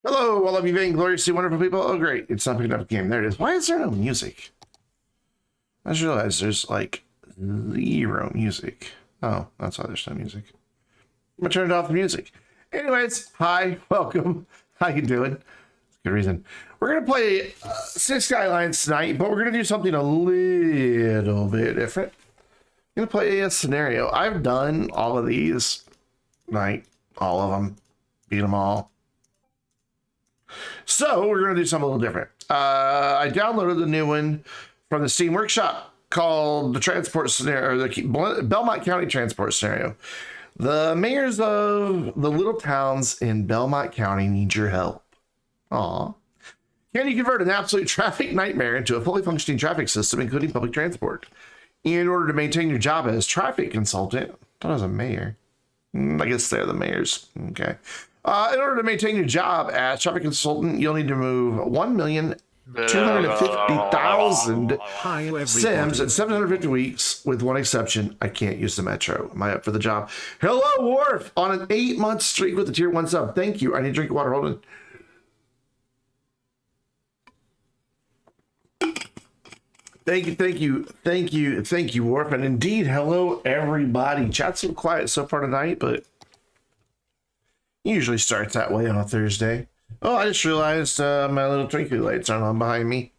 Hello, all of you Vainglorious, wonderful people. Oh, great. It's not picking up a game. There it is. Why is there no music? I just realized there's like zero music. Oh, that's why there's no music. I'm going to turn it off the music. Anyways, hi, welcome. How you doing? Good reason. We're going to play Skylines tonight, but we're going to do something a little bit different. I'm going to play a scenario. I've done all of these, like all of them, beat them all. So we're going to do something a little different. I downloaded the new one from the Steam Workshop called the Transport Scenario, or the Belmont County Transport Scenario. The mayors of the little towns in Belmont County need your help. Aw. Can you convert an absolute traffic nightmare into a fully functioning traffic system, including public transport, in order to maintain your job as traffic consultant? I thought I was a mayor. I guess they're the mayors. Okay. In order to maintain your job as traffic consultant, you'll need to move 1,250,000 Sims in 750 weeks, with one exception. I can't use the Metro. Am I up for the job? Hello, Worf, on an 8-month streak with the tier 1 sub. Thank you. I need to drink water. Hold on. Thank you, Worf. And indeed, hello, everybody. Chat's so quiet so far tonight, but usually starts that way on a Thursday. Oh, I just realized my little twinkly lights aren't on behind me.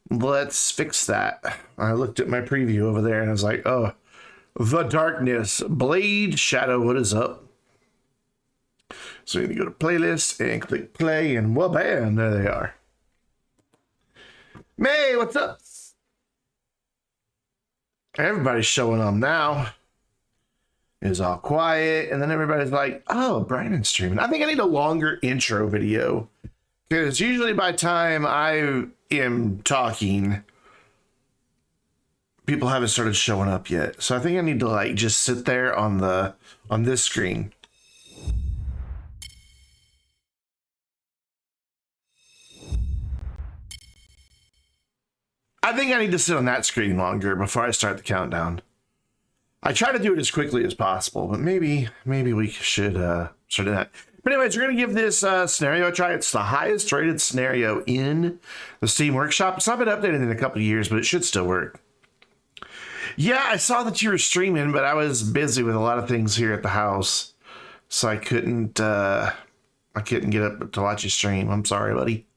Let's fix that. I looked at my preview over there and I was like, oh, the darkness. Blade Shadow, what is up? So you can go to playlist and click play and well, bam, there they are. May, what's up? Everybody's showing up now. Is all quiet, and then everybody's like, oh, Brandon's streaming. I think I need a longer intro video, because usually by the time I am talking, people haven't started showing up yet. So I think I need to like just sit there on this screen. I think I need to sit on that screen longer before I start the countdown. I try to do it as quickly as possible, but maybe we should start doing that. But anyways, we're going to give this scenario a try. It's the highest rated scenario in the Steam Workshop. It's not been updated in a couple of years, but it should still work. Yeah, I saw that you were streaming, but I was busy with a lot of things here at the house, so I couldn't get up to watch you stream. I'm sorry, buddy.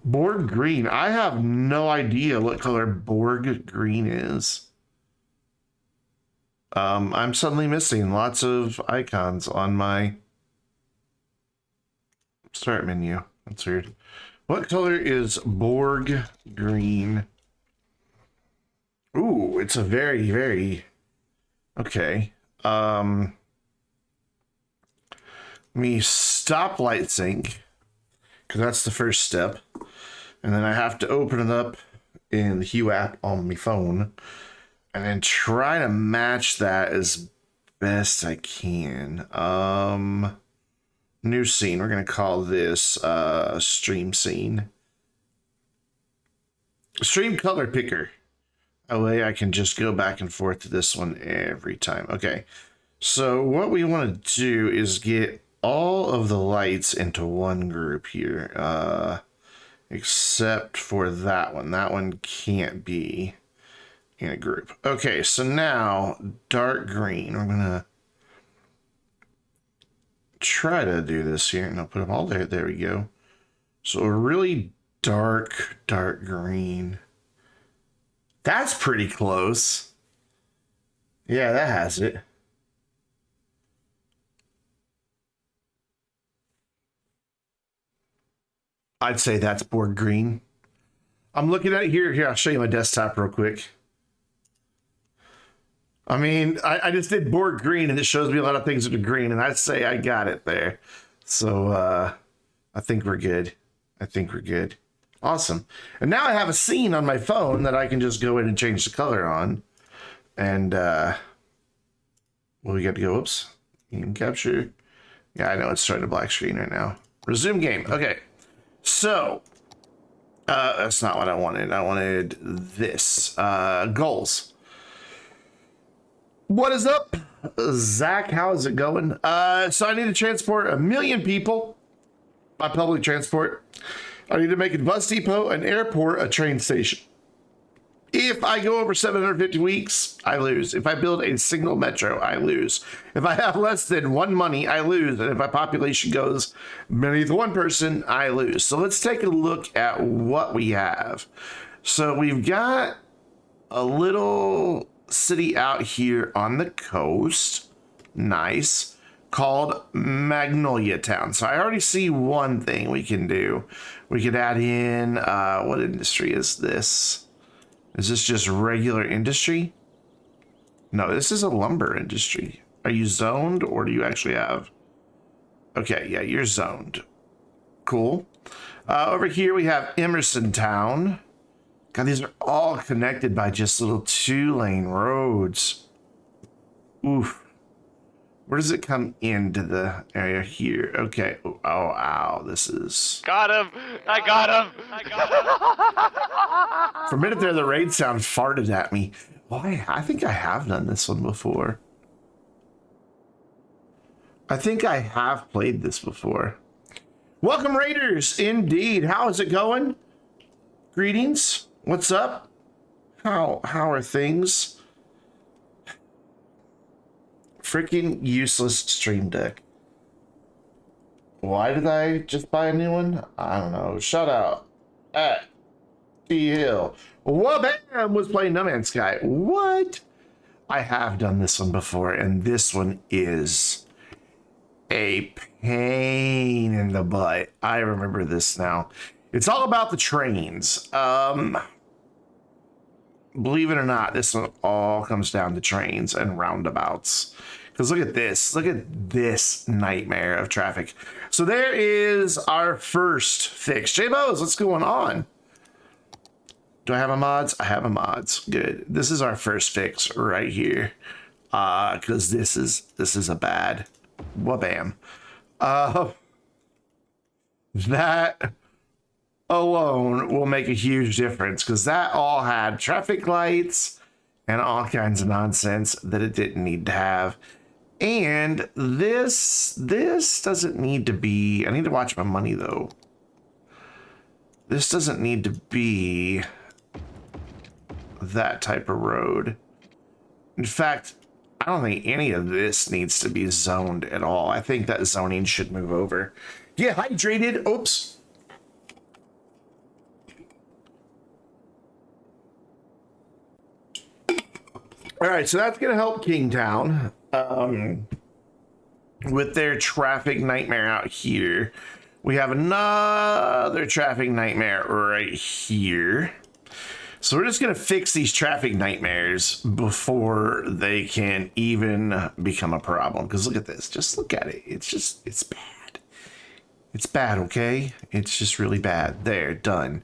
Borg green. I have no idea what color Borg green is. I'm suddenly missing lots of icons on my start menu. That's weird. What color is Borg green? Ooh, it's a very, very... Okay. Let me stop light sync, because that's the first step. And then I have to open it up in the Hue app on my phone and then try to match that as best I can. New scene. We're going to call this stream scene. Stream color picker. That way I can just go back and forth to this one every time. Okay. So what we want to do is get all of the lights into one group here. Except for that one. That one can't be in a group. Okay, so now dark green. We're gonna try to do this here, and I'll put them all there. There we go. So a really dark green. That's pretty close. Yeah, that has it. I'd say that's Borg green. I'm looking at it here. Here, I'll show you my desktop real quick. I mean, I just did Borg green, and it shows me a lot of things that are green, and I'd say I got it there. So I think we're good. Awesome. And now I have a scene on my phone that I can just go in and change the color on. And well, we got to go. Oops. Game capture. Yeah, I know it's starting a black screen right now. Resume game. Okay. So, that's not what I wanted. I wanted this. Goals. What is up? Zach, how is it going? So I need to transport 1 million people by public transport. I need to make a bus depot, an airport, a train station. If I go over 750 weeks, I lose. If I build a single metro, I lose. If I have less than 1 money, I lose. And if my population goes beneath 1 person, I lose. So let's take a look at what we have. So we've got a little city out here on the coast. Nice. Called Magnolia Town. So I already see one thing we can do. We could add in, what industry is this? Is this just regular industry? No, this is a lumber industry. Are you zoned or do you actually have? Okay, yeah, you're zoned. Cool. Over here we have Emerson Town. God, these are all connected by just little 2-lane roads. Oof. Where does it come into the area here? Okay. Oh, ow. This is... Got him! I got him! For a minute there, the raid sound farted at me. Why? I think I have done this one before. I think I have played this before. Welcome, Raiders! Indeed. How is it going? Greetings. What's up? How are things? Freaking useless stream deck. Why did I just buy a new one? I don't know. Shout out at T Hill. Wabam was playing No Man's Sky. What? I have done this one before, and this one is a pain in the butt. I remember this now. It's all about the trains. Believe it or not, this one all comes down to trains and roundabouts. Because look at this. Look at this nightmare of traffic. So there is our first fix. J-Bose, what's going on? Do I have a mods? I have a mods. Good. This is our first fix right here. Because this is a bad wabam. That alone will make a huge difference, because that all had traffic lights and all kinds of nonsense that it didn't need to have. And this doesn't need to be... I need to watch my money, though. This doesn't need to be that type of road. In fact, I don't think any of this needs to be zoned at all. I think that zoning should move over. Get hydrated. Oops. All right, so that's going to help Kingtown with their traffic nightmare out here. We have another traffic nightmare right here. So we're just going to fix these traffic nightmares before they can even become a problem. Because look at this. Just look at it. It's bad. It's bad, okay? It's just really bad. There, done.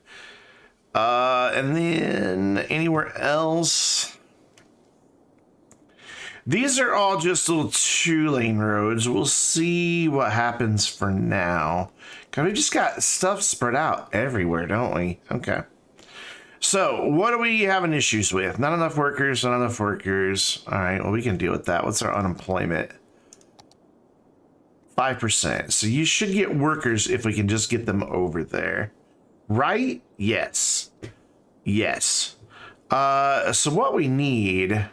And then anywhere else... These are all just little 2-lane roads. We'll see what happens for now. Cause we just got stuff spread out everywhere, don't we? Okay. So what are we having issues with? Not enough workers, not enough workers. All right, well, we can deal with that. What's our unemployment? 5%. So you should get workers if we can just get them over there. Right? Yes. Yes. So what we need...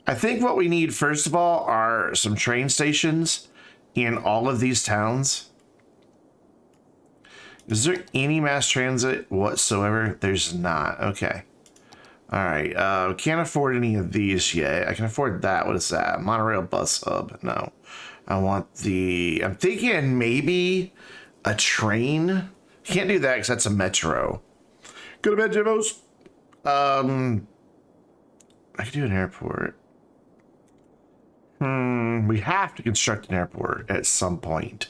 I think what we need, first of all, are some train stations in all of these towns. Is there any mass transit whatsoever? There's not. Okay. All right. Can't afford any of these yet. I can afford that. What is that? Monorail bus hub. No. I want the... I'm thinking maybe a train. Can't do that because that's a metro. Go to bed, Jimmos. I could do an airport. We have to construct an airport at some point.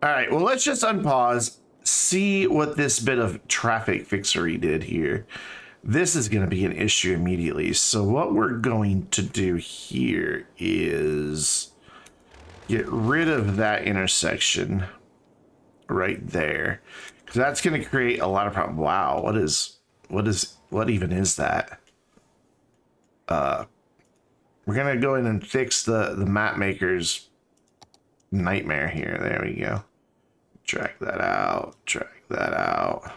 All right, well, let's just unpause, see what this bit of traffic fixery did here. This is going to be an issue immediately. So what we're going to do here is get rid of that intersection right there, because that's going to create a lot of problems. Wow, what even is that? We're gonna go in and fix the map maker's nightmare here. There we go. Drag that out. Drag that out.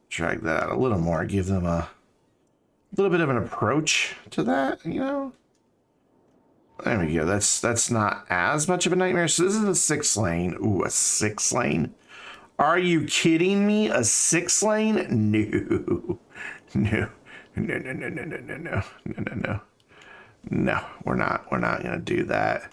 Drag that out a little more. Give them a little bit of an approach to that, you know. There we go. That's not as much of a nightmare. So this is a 6 lane. Ooh, a 6 lane. Are you kidding me? A 6 lane? No. No. No, no, no, no, no, no, no, no, no, no. No, we're not gonna do that.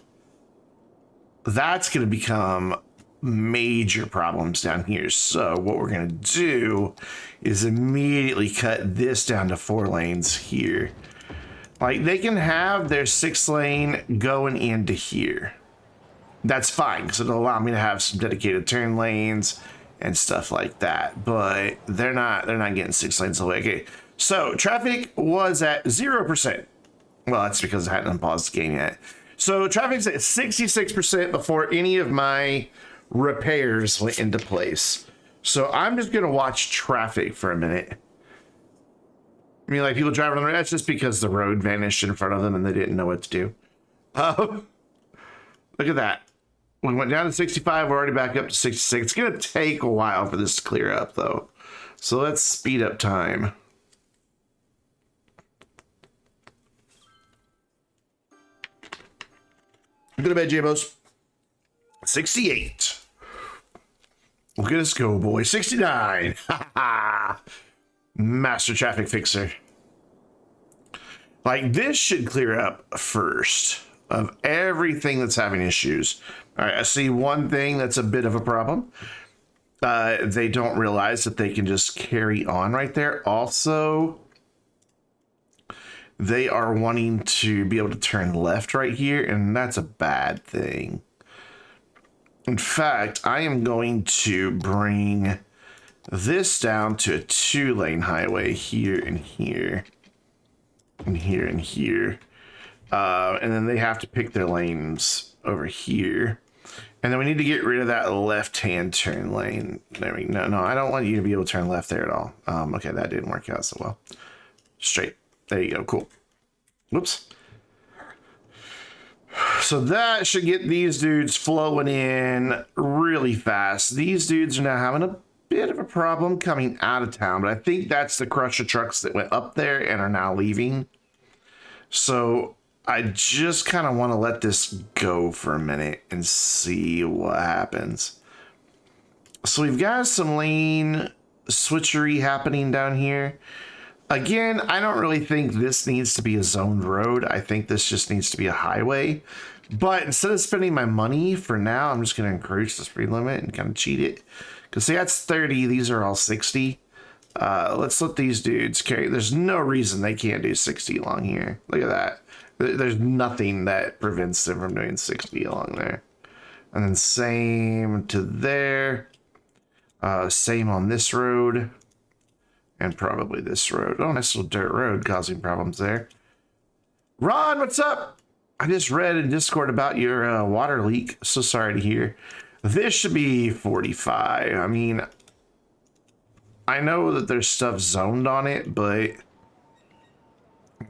That's gonna become major problems down here. So what we're gonna do is immediately cut this down to 4 lanes here. Like, they can have their 6 lane going into here. That's fine, because it'll allow me to have some dedicated turn lanes and stuff like that. But they're not getting 6 lanes away. Okay, so traffic was at 0%. Well, that's because I hadn't unpaused the game yet. So traffic's at 66% before any of my repairs went into place. So I'm just gonna watch traffic for a minute. I mean, like, people driving on the road, that's just because the road vanished in front of them and they didn't know what to do. Look at that. We went down to 65, we're already back up to 66. It's gonna take a while for this to clear up though. So let's speed up time. Go to bed, J-Bos. 68. Look at us go, boy. 69. Master traffic fixer. Like, this should clear up first of everything that's having issues. All right, I see one thing that's a bit of a problem. They don't realize that they can just carry on right there. Also, they are wanting to be able to turn left right here, and that's a bad thing. In fact, I am going to bring this down to a 2-lane highway here and here. And here and here. And then they have to pick their lanes over here. And then we need to get rid of that left-hand turn lane. There we go. No, I don't want you to be able to turn left there at all. Okay, that didn't work out so well. Straight. There you go. Cool. Whoops. So that should get these dudes flowing in really fast. These dudes are now having a bit of a problem coming out of town, but I think that's the crusher trucks that went up there and are now leaving. So I just kind of want to let this go for a minute and see what happens. So we've got some lane switchery happening down here. Again, I don't really think this needs to be a zoned road. I think this just needs to be a highway. But instead of spending my money for now, I'm just going to encourage the speed limit and kind of cheat it. Because see, that's 30. These are all 60. Let's let these dudes carry. There's no reason they can't do 60 along here. Look at that. There's nothing that prevents them from doing 60 along there. And then same to there. Same on this road. And probably this road. Oh, nice little dirt road causing problems there. Ron, what's up? I just read in Discord about your water leak. So sorry to hear. This should be 45. I mean, I know that there's stuff zoned on it, but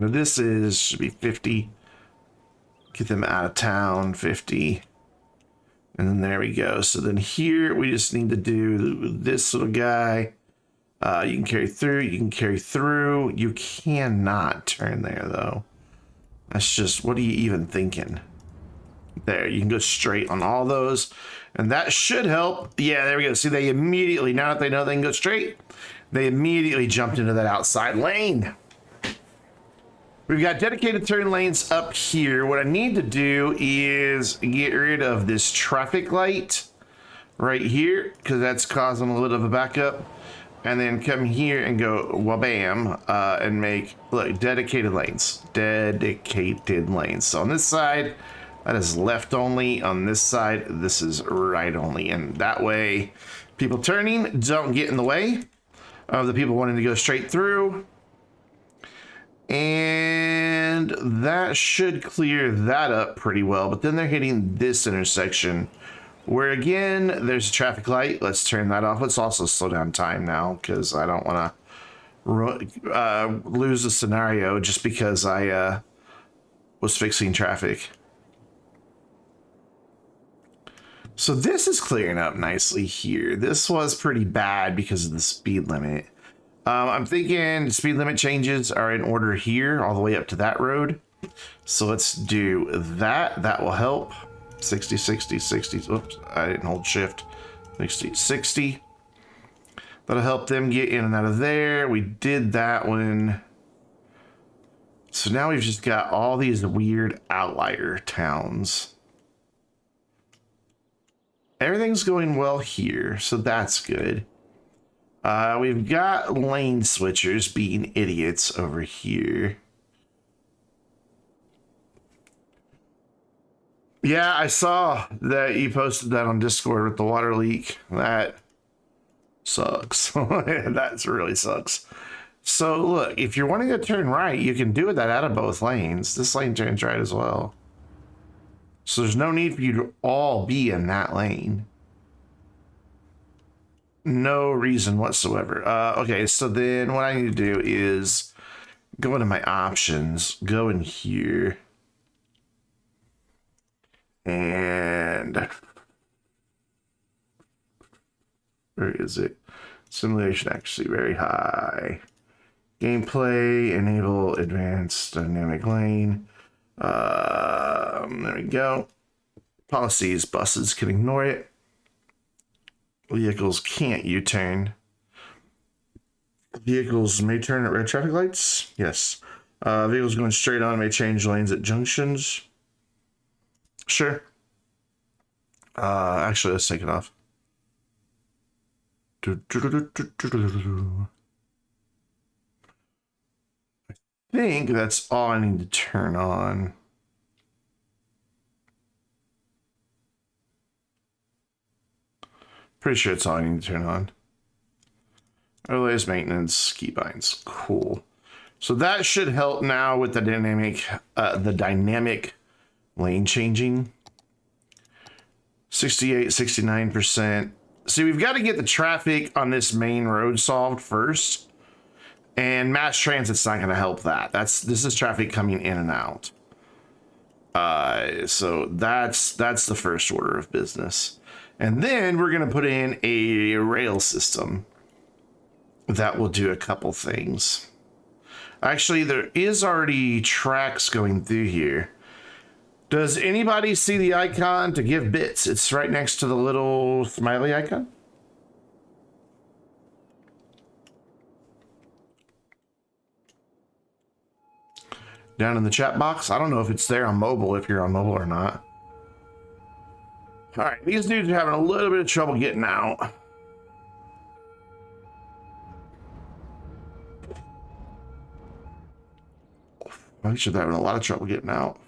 this should be 50. Get them out of town, 50. And then there we go. So then here we just need to do this little guy. You can carry through, you can carry through. You cannot turn there though. That's just, what are you even thinking? There, you can go straight on all those. And that should help. Yeah, there we go. See, they immediately, now that they know they can go straight, they immediately jumped into that outside lane. We've got dedicated turn lanes up here. What I need to do is get rid of this traffic light right here, because that's causing a little of a backup. And then come here and go wabam, and make, look, dedicated lanes. Dedicated lanes. So on this side, that is left only. On this side, this is right only. And that way, people turning don't get in the way of the people wanting to go straight through. And that should clear that up pretty well. But then they're hitting this intersection where, again, there's a traffic light. Let's turn that off. Let's also slow down time now, because I don't want to lose a scenario just because I was fixing traffic. So this is clearing up nicely here. This was pretty bad because of the speed limit. I'm thinking speed limit changes are in order here all the way up to that road. So let's do that. That will help. 60, 60, 60. Oops, I didn't hold shift. 60, 60. That'll help them get in and out of there. We did that one. So now we've just got all these weird outlier towns. Everything's going well here, so that's good. We've got lane switchers being idiots over here. Yeah, I saw that you posted that on Discord with the water leak. That sucks. That really sucks. So look, if you're wanting to turn right, you can do that out of both lanes. This lane turns right as well. So there's no need for you to all be in that lane. No reason whatsoever. Okay, so then what I need to do is go into my options, go in here, and where is it? Simulation accuracy very high. Gameplay, enable advanced dynamic lane. There we go. Policies, buses can ignore it. Vehicles can't U-turn. Vehicles may turn at red traffic lights. Yes. Vehicles going straight on may change lanes at junctions. Sure. Actually, let's take it off. I think that's all I need to turn on. Pretty sure it's all I need to turn on. Overlays, maintenance, keybinds. Cool. So that should help now with the dynamic lane changing. 68, 69%. See, we've got to get the traffic on this main road solved first. And mass transit's not going to help that. This is traffic coming in and out. So that's the first order of business. And then we're going to put in a rail system that will do a couple things. Actually, there is already tracks going through here. Does anybody see the icon to give bits? It's right next to the little smiley icon. Down in the chat box. I don't know if it's there on mobile, if you're on mobile or not. All right, these dudes are having a little bit of trouble getting out. These should having a lot of trouble getting out.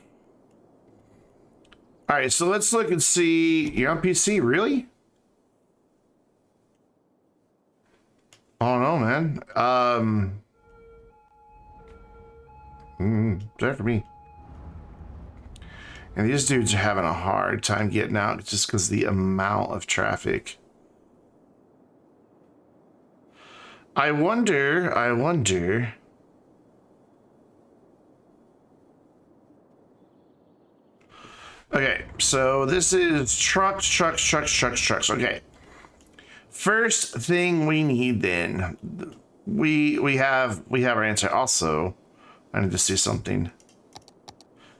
All right, so let's look and see. You're on PC, really? I don't know, man. There for me. And these dudes are having a hard time getting out just because the amount of traffic. I wonder. Okay, so this is trucks. Okay. First thing we need then, we have our answer. Also, I need to see something.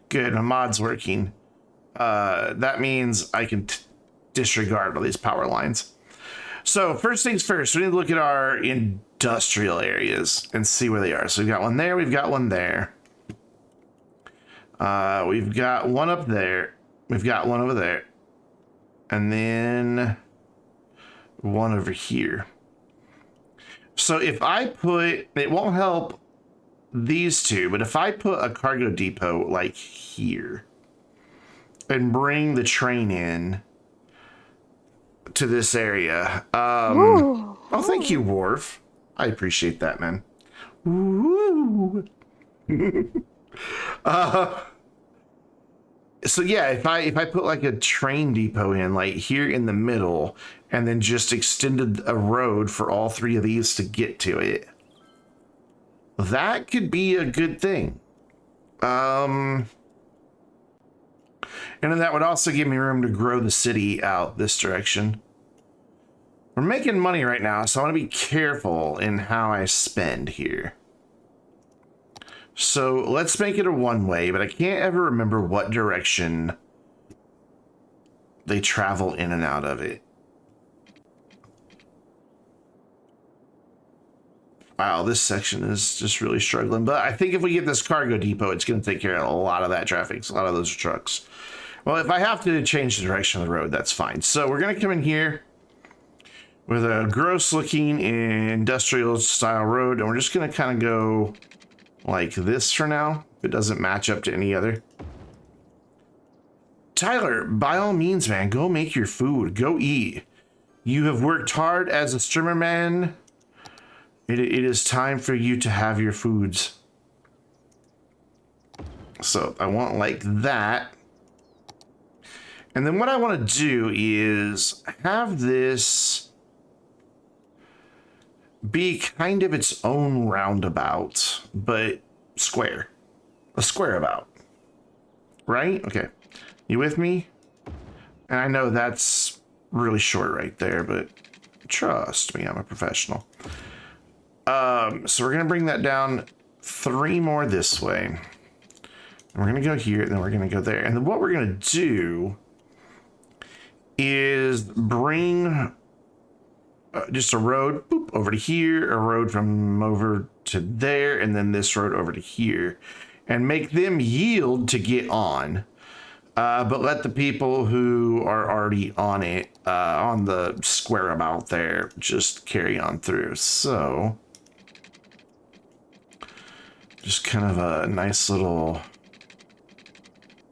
Good, my mod's working. That means I can disregard all these power lines. So first things first, we need to look at our industrial areas and see where they are. So we've got one there, we've got one there. We've got one up there. We've got one over there. And then one over here. So if I put, it won't help these two, but if I put a cargo depot like here and bring the train in to this area. Oh, thank you, Worf. I appreciate that, man. Ooh. So yeah, if I put like a train depot in like here in the middle and then just extended a road for all three of these to get to it, that could be a good thing. And then that would also give me room to grow the city out this direction. We're making money right now, so I want to be careful in how I spend here. So let's make it a one-way, but I can't ever remember what direction they travel in and out of it. Wow, this section is just really struggling. But I think if we get this cargo depot, it's going to take care of a lot of that traffic. A lot of those trucks. Well, if I have to change the direction of the road, that's fine. So we're going to come in here with a gross-looking industrial-style road, and we're just going to kind of go like this for now. If it doesn't match up to any other. Tyler, by all means, man, go make your food. Go eat. You have worked hard as a streamer, man. It is time for you to have your foods. So I want like that. And then what I want to do is have this be kind of its own roundabout, but square. A square about. Right? Okay. You with me? And I know that's really short right there, but trust me, I'm a professional. So we're going to bring that down 3 more this way. And we're going to go here, and then we're going to go there. And then what we're going to do is bring just a road over to here, a road from over to there, and then this road over to here. And make them yield to get on. But let the people who are already on it, on the square about there, just carry on through. So just kind of a nice little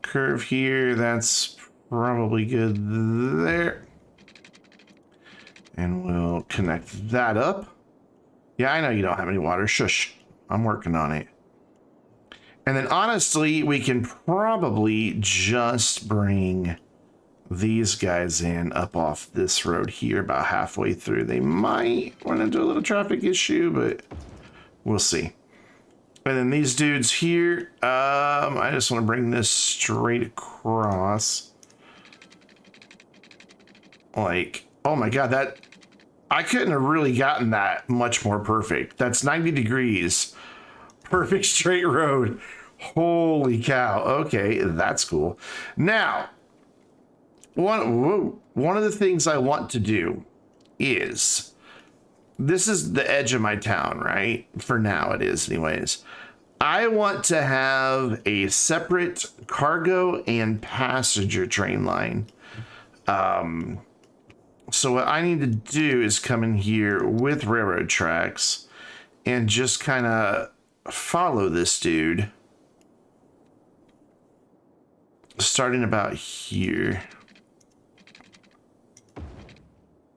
curve here. That's probably good there. And we'll connect that up. Yeah, I know you don't have any water. Shush. I'm working on it. And then honestly, we can probably just bring these guys in up off this road here about halfway through. They might run into a little traffic issue, but we'll see. And then these dudes here, I just want to bring this straight across. Like, oh my God, that, I couldn't have really gotten that much more perfect. That's 90 degrees. Perfect straight road. Holy cow. Okay, that's cool. Now, one of the things I want to do is, this is the edge of my town, right? For now it is anyways. I want to have a separate cargo and passenger train line. So what I need to do is come in here with railroad tracks and just kind of follow this dude. Starting about here.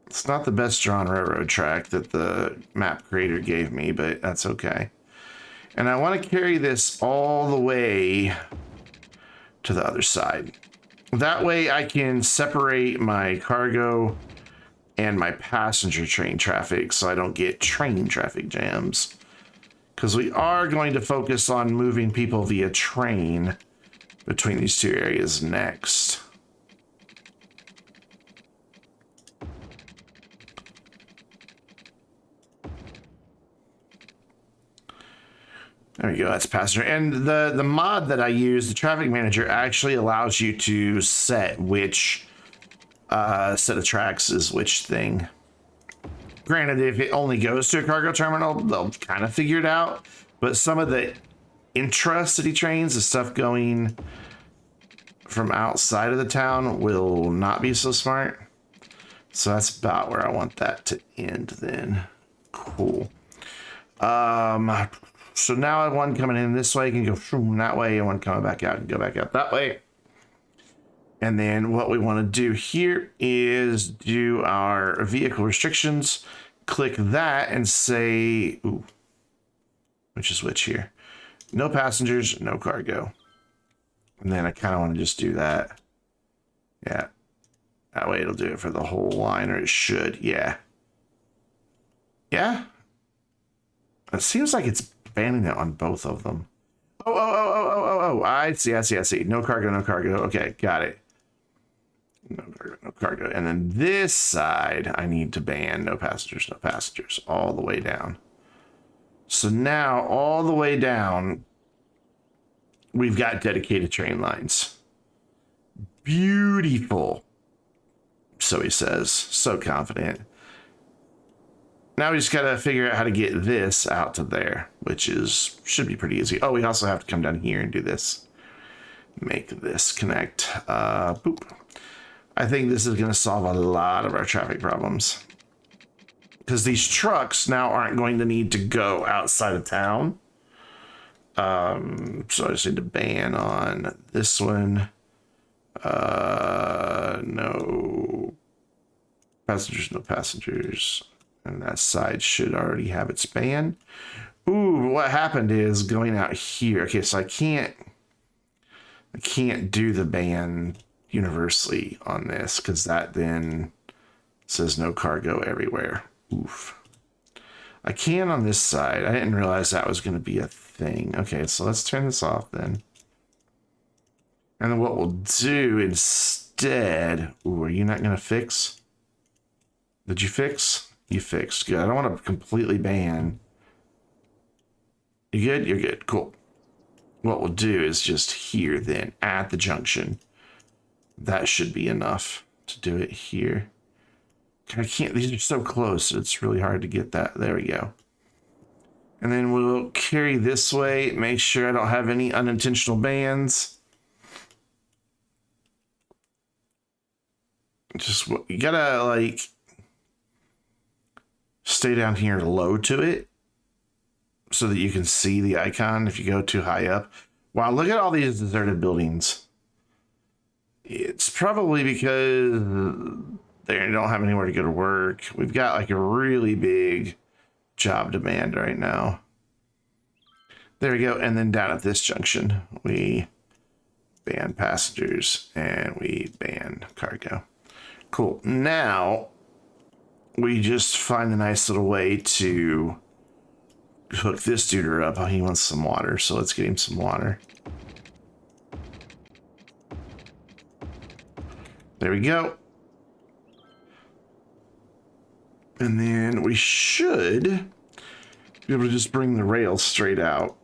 It's not the best drawn railroad track that the map creator gave me, but that's okay. And I want to carry this all the way to the other side. That way I can separate my cargo and my passenger train traffic so I don't get train traffic jams. Because we are going to focus on moving people via train between these two areas next. There we go, that's passenger. And the mod that I use, the traffic manager, actually allows you to set which set of tracks is which thing. Granted, if it only goes to a cargo terminal, they'll kind of figure it out. But some of the intra-city trains, the stuff going from outside of the town, will not be so smart. So that's about where I want that to end then. Cool. So now I have one coming in this way, I can go from that way, and one coming back out and go back out that way. And then what we want to do here is do our vehicle restrictions, click that and say, ooh, which is which here? No passengers, no cargo. And then I kind of want to just do that. Yeah. That way it'll do it for the whole line, or it should. Yeah. Yeah. It seems like it's banning it on both of them. Oh, I see. No cargo, no cargo. Okay, got it. No cargo, no cargo. And then this side, I need to ban no passengers, all the way down. So now, all the way down, we've got dedicated train lines. Beautiful. So he says, so confident. Now we just got to figure out how to get this out to there, which should be pretty easy. Oh, we also have to come down here and do this. Make this connect. Boop. I think this is going to solve a lot of our traffic problems. Because these trucks now aren't going to need to go outside of town. So I just need to ban on this one. No passengers, no passengers. And that side should already have its ban. Ooh, what happened is going out here. Okay, so I can't do the ban universally on this because that then says no cargo everywhere. Oof. I can on this side. I didn't realize that was going to be a thing. Okay, so let's turn this off then. And then what we'll do instead... Ooh, are you not going to fix? Did you fix? You fixed. Good. I don't want to completely ban. You good? You're good. Cool. What we'll do is just here then, at the junction. That should be enough to do it here. I can't, these are so close, it's really hard to get that. There we go. And then we'll carry this way, make sure I don't have any unintentional bans. Just, you gotta like stay down here low to it so that you can see the icon if you go too high up. Wow, look at all these deserted buildings. It's probably because they don't have anywhere to go to work. We've got like a really big job demand right now. There we go. And then down at this junction, we ban passengers and we ban cargo. Cool. Now we just find a nice little way to hook this dude up. Oh, he wants some water, so let's get him some water. There we go. And then we should be able to just bring the rails straight out.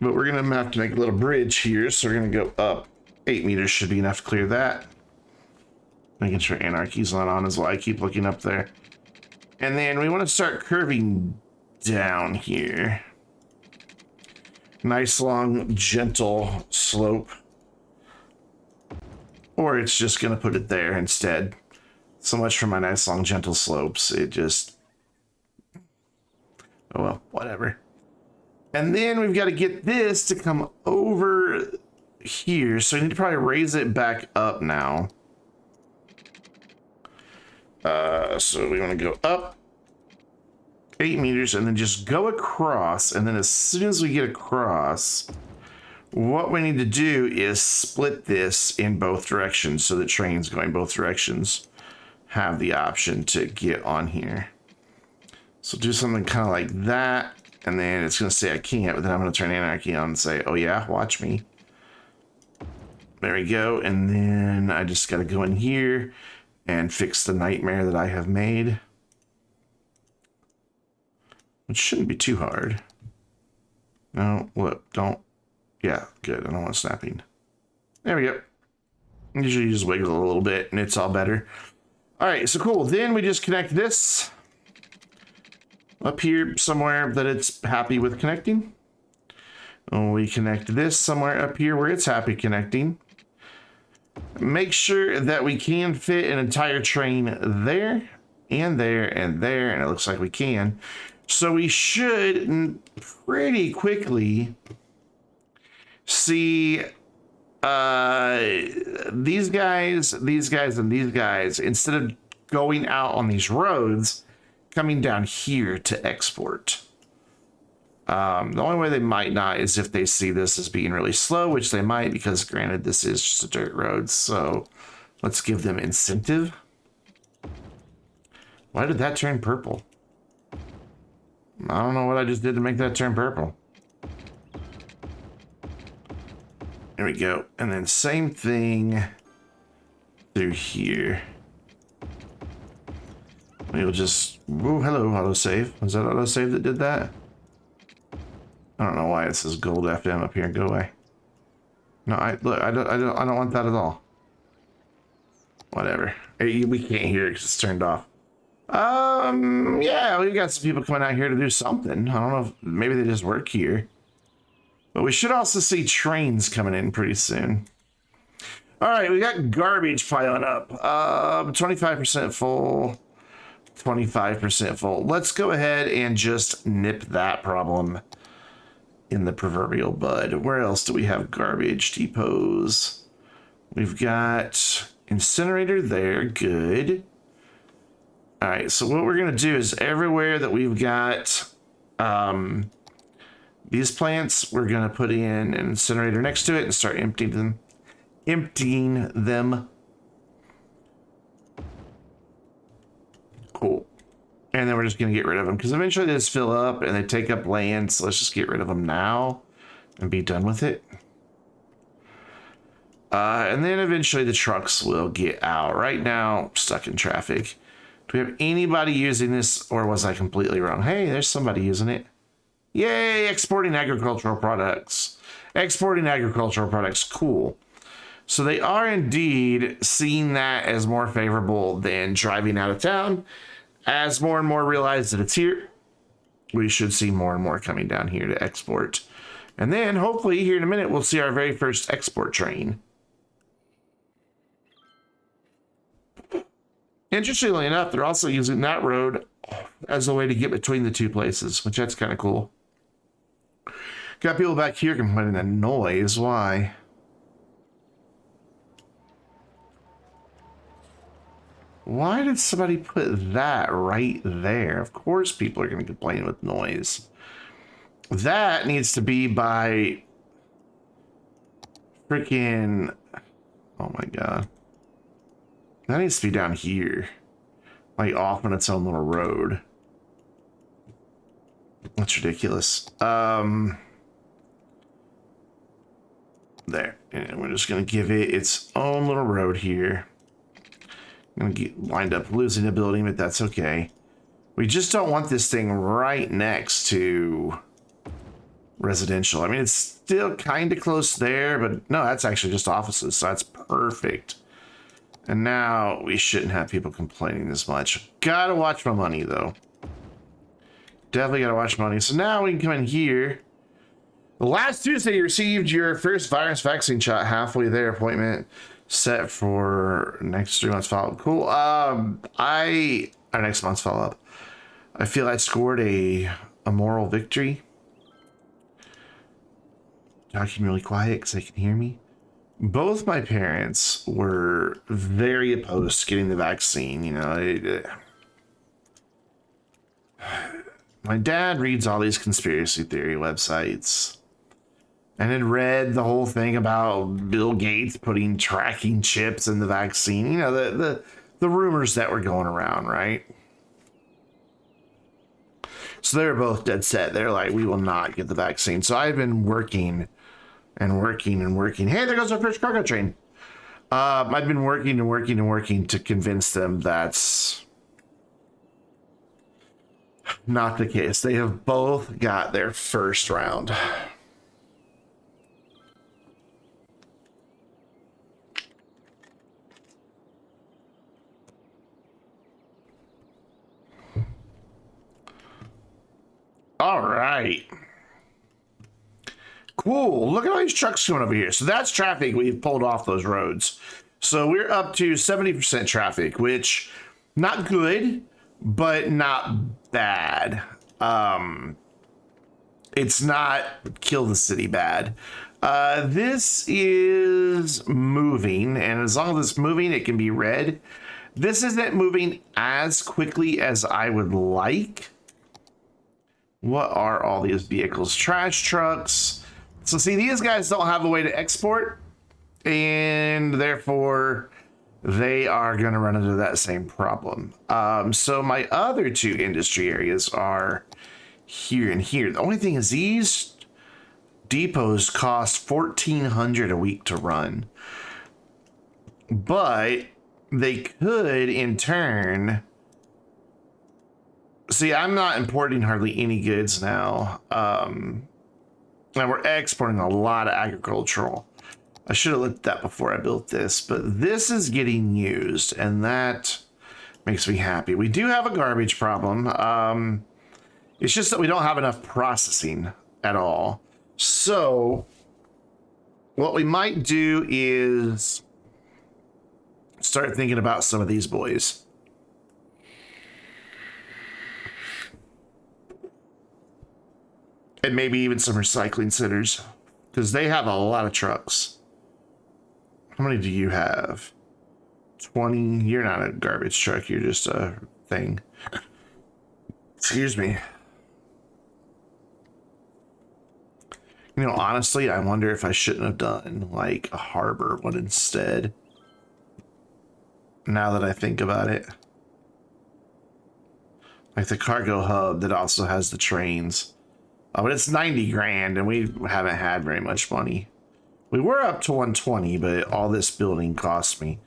But we're going to have to make a little bridge here. So we're going to go up. 8 meters should be enough to clear that. Making sure Anarchy's not on as well. I keep looking up there. And then we want to start curving down here. Nice, long, gentle slope. Or it's just going to put it there instead. So much for my nice, long, gentle slopes. It just... Oh, well, whatever. And then we've got to get this to come over here. So I need to probably raise it back up now. So we want to go up 8 meters and then just go across. And then as soon as we get across, what we need to do is split this in both directions so that trains going both directions have the option to get on here. So do something kind of like that, and then it's going to say I can't, but then I'm going to turn Anarchy on and say, oh yeah, watch me. There we go, and then I just got to go in here and fix the nightmare that I have made. Which shouldn't be too hard. No, look, don't. Yeah, good, I don't want snapping. There we go. Usually you just wiggle a little bit and it's all better. All right, so cool. Then we just connect this up here somewhere that it's happy with connecting. And we connect this somewhere up here where it's happy connecting. Make sure that we can fit an entire train there and there and there, and it looks like we can. So we should pretty quickly see these guys, and these guys, instead of going out on these roads, coming down here to export. The only way they might not is if they see this as being really slow, which they might, because granted, this is just a dirt road. So let's give them incentive. Why did that turn purple? I don't know what I just did to make that turn purple. There we go. And then same thing through here. We'll just, oh, hello, autosave. Was that autosave that did that? I don't know why it says gold FM up here. Go away. No, I don't want that at all. Whatever. We can't hear it because it's turned off. Yeah, we've got some people coming out here to do something. I don't know if maybe they just work here. But we should also see trains coming in pretty soon. All right, we got garbage piling up. 25% full. 25% full. Let's go ahead and just nip that problem in the proverbial bud. Where else do we have garbage depots? We've got incinerator there. Good. All right, so what we're going to do is everywhere that we've got these plants, we're going to put in an incinerator next to it and start emptying them. Cool. And then we're just going to get rid of them because eventually they just fill up and they take up land. So let's just get rid of them now and be done with it. And then eventually the trucks will get out. Right now, stuck in traffic. Do we have anybody using this, or was I completely wrong? Hey, there's somebody using it. Yay, exporting agricultural products. Exporting agricultural products, cool. So they are indeed seeing that as more favorable than driving out of town. As more and more realize that it's here, we should see more and more coming down here to export. And then hopefully here in a minute, we'll see our very first export train. Interestingly enough, they're also using that road as a way to get between the two places, which that's kind of cool. Got people back here complaining that noise. Why? Why did somebody put that right there? Of course people are going to complain with noise. That needs to be by freaking... Oh my god. That needs to be down here. Like off on its own little road. That's ridiculous. There. And we're just going to give it its own little road here. I'm going to get lined up losing a building, but that's okay. We just don't want this thing right next to residential. I mean, it's still kind of close there, but no, that's actually just offices, so that's perfect. And now we shouldn't have people complaining as much. Gotta watch my money, though. Definitely gotta watch money. So now we can come in here. Last Tuesday, you received your first virus vaccine shot. Halfway there, appointment set for next 3 months follow-up. Cool. Our next month's follow-up. I feel I scored a moral victory. Talking really quiet because they can hear me. Both my parents were very opposed to getting the vaccine. You know, my dad reads all these conspiracy theory websites and had read the whole thing about Bill Gates putting tracking chips in the vaccine. You know, the rumors that were going around, right? So they were both dead set. They're like, we will not get the vaccine. So I've been working and working and working. Hey, there goes our first cargo train. I've been working and working and working to convince them that's not the case. They have both got their first round. All right. Cool. Look at all these trucks coming over here. So that's traffic. We've pulled off those roads. So we're up to 70% traffic, which not good, but not bad. It's not kill the city bad. This is moving, and as long as it's moving, it can be read. This isn't moving as quickly as I would like. What are all these vehicles? Trash trucks. So see, these guys don't have a way to export, and therefore they are going to run into that same problem. So my other two industry areas are here and here. The only thing is these depots cost $1,400 a week to run, but they could in turn. See, I'm not importing hardly any goods now, and we're exporting a lot of agricultural. I should have looked at that before I built this, but this is getting used, and that makes me happy. We do have a garbage problem. It's just that we don't have enough processing at all. So what we might do is start thinking about some of these boys. And maybe even some recycling centers, because they have a lot of trucks. How many do you have? 20? You're not a garbage truck. You're just a thing. Excuse me. You know, honestly, I wonder if I shouldn't have done like a harbor one instead. Now that I think about it. Like the cargo hub that also has the trains. Oh, but it's 90 grand and we haven't had very much money. We were up to 120, but all this building cost me.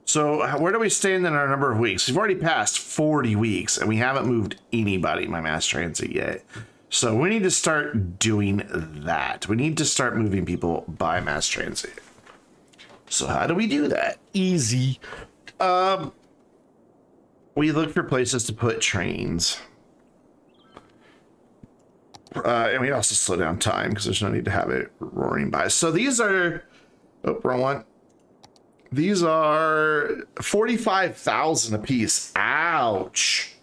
So where do we stand in our number of weeks? We've already passed 40 weeks and we haven't moved anybody in my mass transit yet. So we need to start doing that. We need to start moving people by mass transit. So how do we do that? Easy. We look for places to put trains. And we also slow down time because there's no need to have it roaring by. So these are, oh, wrong one. These are 45,000 a piece. Ouch.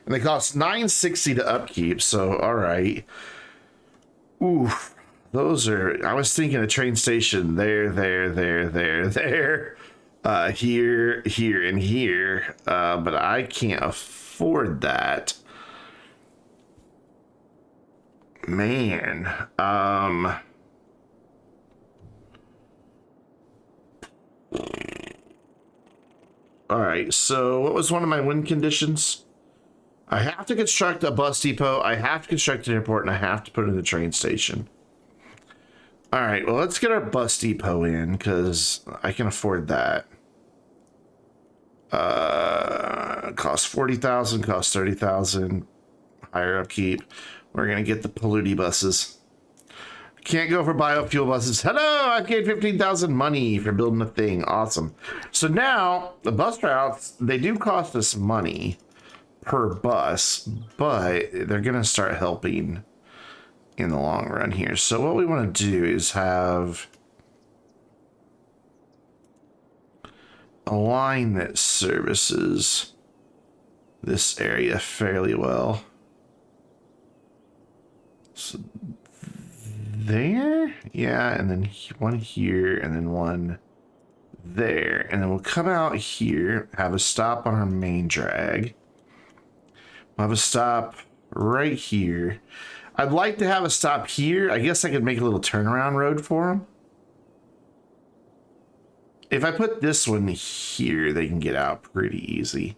And they cost $960 to upkeep. So, all right. Ooh, those are, I was thinking a train station there, here, and here. But I can't afford that. Man, all right, so what was one of my win conditions? I have to construct a bus depot, I have to construct an airport, and I have to put in the train station. All right, well, let's get our bus depot in because I can afford that. Cost 40,000, cost 30,000, higher upkeep. We're gonna get the polluty buses. Can't go for biofuel buses. Hello, I've gained 15,000 money for building a thing. Awesome. So now the bus routes, they do cost us money per bus, but they're gonna start helping in the long run here. So what we want to do is have a line that services this area fairly well. So there, yeah, and then one here, and then one there, and then we'll come out here, have a stop on our main drag. We'll have a stop right here. I'd like to have a stop here. I guess I could make a little turnaround road for them. If I put this one here, they can get out pretty easy.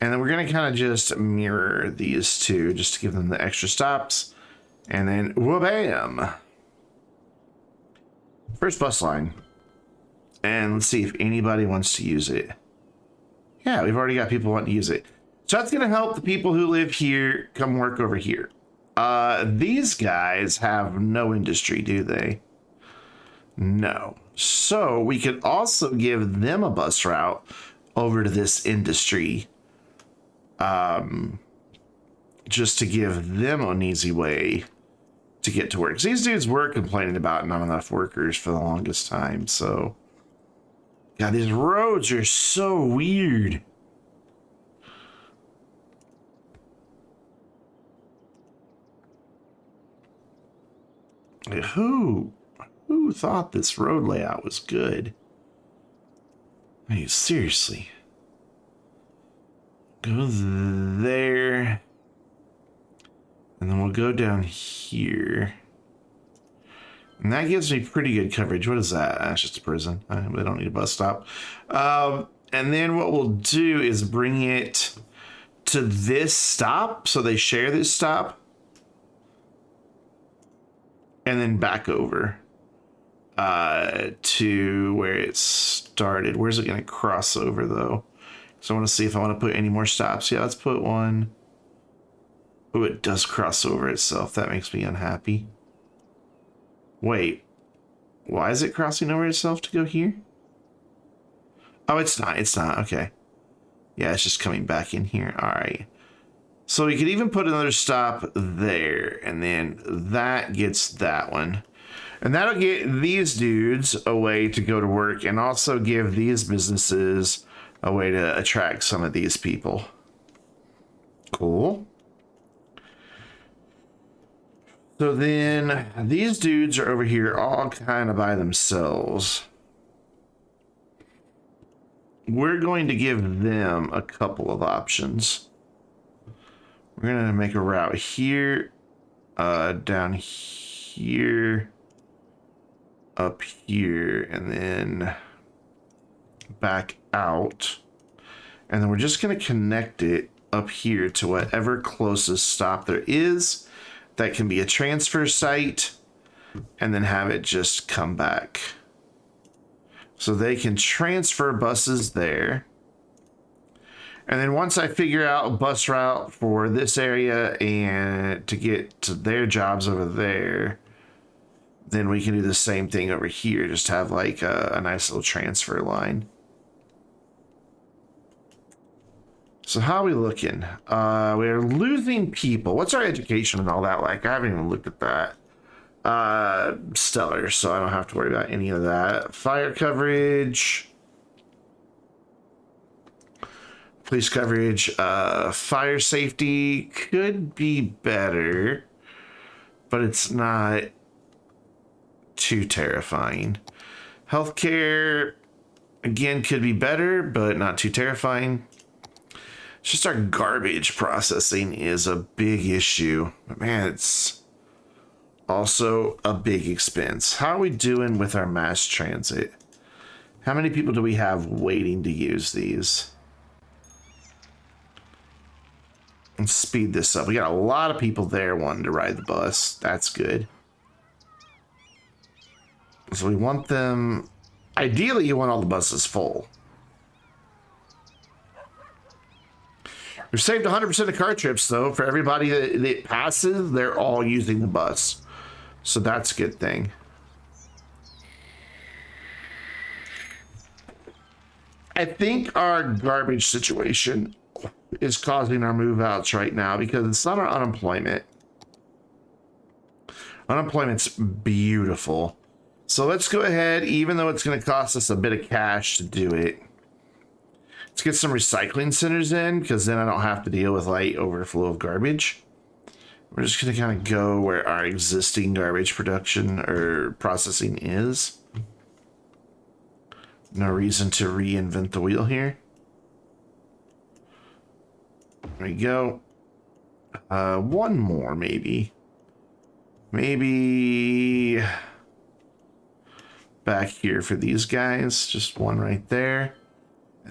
And then we're going to kind of just mirror these two just to give them the extra stops. And then, wha-bam! First bus line. And let's see if anybody wants to use it. Yeah, we've already got people wanting to use it. So that's going to help the people who live here come work over here. These guys have no industry, do they? No. So we could also give them a bus route over to this industry. Just to give them an easy way to get to work. 'Cause these dudes were complaining about not enough workers for the longest time. So, God, these roads are so weird. Who thought this road layout was good? I mean, seriously. Go there. And then we'll go down here. And that gives me pretty good coverage. What is that? That's just a prison. They don't need a bus stop. And then what we'll do is bring it to this stop. So they share this stop. and then back over to where it started. Where's it going to cross over though? So I want to see if I want to put any more stops. Yeah, let's put one. Oh, it does cross over itself. That makes me unhappy. Wait, why is it crossing over itself to go here? Oh, it's not. It's not. Okay. Yeah, it's just coming back in here. All right. So we could even put another stop there, and then that gets that one. And that'll get these dudes a way to go to work and also give these businesses a way to attract some of these people. Cool. So then these dudes are over here all kind of by themselves. We're going to give them a couple of options. We're going to make a route here, down here, up here, and then back out. And then we're just going to connect it up here to whatever closest stop there is. That can be a transfer site, and then have it just come back. So they can transfer buses there. And then once I figure out a bus route for this area and to get to their jobs over there, then we can do the same thing over here. Just have like a nice little transfer line. So how are we looking? We're losing people. What's our education and all that like? I haven't even looked at that. Stellar, so I don't have to worry about any of that. Fire coverage. Police coverage. Fire safety could be better, but it's not too terrifying. Healthcare, again, could be better, but not too terrifying. It's just our garbage processing is a big issue. But man, it's also a big expense. How are we doing with our mass transit? How many people do we have waiting to use these? Let's speed this up. We got a lot of people there wanting to ride the bus. That's good. So we want them... Ideally, you want all the buses full. We've saved 100% of car trips, though. For everybody that passes, they're all using the bus. So that's a good thing. I think our garbage situation is causing our move outs right now because it's not our unemployment. Unemployment's beautiful. So let's go ahead, even though it's going to cost us a bit of cash to do it. Let's get some recycling centers in, because then I don't have to deal with like overflow of garbage. We're just going to kind of go where our existing garbage production or processing is. No reason to reinvent the wheel here. There we go. One more, maybe. Maybe back here for these guys. Just one right there.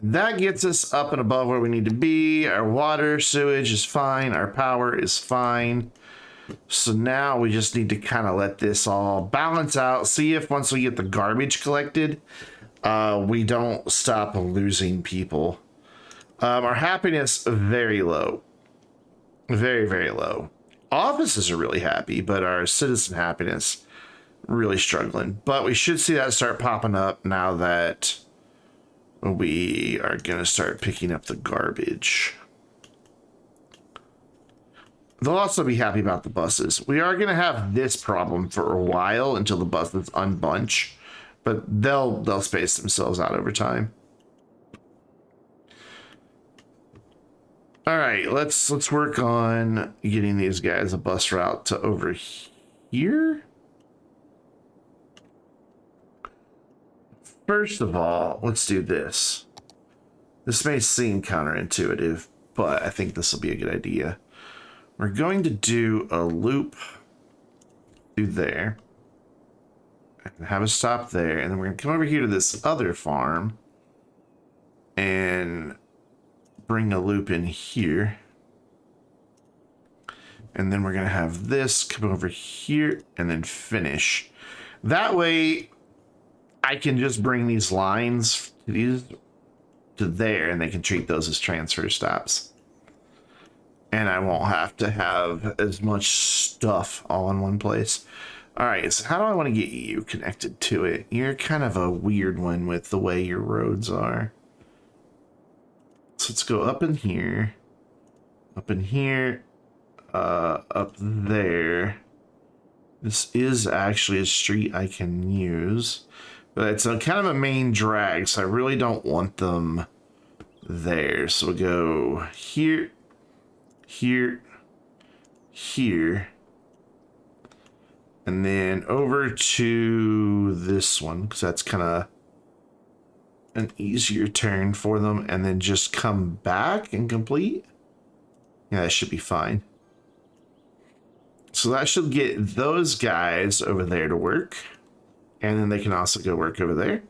That gets us up and above where we need to be. Our water, sewage is fine. Our power is fine. So now we just need to kind of let this all balance out. See if once we get the garbage collected, we don't stop losing people. Our happiness, very low. Very, very low. Offices are really happy, but our citizen happiness, really struggling. But we should see that start popping up now that we are going to start picking up the garbage. They'll also be happy about the buses. We are going to have this problem for a while until the buses unbunch, but they'll space themselves out over time. All right, let's work on getting these guys a bus route to over here. First of all, let's do this. This may seem counterintuitive, but I think this will be a good idea. We're going to do a loop through there and have a stop there, and then we're going to come over here to this other farm and bring a loop in here. And then we're going to have this come over here and then finish. That way, I can just bring these lines to there, and they can treat those as transfer stops. And I won't have to have as much stuff all in one place. All right, so how do I want to get you connected to it? You're kind of a weird one with the way your roads are. So let's go up in here, up there. This is actually a street I can use, but it's a kind of a main drag, so I really don't want them there. So we'll go here, here, here, and then over to this one, because that's kind of an easier turn for them, and then just come back and complete. Yeah, that should be fine. So that should get those guys over there to work, and then they can also go work over there.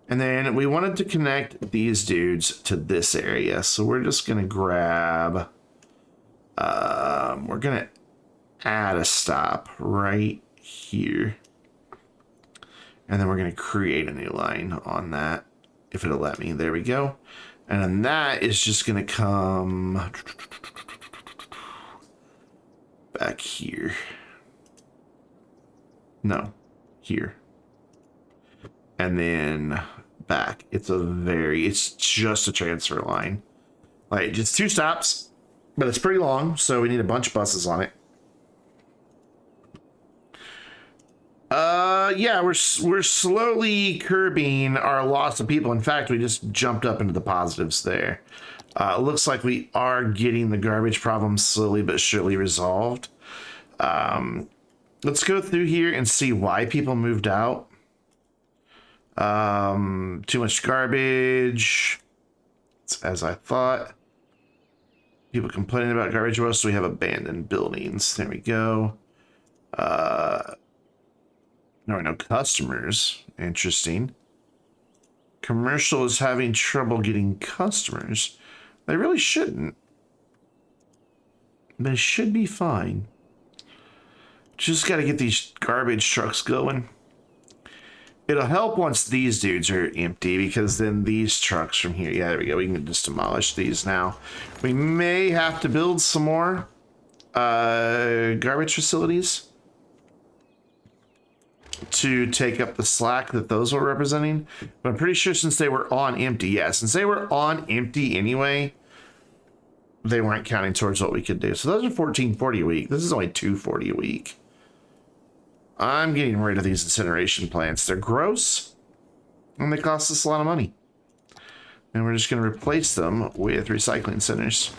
And then we wanted to connect these dudes to this area, so we're just gonna grab we're gonna add a stop right here, and then we're gonna create a new line on that, if it'll let me. There we go. And then that is just gonna come back here. No, here. And then back. It's just a transfer line. Like, just 2 stops, but it's pretty long, so we need a bunch of buses on it. Yeah, we're slowly curbing our loss of people. In fact, we just jumped up into the positives there. It looks like we are getting the garbage problem slowly but surely resolved. Let's go through here and see why people moved out. Too much garbage. It's as I thought. People complaining about garbage roast, so we have abandoned buildings. There we go. No customers. Interesting. Commercial is having trouble getting customers. They really shouldn't. They should be fine. Just got to get these garbage trucks going. It'll help once these dudes are empty, because then these trucks from here, yeah, there we go. We can just demolish these now. We may have to build some more garbage facilities to take up the slack that those were representing. But I'm pretty sure since they were on empty, yeah, since they were on empty anyway, they weren't counting towards what we could do. So those are $14.40 a week. This is only $2.40 a week. I'm getting rid of these incineration plants. They're gross, and they cost us a lot of money. And we're just going to replace them with recycling centers,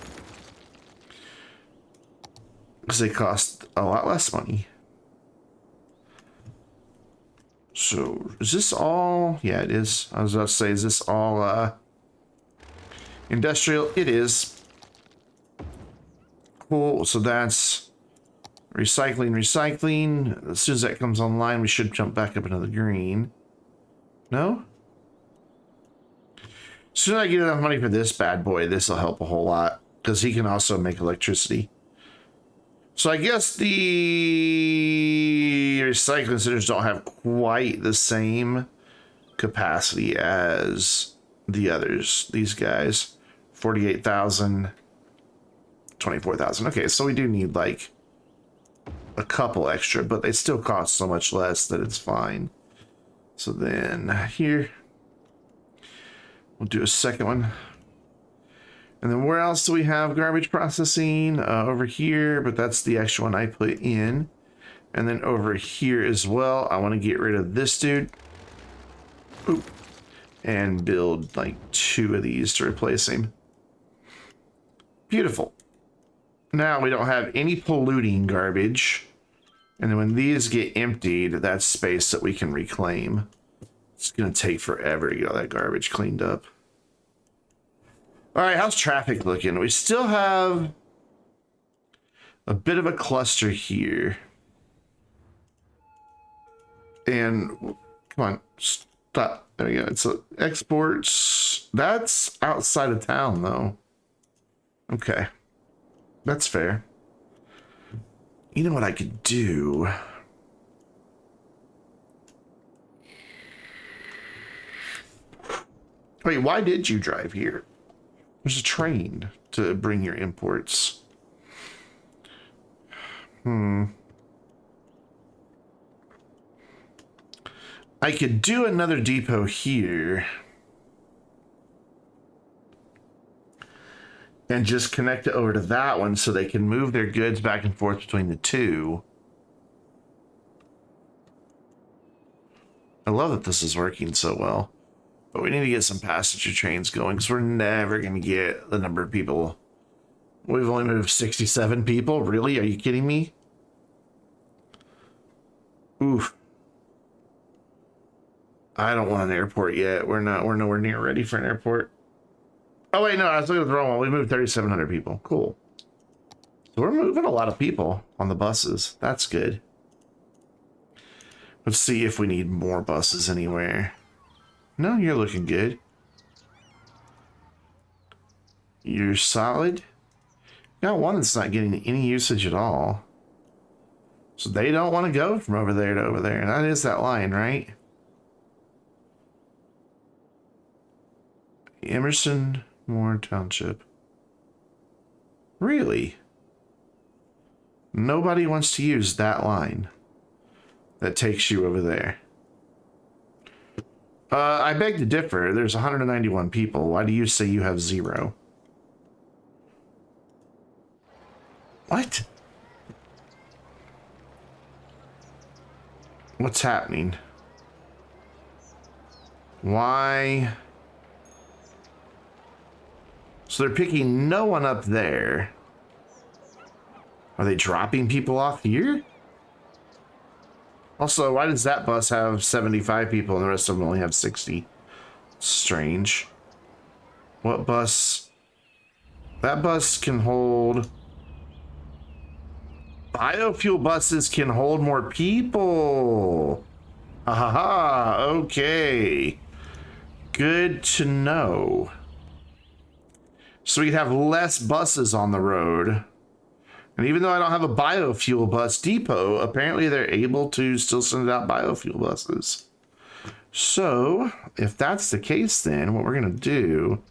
because they cost a lot less money. So is this all? Yeah, it is. I was about to say, is this all industrial? It is. Cool. So that's recycling. As soon as that comes online, we should jump back up into the green. No? As soon as I get enough money for this bad boy, this will help a whole lot, because he can also make electricity. So I guess the recycling centers don't have quite the same capacity as the others. These guys, 48,000, 24,000. Okay, so we do need like a couple extra, but they still cost so much less that it's fine. So then here, we'll do a second one. And then where else do we have garbage processing? Over here, but that's the extra one I put in. And then over here as well, I want to get rid of this dude. Oop. And build like 2 of these to replace him. Beautiful. Now we don't have any polluting garbage. And then when these get emptied, that's space that we can reclaim. It's going to take forever to get all that garbage cleaned up. All right, how's traffic looking? We still have a bit of a cluster here. And come on, stop. There we go. It's exports. That's outside of town, though. Okay, that's fair. You know what I could do? Wait, why did you drive here? There's a train to bring your imports. I could do another depot here. And just connect it over to that one so they can move their goods back and forth between the two. I love that this is working so well. But we need to get some passenger trains going because we're never going to get the number of people. We've only moved 67 people. Really? Are you kidding me? Oof. I don't want an airport yet. We're nowhere near ready for an airport. Oh, wait, no, I was looking at the wrong one. We moved 3,700 people. Cool. So we're moving a lot of people on the buses. That's good. Let's see if we need more buses anywhere. No, you're looking good. You're solid. Got one that's not getting any usage at all. So they don't want to go from over there to over there. That is that line, right? Emerson Moore Township. Really? Nobody wants to use that line that takes you over there. I beg to differ. There's 191 people. Why do you say you have 0? What? What's happening? Why? So they're picking no one up there. Are they dropping people off here? Also, why does that bus have 75 people and the rest of them only have 60? Strange. What bus? That bus can hold... Biofuel buses can hold more people. Aha, okay. Good to know. So we could have less buses on the road. And even though I don't have a biofuel bus depot, apparently they're able to still send out biofuel buses. So if that's the case, then what we're going to do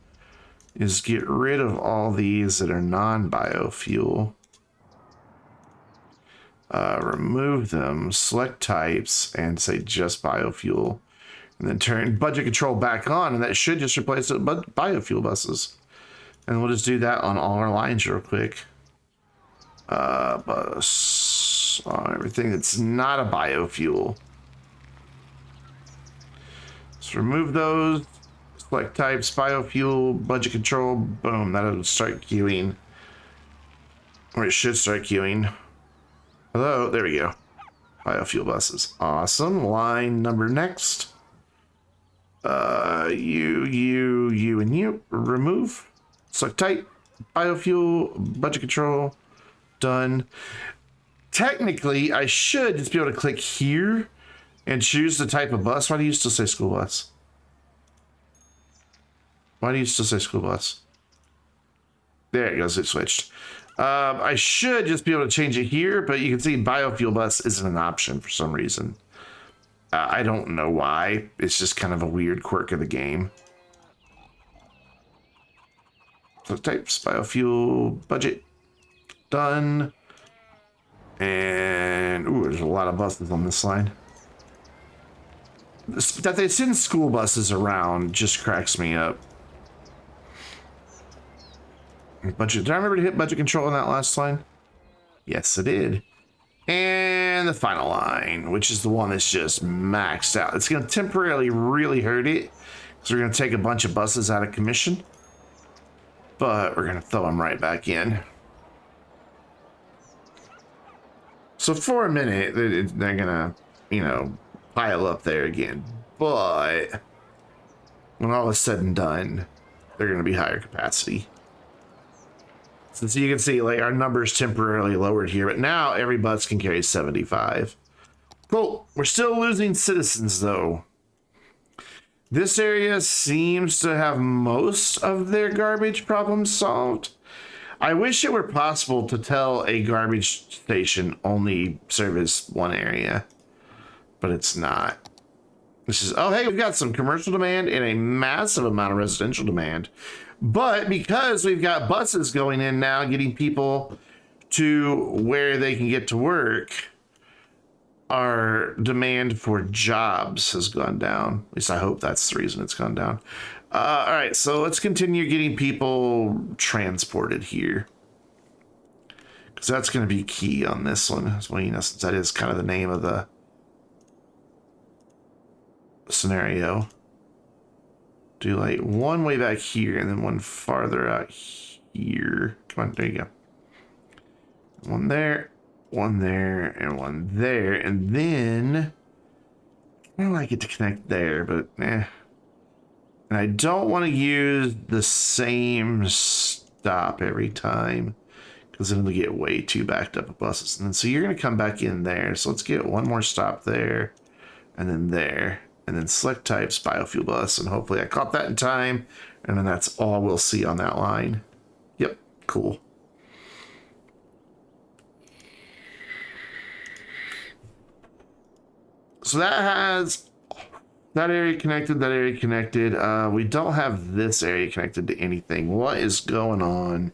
is get rid of all these that are non-biofuel. Remove them, select types, and say just biofuel. And then turn budget control back on, and that should just replace it with biofuel buses. And we'll just do that on all our lines real quick. Bus on everything that's not a biofuel. Let's remove those. Select types, biofuel, budget control. Boom, that'll start queuing. Or it should start queuing. Hello, there we go. Biofuel buses. Awesome. Line number next. You, and you. Remove. Select type. Biofuel, budget control. Done. Technically, I should just be able to click here and choose the type of bus. Why do you still say school bus? Why do you still say school bus? There it goes. It switched. I should just be able to change it here, but you can see biofuel bus isn't an option for some reason. I don't know why. It's just kind of a weird quirk of the game. So types, biofuel, budget. Done. And ooh, there's a lot of buses on this line. That they send school buses around just cracks me up. Budget. Did I remember to hit budget control on that last line? Yes, I did. And the final line, which is the one that's just maxed out. It's going to temporarily really hurt it because we're going to take a bunch of buses out of commission. But we're going to throw them right back in. So for a minute, they're going to, pile up there again. But when all is said and done, they're going to be higher capacity. So you can see, like, our numbers temporarily lowered here, but now every bus can carry 75. Cool. We're still losing citizens, though. This area seems to have most of their garbage problems solved. I wish it were possible to tell a garbage station only service one area, but it's not. This is, oh, hey, we've got some commercial demand and a massive amount of residential demand. But because we've got buses going in now, getting people to where they can get to work, our demand for jobs has gone down. At least I hope that's the reason it's gone down. All right, so let's continue getting people transported here, because that's going to be key on this one. Well, you know, since that is kind of the name of the scenario. Do like one way back here and then one farther out here. Come on, there you go. One there, and one there, and then I don't like it to connect there, but eh. And I don't want to use the same stop every time, because then it'll get way too backed up with buses. And then so you're going to come back in there. So let's get one more stop there, and then there, and then select types, biofuel bus, and hopefully I caught that in time. And then that's all we'll see on that line. Yep, cool. So that has that area connected, that area connected. We don't have this area connected to anything. What is going on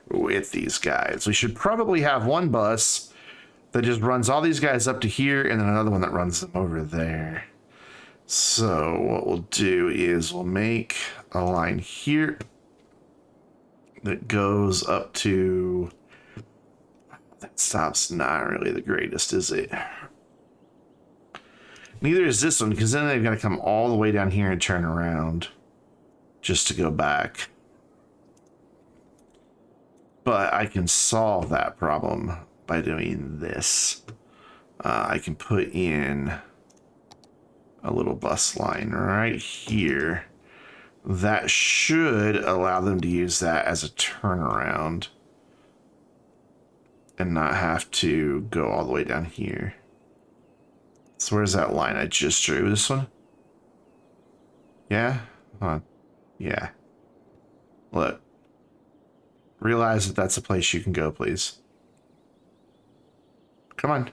with these guys? We should probably have one bus that just runs all these guys up to here, and then another one that runs them over there. So what we'll do is we'll make a line here that goes up to... That stop's not really the greatest, is it? Neither is this one, because then they've got to come all the way down here and turn around just to go back. But I can solve that problem by doing this. I can put in a little bus line right here. That should allow them to use that as a turnaround and not have to go all the way down here. So where's that line I just drew? This one? Yeah? Hold on. Yeah. Look. Realize that that's a place you can go, please. Come on.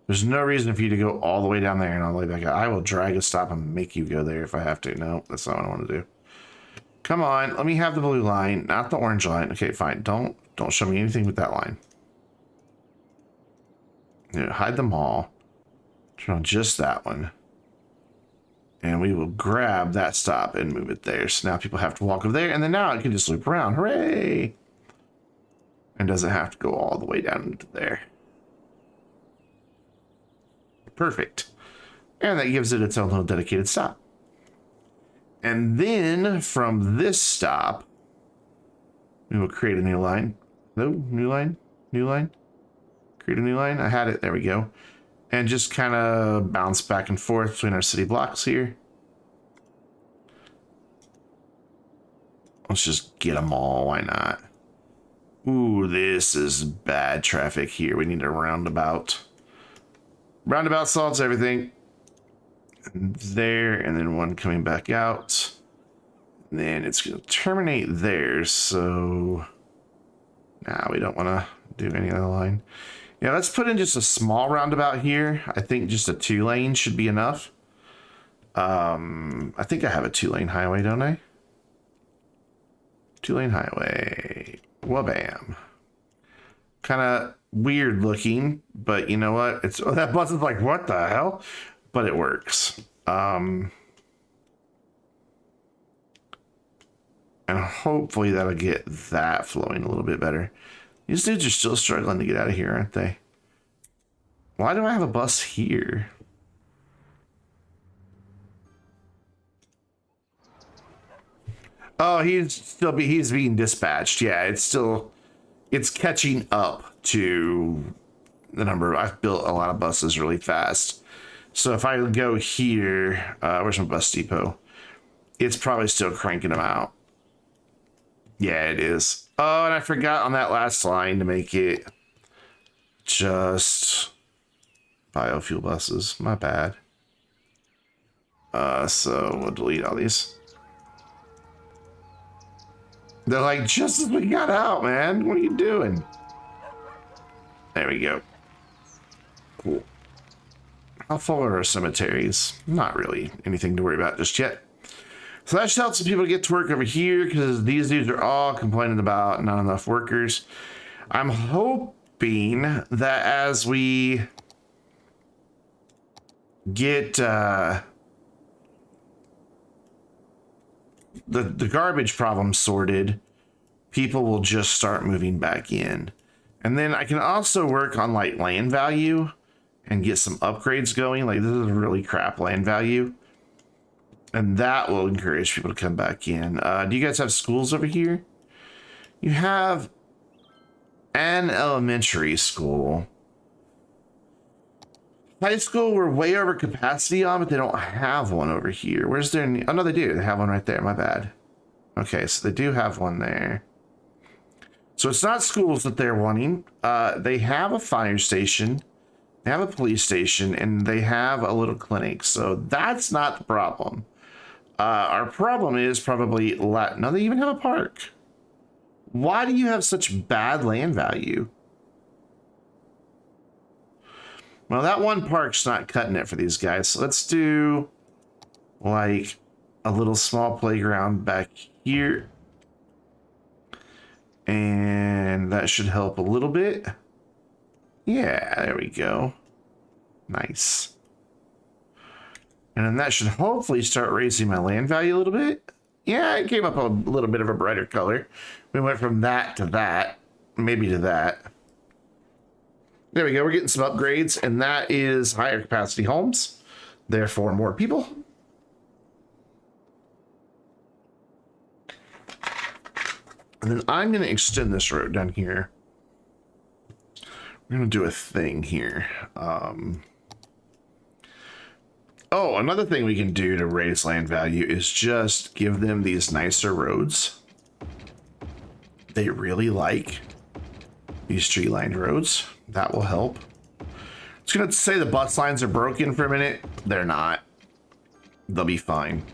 There's no reason for you to go all the way down there and all the way back up. I will drag a stop and make you go there if I have to. No, that's not what I want to do. Come on, let me have the blue line, not the orange line. Okay, fine. Don't show me anything with that line. Yeah, hide them all. Turn on just that one. And we will grab that stop and move it there. So now people have to walk over there, and then now it can just loop around. Hooray! And doesn't have to go all the way down into there. Perfect. And that gives it its own little dedicated stop. And then from this stop, we will create a new line. No, new line, new line. Create a new line. I had it. There we go. And just kind of bounce back and forth between our city blocks here. Let's just get them all. Why not? Ooh, this is bad traffic here. We need a roundabout. Roundabout solves everything. And there, and then one coming back out. And then it's going to terminate there, so... Nah, we don't want to do any other line. Yeah, let's put in just a small roundabout here. I think just a 2-lane should be enough. I think I have a 2-lane highway, don't I? 2-lane highway. Wabam. Kind of weird looking, but you know what? It's that bus is like, what the hell? But it works. And hopefully that'll get that flowing a little bit better. These dudes are still struggling to get out of here, aren't they? Why do I have a bus here? Oh, he's being dispatched. Yeah, it's catching up to the number. I've built a lot of buses really fast. So if I go here, where's my bus depot? It's probably still cranking them out. Yeah, it is. Oh, and I forgot on that last line to make it just biofuel buses. My bad. So we'll delete all these. They're like, just as we got out, man. What are you doing? There we go. Cool. How full are our cemeteries? Not really anything to worry about just yet. So that should help some people get to work over here because these dudes are all complaining about not enough workers. I'm hoping that as we get the garbage problem sorted, people will just start moving back in. And then I can also work on like land value and get some upgrades going. Like this is really crap land value. And that will encourage people to come back in. Do you guys have schools over here? You have an elementary school. High school, we're way over capacity on, but they don't have one over here. Where's their... Oh, no, they do. They have one right there. My bad. Okay, so they do have one there. So it's not schools that they're wanting. They have a fire station. They have a police station. And they have a little clinic. So that's not the problem. Our problem is probably... No, they even have a park. Why do you have such bad land value? Well, that one park's not cutting it for these guys. So let's do like a little small playground back here. And that should help a little bit. Yeah, there we go. Nice. And then that should hopefully start raising my land value a little bit. Yeah, it came up a little bit of a brighter color. We went from that to that, maybe to that. There we go. We're getting some upgrades, and that is higher capacity homes. Therefore, more people. And then I'm going to extend this road down here. We're going to do a thing here. Oh, another thing we can do to raise land value is just give them these nicer roads. They really like these tree-lined roads. That will help. It's going to say the bus lines are broken for a minute. They're not. They'll be fine.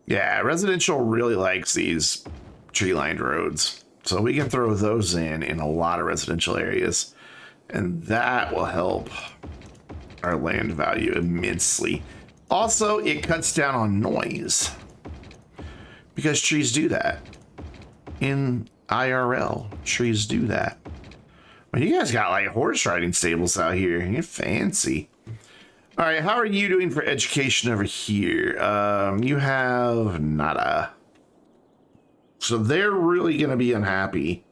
Yeah, residential really likes these tree-lined roads. So we can throw those in a lot of residential areas. And that will help our land value immensely. Also, it cuts down on noise. Because trees do that. In IRL, trees do that. Well, you guys got like horse riding stables out here. You're fancy. All right, how are you doing for education over here? You have nada. So they're really going to be unhappy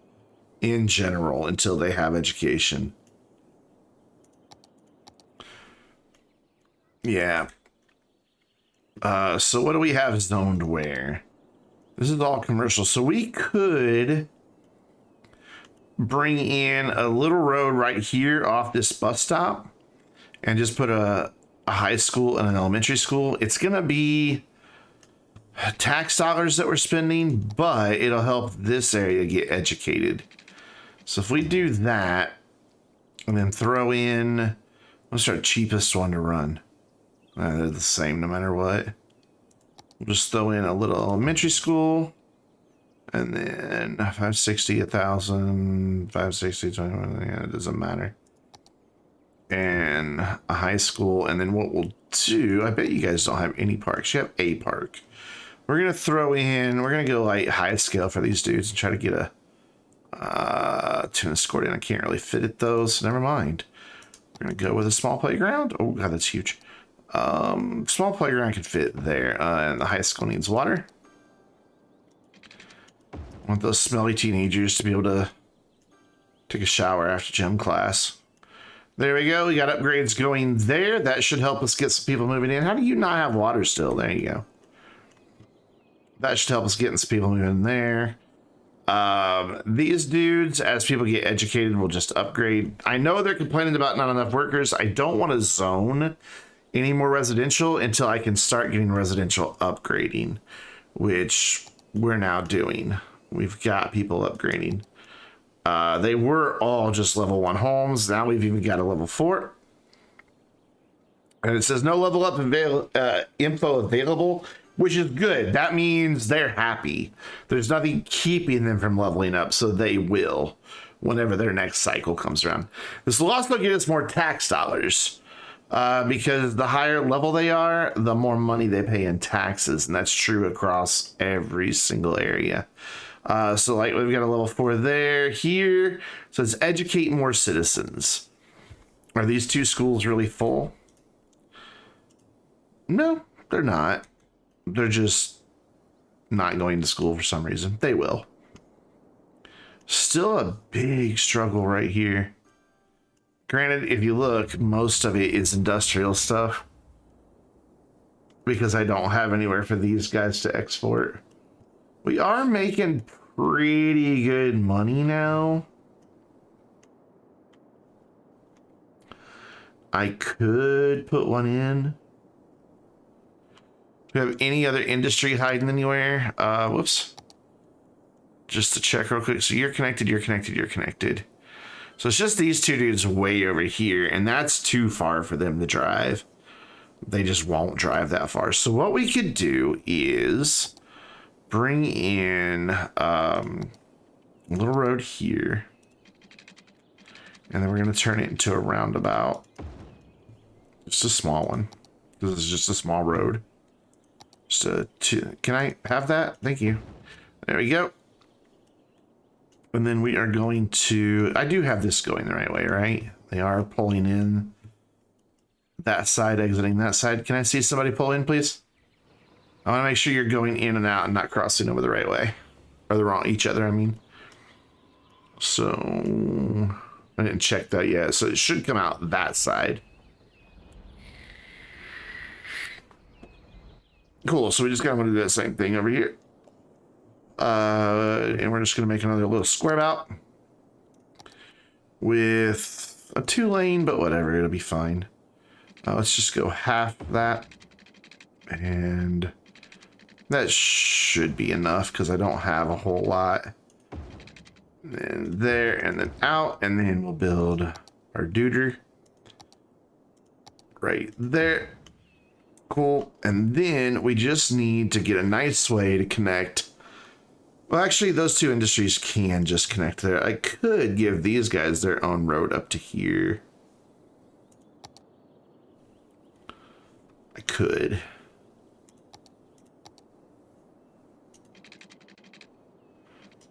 in general until they have education. Yeah. So what do we have zoned where? This is all commercial. So we could bring in a little road right here off this bus stop and just put a high school and an elementary school. It's going to be tax dollars that we're spending, but it'll help this area get educated. So if we do that and then throw in, what's our cheapest one to run? They're the same no matter what. We'll just throw in a little elementary school and then 560, 1,000, 560, 20, yeah, it doesn't matter. And a high school. And then what we'll do, I bet you guys don't have any parks. You have a park. We're going to throw in, we're going to go like high scale for these dudes and try to get a tennis court in. I can't really fit it though, so never mind. We're going to go with a small playground. Oh God, that's huge. Small playground can fit there. And the high school needs water. I want those smelly teenagers to be able to take a shower after gym class. There we go. We got upgrades going there. That should help us get some people moving in. How do you not have water still? There you go. That should help us get some people moving in there. These dudes, as people get educated, will just upgrade. I know they're complaining about not enough workers. I don't want to zone any more residential until I can start getting residential upgrading, which we're now doing. We've got people upgrading. They were all just level 1 homes. Now we've even got a level 4. And it says no level up info available, which is good. That means they're happy. There's nothing keeping them from leveling up, so they will whenever their next cycle comes around. This will also get us more tax dollars because the higher level they are, the more money they pay in taxes. And that's true across every single area. So like we've got a level 4 there, here. So it's educate more citizens. Are these two schools really full? No, they're not. They're just not going to school for some reason. They will. Still a big struggle right here. Granted, if you look, most of it is industrial stuff. Because I don't have anywhere for these guys to export. We are making pretty good money now. I could put one in. Do you have any other industry hiding anywhere? Whoops. Just to check real quick. So you're connected, you're connected, you're connected. So it's just these two dudes way over here, and that's too far for them to drive. They just won't drive that far. So what we could do is bring in a little road here. And then we're going to turn it into a roundabout. Just a small one. This is just a small road. Can I have that? Thank you. There we go. And then we are going to... I do have this going the right way, right? They are pulling in that side, exiting that side. Can I see somebody pull in, please? I want to make sure you're going in and out and not crossing over the right way. Or the wrong... each other, I mean. So... I didn't check that yet. So it should come out that side. Cool, so we just got to do that same thing over here. And we're just going to make another little square bout. With a 2-lane, but whatever, it'll be fine. Let's just go half that. And that should be enough because I don't have a whole lot. And then there, and then out, and then we'll build our duder. Right there. Cool. And then we just need to get a nice way to connect. Well, actually, those two industries can just connect there. I could give these guys their own road up to here. I could.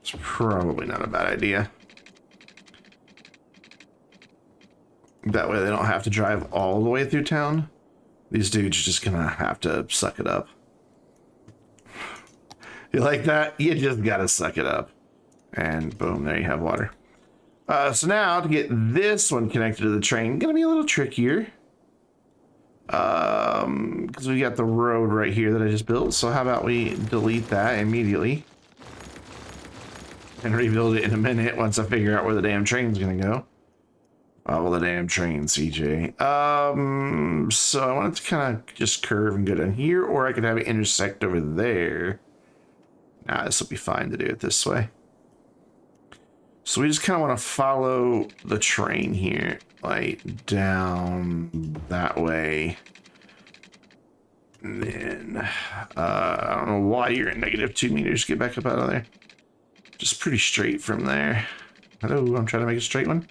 It's probably not a bad idea. That way they don't have to drive all the way through town. These dudes are just gonna have to suck it up. You like that? You just gotta suck it up. And boom, there you have water. So now to get this one connected to the train, gonna be a little trickier. Because we got the road right here that I just built. So how about we delete that immediately. And rebuild it in a minute once I figure out where the damn train's gonna go. Oh, well, the damn train, CJ. So I want it to kind of just curve and go down here, or I could have it intersect over there. Nah, this will be fine to do it this way. So we just kind of want to follow the train here, like down that way. And then, I don't know why you're at -2 meters. Get back up out of there. Just pretty straight from there. Hello, I'm trying to make a straight one.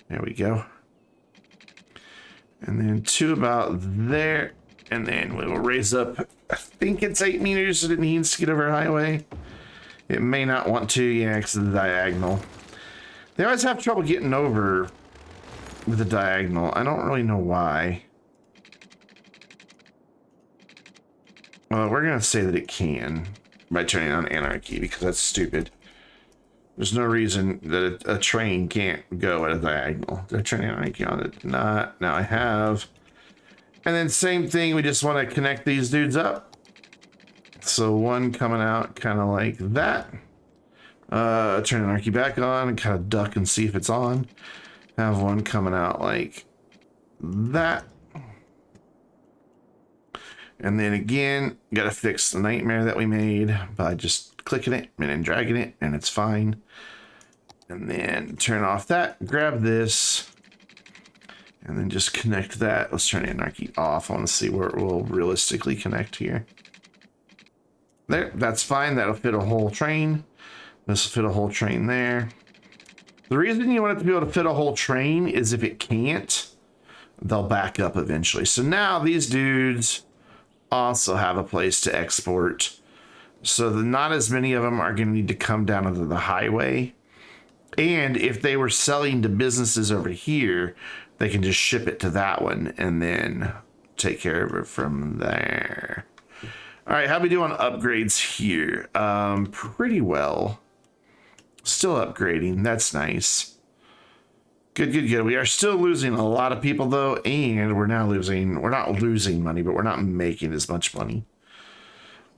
There we go. And then 2 about there. And then we will raise up, I think it's 8 meters that it needs to get over a highway. It may not want to, yeah, because of the diagonal. They always have trouble getting over with the diagonal. I don't really know why. Well, we're going to say that it can by turning on anarchy, because that's stupid. There's no reason that a train can't go at a diagonal. They're turning anarchy on it. Not. Now I have. And then same thing, we just want to connect these dudes up. So one coming out kind of like that. Turn anarchy back on and kind of duck and see if it's on. Have one coming out like that. And then again, got to fix the nightmare that we made by just clicking it and then dragging it, and it's fine. And then turn off that, grab this, And then just connect that. Let's turn anarchy off. I want to see where it will realistically connect here. There, that's fine. That'll fit a whole train. This will fit a whole train there. The reason you want it to be able to fit a whole train is if it can't, they'll back up eventually. So now these dudes also have a place to export. So not as many of them are going to need to come down onto the highway. And if they were selling to businesses over here, they can just ship it to that one and then take care of it from there. All right, how we do on upgrades here? Pretty well. Still upgrading. That's nice. Good, good, good. We are still losing a lot of people, though, and we're not losing money, but we're not making as much money.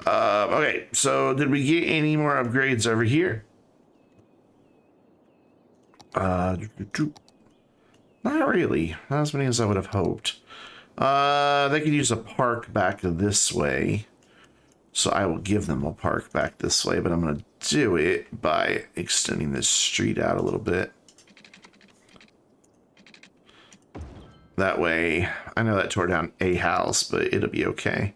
Okay, so did we get any more upgrades over here? Not really. Not as many as I would have hoped. They could use a park back this way. So I will give them a park back this way, but I'm going to do it by extending this street out a little bit. That way, I know that tore down a house, but it'll be okay.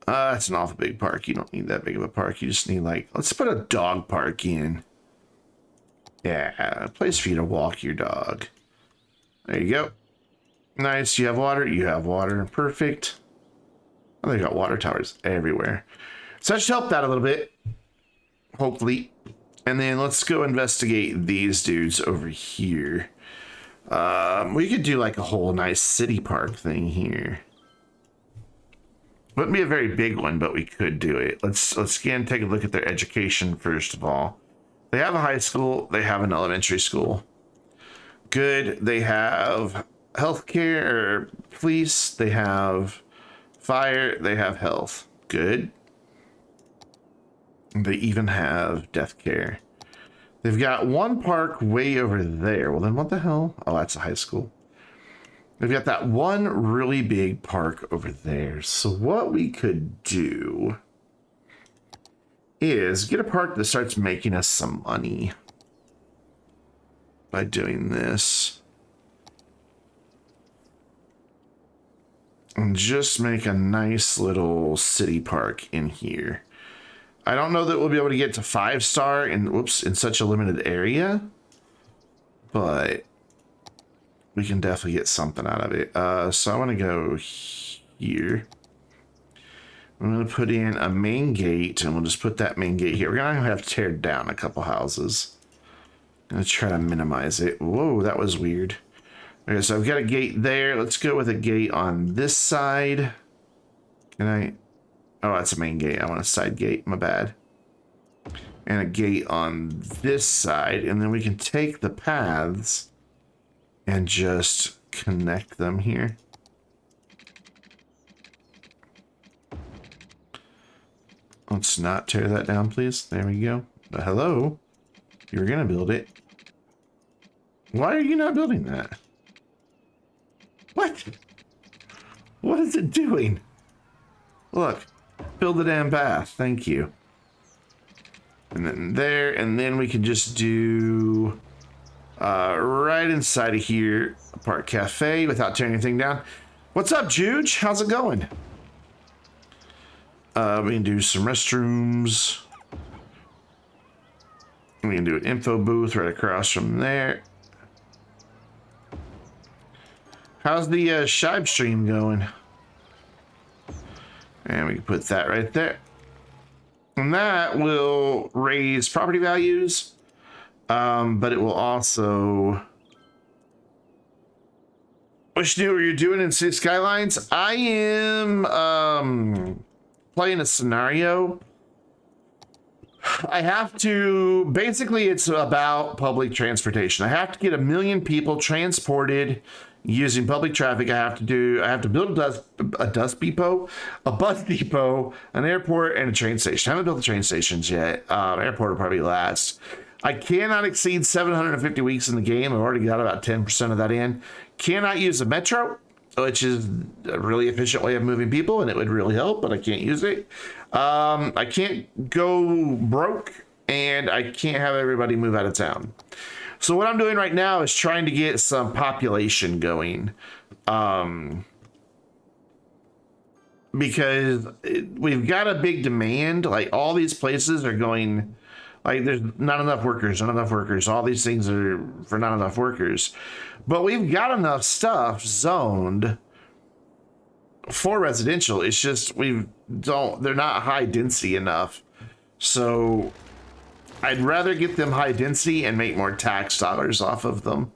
It's an awful big park. You don't need that big of a park. You just need, like, let's put a dog park in. Yeah, a place for you to walk your dog. There you go. Nice. You have water. You have water. Perfect. Oh, they got water towers everywhere. So that should help that a little bit. Hopefully. And then let's go investigate these dudes over here. We could do like a whole nice city park thing here. Wouldn't be a very big one, but we could do it. Let's again take a look at their education first of all. They have a high school. They have an elementary school. Good. They have healthcare or police. They have fire. They have health. Good. They even have death care. They've got one park way over there. Well, then what the hell? Oh, that's a high school. They've got that one really big park over there. So what we could do is get a park that starts making us some money by doing this. And just make a nice little city park in here. I don't know that we'll be able to get to 5-star in such a limited area, but we can definitely get something out of it. So I want to go here. I'm going to put in a main gate, and we'll just put that main gate here. We're going to have to tear down a couple houses. I'm going to try to minimize it. Whoa, that was weird. Okay, so I've got a gate there. Let's go with a gate on this side. Can I? Oh, that's a main gate. I want a side gate. My bad. And a gate on this side. And then we can take the paths and just connect them here. Let's not tear that down, please. There we go. But hello. You were going to build it. Why are you not building that? What? What is it doing? Look. Build the damn path. Thank you. And then there. And then we can just do right inside of here a park cafe without tearing anything down. What's up, Juge? How's it going? We can do some restrooms. We can do an info booth right across from there. How's the Shibe stream going? And we can put that right there. And that will raise property values. But it will also... What you you're doing in City Skylines? I am playing a scenario. I have to... Basically, it's about public transportation. I have to get 1 million people transported using public traffic. I have to build a bus depot, an airport, and a train station. I haven't built the train stations yet. Airport will probably last. I cannot exceed 750 weeks in the game. I've already got about 10% of that in. Cannot use the metro, which is a really efficient way of moving people, and it would really help, but I can't use it. I can't go broke, and I can't have everybody move out of town. So what I'm doing right now is trying to get some population going. Because we've got a big demand. Like all these places are going, like there's not enough workers, not enough workers. All these things are for not enough workers. But we've got enough stuff zoned for residential. It's just they're not high density enough. So I'd rather get them high density and make more tax dollars off of them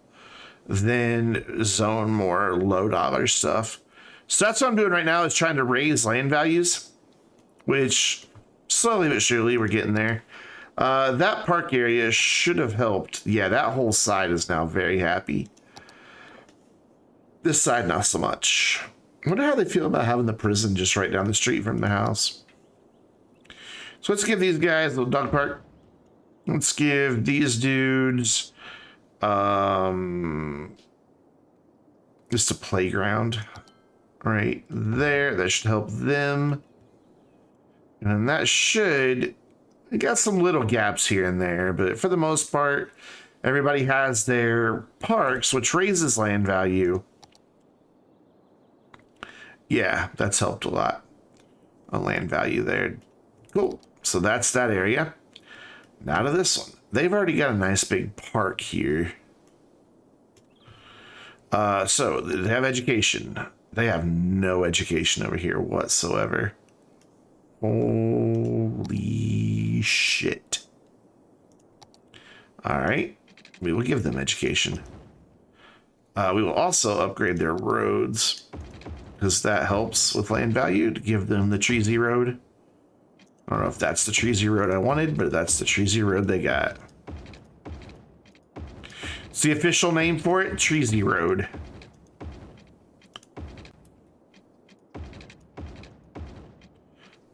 than zone more low dollar stuff. So that's what I'm doing right now, is trying to raise land values, which slowly but surely we're getting there. That park area should have helped. Yeah, that whole side is now very happy. This side, not so much. I wonder how they feel about having the prison just right down the street from the house. So let's give these guys a little dog park. Let's give these dudes just a playground right there. That should help them. And that should, we got some little gaps here and there, but for the most part, everybody has their parks, which raises land value. Yeah, that's helped a lot on land value there. Cool. So that's that area. Now to this one. They've already got a nice big park here. So they have education. They have no education over here whatsoever. Holy shit. All right. We will give them education. We will also upgrade their roads, because that helps with land value, to give them the Treasy Road. I don't know if that's the Treasy Road I wanted, but that's the Treasy Road they got. It's the official name for it, Treasy Road.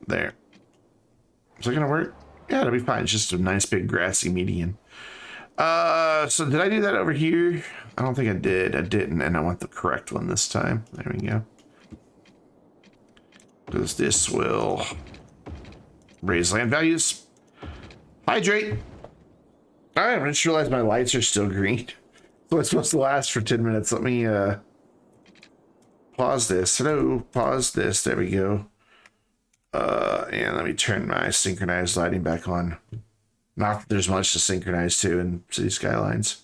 There. Is that gonna work? Yeah, it'll be fine. It's just a nice big grassy median. So did I do that over here? I don't think I did. I didn't, and I want the correct one this time. There we go. Because this will raise land values. Hydrate. All right, I just realized my lights are still green. So it's supposed to last for 10 minutes. Let me pause this. Hello, pause this. There we go. And let me turn my synchronized lighting back on. Not that there's much to synchronize to in City Skylines.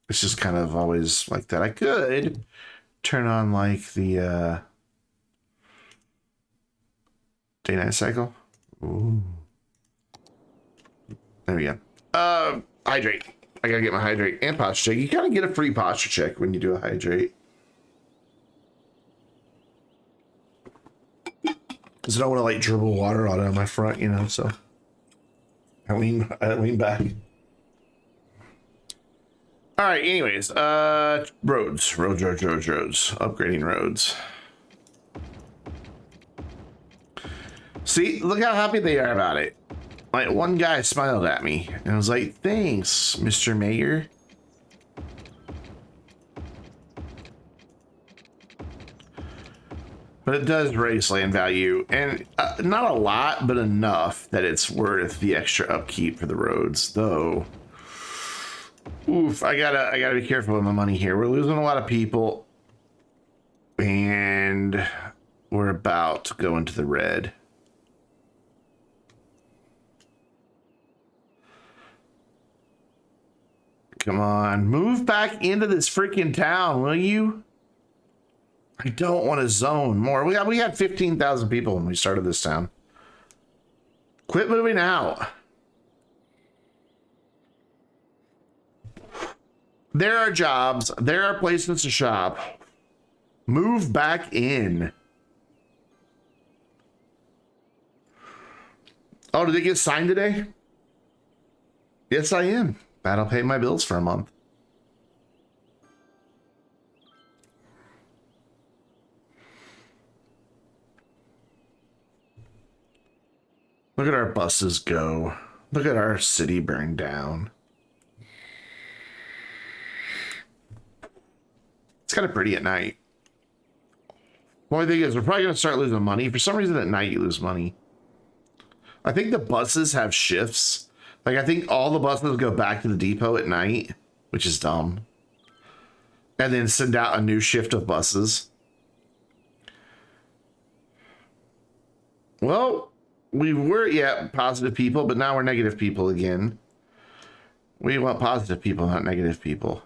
It's just kind of always like that. I could turn on like the day-night cycle. Ooh. There we go. Hydrate. I gotta get my hydrate and posture check. You gotta get a free posture check when you do a hydrate. Because I don't want to like dribble water out of my front, you know, so I lean back. All right, anyways, roads. Upgrading roads. See, look how happy they are about it. Like, one guy smiled at me and I was like, thanks, Mr. Mayor. But it does raise land value, and not a lot, but enough that it's worth the extra upkeep for the roads, though. Oof, I gotta be careful with my money here. We're losing a lot of people, and we're about to go into the red. Come on, move back into this freaking town, will you? I don't want to zone more. We had 15,000 people when we started this town. Quit moving out. There are jobs. There are places to shop. Move back in. Oh, did it get signed today? Yes, I am. That'll pay my bills for a month. Look at our buses go. Look at our city burn down. It's kind of pretty at night. The only thing is, we're probably going to start losing money. For some reason, at night, you lose money. I think the buses have shifts. Like, I think all the buses go back to the depot at night, which is dumb. And then send out a new shift of buses. Well, we were, yeah, positive people, but now we're negative people again. We want positive people, not negative people.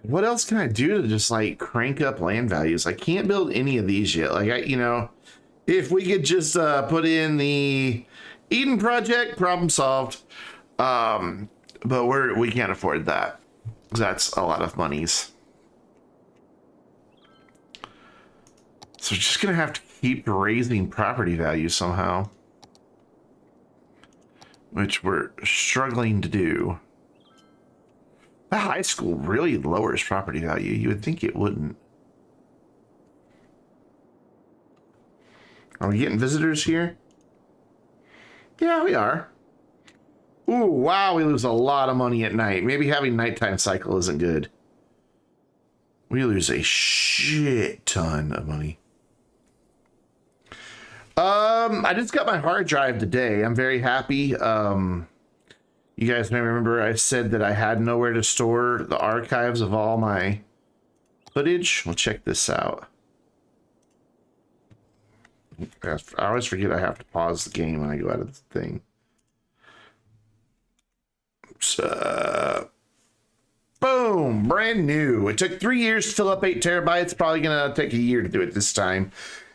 What else can I do to just, like, crank up land values? I can't build any of these yet. Like, you know, if we could just put in the Eden project, problem solved. But we can't afford that. That's a lot of monies. So we're just gonna have to keep raising property value somehow, which we're struggling to do. The high school really lowers property value. You would think it wouldn't. Are we getting visitors here? Yeah, we are. Ooh, wow, we lose a lot of money at night. Maybe having nighttime cycle isn't good. We lose a shit ton of money. I just got my hard drive today. I'm very happy. You guys may remember I said that I had nowhere to store the archives of all my footage. Well, check this out. I always forget I have to pause the game when I go out of the thing. So, boom, brand new. It took 3 years to fill up 8 terabytes. Probably gonna take a year to do it this time,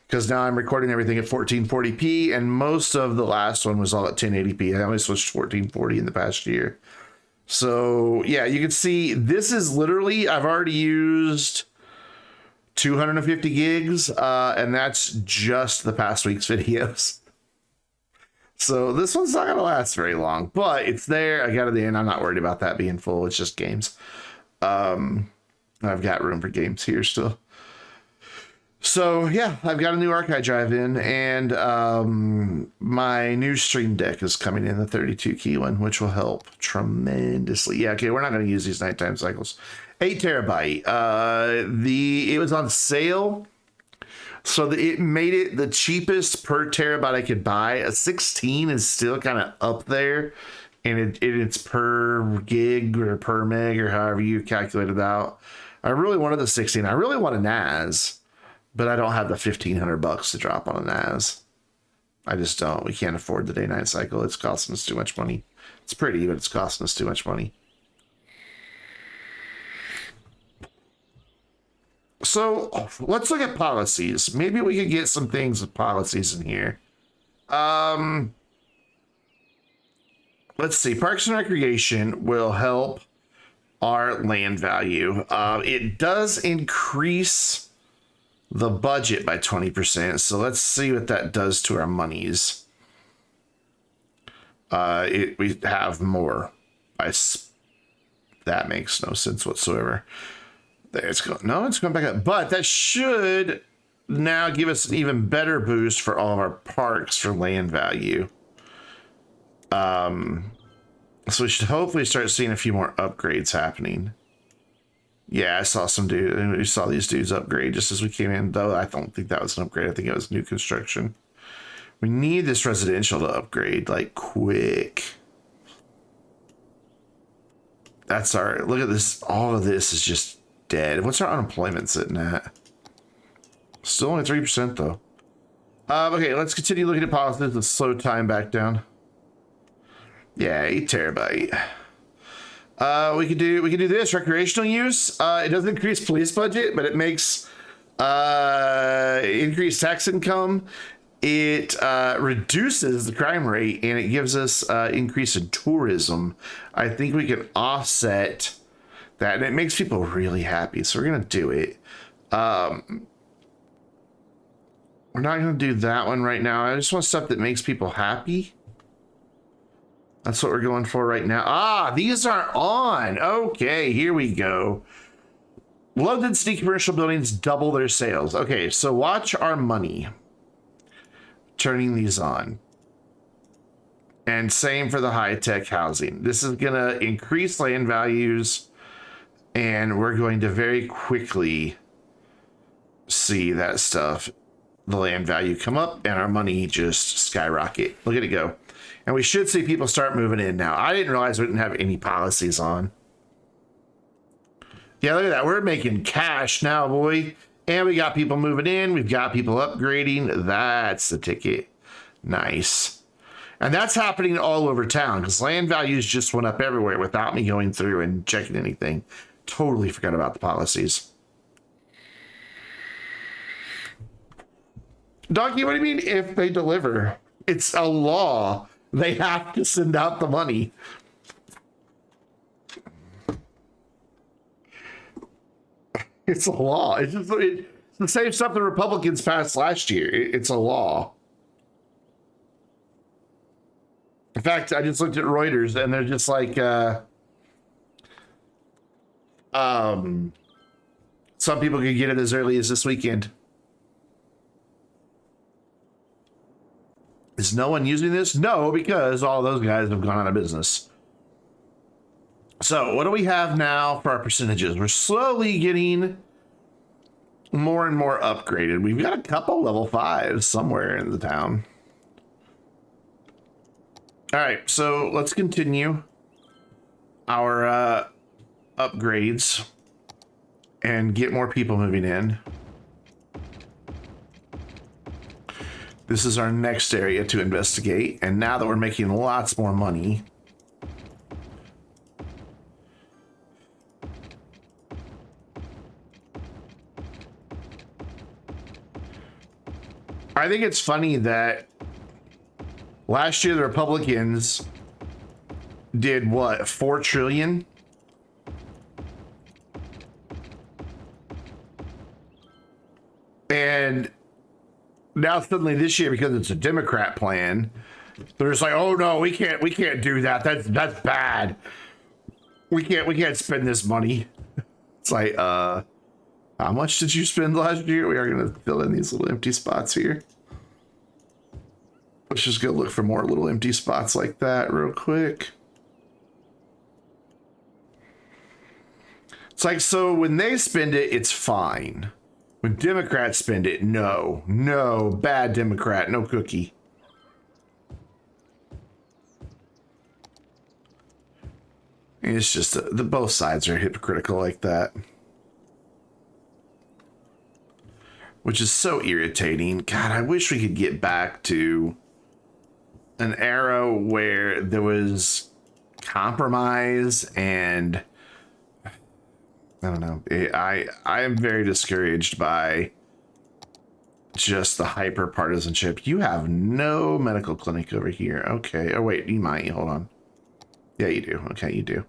because now I'm recording everything at 1440p, and most of the last one was all at 1080p. I only switched to 1440 in the past year. So yeah, you can see this is literally, I've already used 250 gigs, and that's just the past week's videos. So this one's not gonna last very long, but it's there. I got it in. I'm not worried about that being full. It's just games. I've got room for games here still. So yeah, I've got a new archive drive in, and my new Stream Deck is coming in, the 32 key one, which will help tremendously. Yeah, okay, we're not going to use these nighttime cycles. 8 terabyte. It was on sale, so it made it the cheapest per terabyte I could buy. A 16 is still kind of up there, and it's per gig or per meg or however you calculate it out. I really wanted the 16. I really want a NAS. But I don't have the $1,500 to drop on a NAS. I just don't. We can't afford the day-night cycle. It's costing us too much money. It's pretty, but it's costing us too much money. So let's look at policies. Maybe we could get some things with policies in here. Let's see. Parks and Recreation will help our land value. It does increase the budget by 20%. So let's see what that does to our monies. We have more. That makes no sense whatsoever. There it's going. No, it's going back up. But that should now give us an even better boost for all of our parks for land value. So we should hopefully start seeing a few more upgrades happening. Yeah, I saw some dude. We saw these dudes upgrade just as we came in, though I don't think that was an upgrade. I think it was new construction. We need this residential to upgrade, like, quick. That's our... Look at this. All of this is just dead. What's our unemployment sitting at? Still only 3%, though. Okay, let's continue looking at policies. Let's slow time back down. Yeah, 8 terabyte. We could do this recreational use. It doesn't increase police budget, but it makes increased tax income. It reduces the crime rate, and it gives us increase in tourism. I think we can offset that, and it makes people really happy. So we're gonna do it. We're not gonna do that one right now. I just want stuff that makes people happy. That's what we're going for right now. Ah, these are on. Okay, here we go. Low density commercial buildings double their sales. Okay, so watch our money. Turning these on. And same for the high-tech housing. This is going to increase land values, and we're going to very quickly see that stuff, the land value come up, and our money just skyrocket. Look at it go. And we should see people start moving in now. I didn't realize we didn't have any policies on. Yeah, look at that. We're making cash now, boy. And we got people moving in. We've got people upgrading. That's the ticket. Nice. And that's happening all over town because land values just went up everywhere without me going through and checking anything. Totally forgot about the policies. Donkey, what do you mean if they deliver? It's a law. They have to send out the money. It's a law. It's just it's the same stuff the Republicans passed last year. It's a law. In fact, I just looked at Reuters and they're just like, some people could get it as early as this weekend. Is no one using this? No, because all those guys have gone out of business. So what do we have now for our percentages? We're slowly getting more and more upgraded. We've got a couple level 5s somewhere in the town. All right, so let's continue our upgrades and get more people moving in. This is our next area to investigate. And now that we're making lots more money, I think it's funny that last year the Republicans did what, 4 trillion? And now suddenly this year, because it's a Democrat plan, they're just like, oh no, we can't do that. That's bad. We can't spend this money. It's like, how much did you spend last year? We are gonna fill in these little empty spots here. Let's just go look for more little empty spots like that real quick. It's like, so when they spend it, it's fine. When Democrats spend it, no, bad Democrat, no cookie. It's just the both sides are hypocritical like that, which is so irritating. God, I wish we could get back to an era where there was compromise and I don't know. I am very discouraged by just the hyper partisanship. You have no medical clinic over here. Okay. Oh wait, you might. Hold on. Yeah, you do. Okay, you do.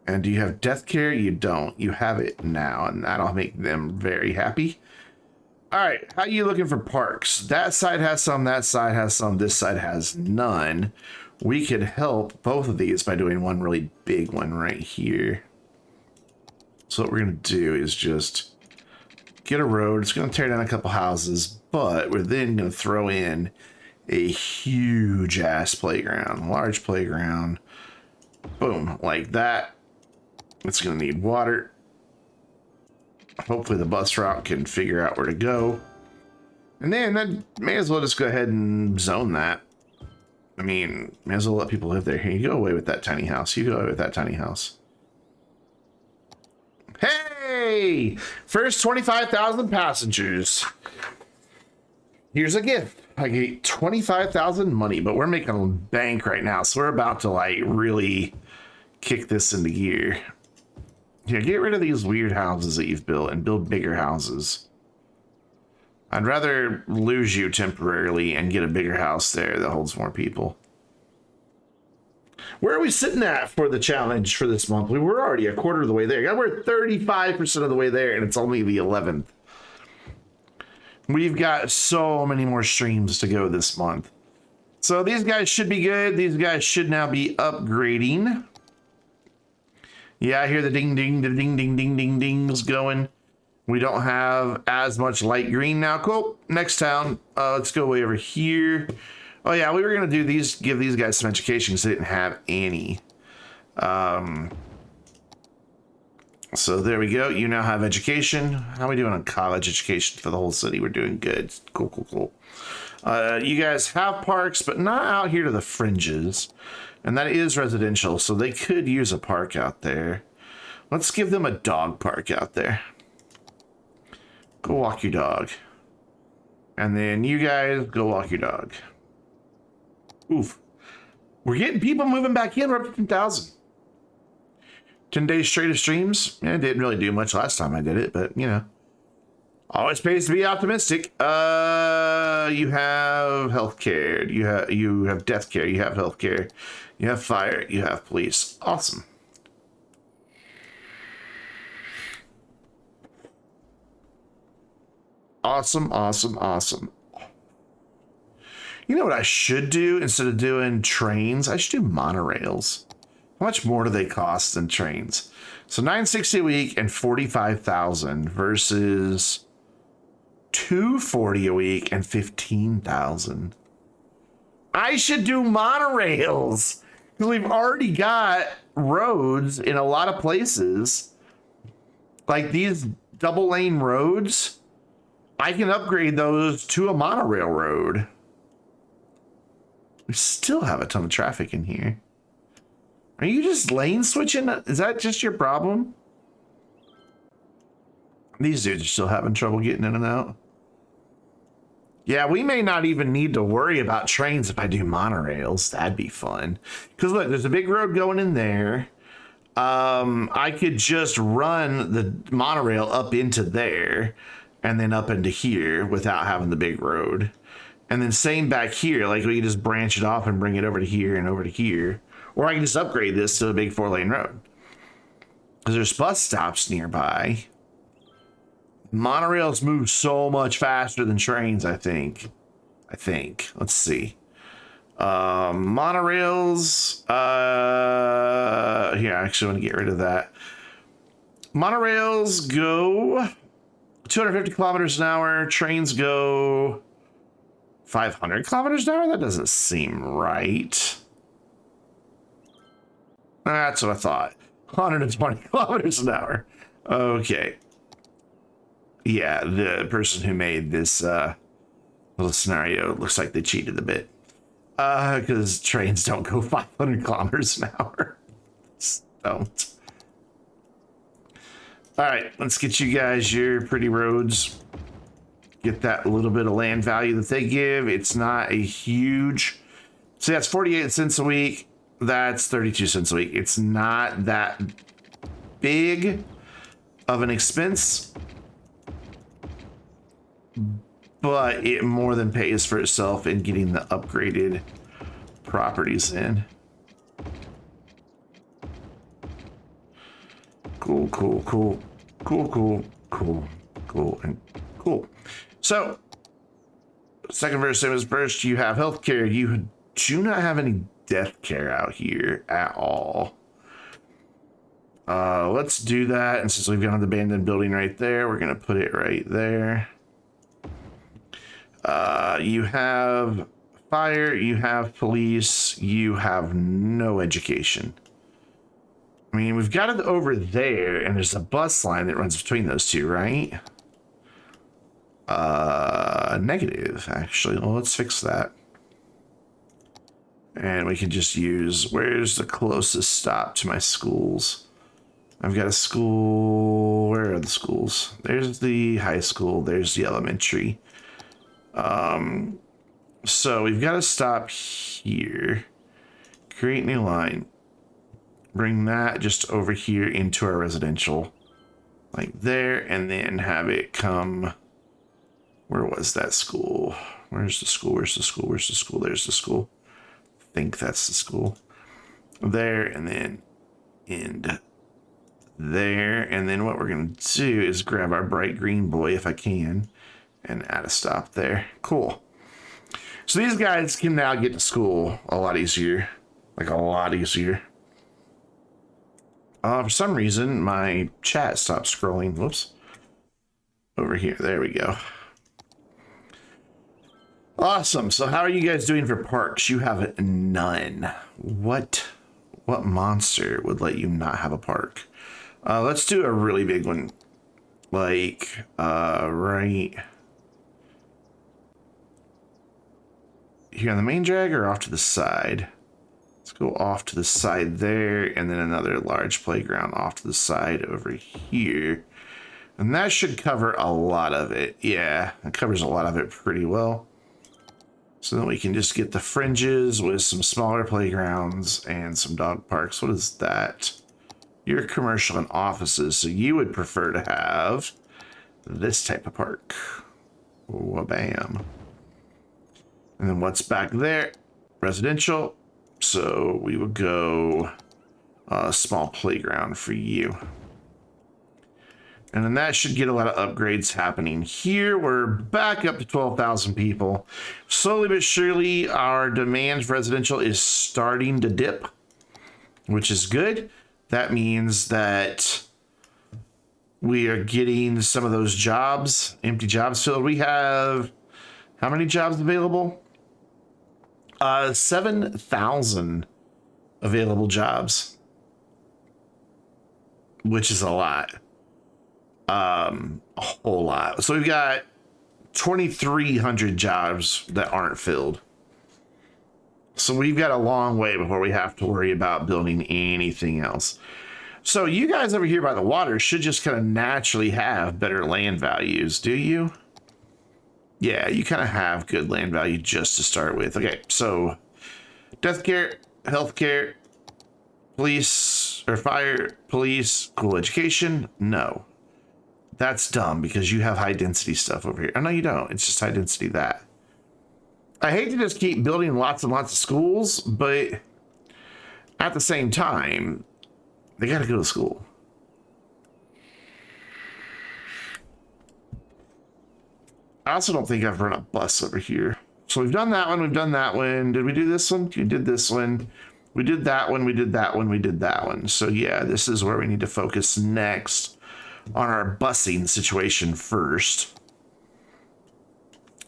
And do you have death care? You don't. You have it now, and that'll make them very happy. All right, how are you looking for parks? That side has some, that side has some, this side has none. We could help both of these by doing one really big one right here. So what we're going to do is just get a road. It's going to tear down a couple houses, but we're then going to throw in a huge ass playground, large playground. Boom, like that. It's going to need water. Hopefully the bus route can figure out where to go. And then may as well just go ahead and zone that. I mean, may as well let people live there. Here, you go away with that tiny house. You go away with that tiny house. Hey! First 25,000 passengers. Here's a gift. I get 25,000 money, but we're making bank right now, so we're about to like really kick this into gear. Yeah, get rid of these weird houses that you've built and build bigger houses. I'd rather lose you temporarily and get a bigger house there that holds more people. Where are we sitting at for the challenge for this month? We were already a quarter of the way there. We're 35% of the way there, and it's only the 11th. We've got so many more streams to go this month. So these guys should be good. These guys should now be upgrading. Yeah, I hear the ding, ding, the ding, ding, ding, ding, dings going. We don't have as much light green now. Cool. Next town. Let's go way over here. Oh yeah, we were gonna do these, give these guys some education because they didn't have any. So there we go. You now have education. How are we doing on college education for the whole city? We're doing good. Cool, cool, cool. You guys have parks, but not out here to the fringes. And that is residential, so they could use a park out there. Let's give them a dog park out there. Go walk your dog. And then you guys go walk your dog. Oof. We're getting people moving back in. We're up to 10,000. 10 days straight of streams. Yeah, it didn't really do much last time I did it, but you know. Always pays to be optimistic. You have healthcare. You have death care. You have healthcare. You have fire. You have police. Awesome. Awesome, awesome, awesome. You know what I should do instead of doing trains? I should do monorails. How much more do they cost than trains? So $960 a week and 45,000 versus $240 a week and 15,000. I should do monorails because we've already got roads in a lot of places. Like these double lane roads, I can upgrade those to a monorail road. We still have a ton of traffic in here. Are you just lane switching? Is that just your problem? These dudes are still having trouble getting in and out. Yeah, we may not even need to worry about trains if I do monorails. That'd be fun. Because look, there's a big road going in there. I could just run the monorail up into there and then up into here without having the big road. And then same back here, like we can just branch it off and bring it over to here and over to here. Or I can just upgrade this to a big 4-lane road. Because there's bus stops nearby. Monorails move so much faster than trains, I think. Let's see. Monorails. Here, I actually want to get rid of that. Monorails go 250 kilometers an hour. Trains go 500 kilometers an hour? That doesn't seem right. That's what I thought. 120 kilometers an hour. Okay. Yeah, the person who made this little scenario looks like they cheated a bit. Because trains don't go 500 kilometers an hour. Just don't. All right, let's get you guys your pretty roads. Get that little bit of land value that they give. It's not a huge... So that's 48 cents a week. That's 32 cents a week. It's not that big of an expense, but it more than pays for itself in getting the upgraded properties in. Cool, cool, cool, cool, cool, cool, cool, and cool. So, second verse, same as first, you have healthcare. You do not have any death care out here at all. Let's do that. And since we've got an abandoned building right there, we're going to put it right there. You have fire, you have police, you have no education. I mean, we've got it over there, and there's a bus line that runs between those two, right? Negative, actually. Well, let's fix that. And we can just use, where's the closest stop to my schools? I've got a school, where are the schools? There's the high school, there's the elementary. So we've got to stop here, create new line, bring that just over here into our residential, like there, and then have it come, where was that school? Where's the school? Where's the school? Where's the school? There's the school. I think that's the school. There, and then end there. And then what we're going to do is grab our bright green boy, if I can, and add a stop there. Cool. So these guys can now get to school a lot easier. Like a lot easier. For some reason, my chat stopped scrolling. Whoops. Over here. There we go. Awesome. So how are you guys doing for parks? You have none. What monster would let you not have a park? Let's do a really big one. Like, right here on the main drag or off to the side? Let's go off to the side there, and then another large playground off to the side over here. And that should cover a lot of it. Yeah, it covers a lot of it pretty well. So then we can just get the fringes with some smaller playgrounds and some dog parks. What is that? Your commercial and offices. So you would prefer to have this type of park. Wabam. And then what's back there? Residential. So we would go a small playground for you. And then that should get a lot of upgrades happening here. We're back up to 12,000 people. Slowly but surely, our demand for residential is starting to dip, which is good. That means that we are getting some of those jobs, empty jobs filled. We have how many jobs available? 7,000 available jobs, which is a lot. A whole lot. So we've got 2,300 jobs that aren't filled. So we've got a long way before we have to worry about building anything else. So you guys over here by the water should just kind of naturally have better land values, do you? Yeah, you kind of have good land value just to start with. Okay, so death care, health care, police or fire, police, cool education. No. That's dumb because you have high density stuff over here. Oh, no, you don't. It's just high density that. I hate to just keep building lots and lots of schools, but at the same time, they got to go to school. I also don't think I've run a bus over here. So we've done that one. We've done that one. Did we do this one? You did this one. We did that one. We did that one. We did that one. So yeah, this is where we need to focus next on our busing situation first.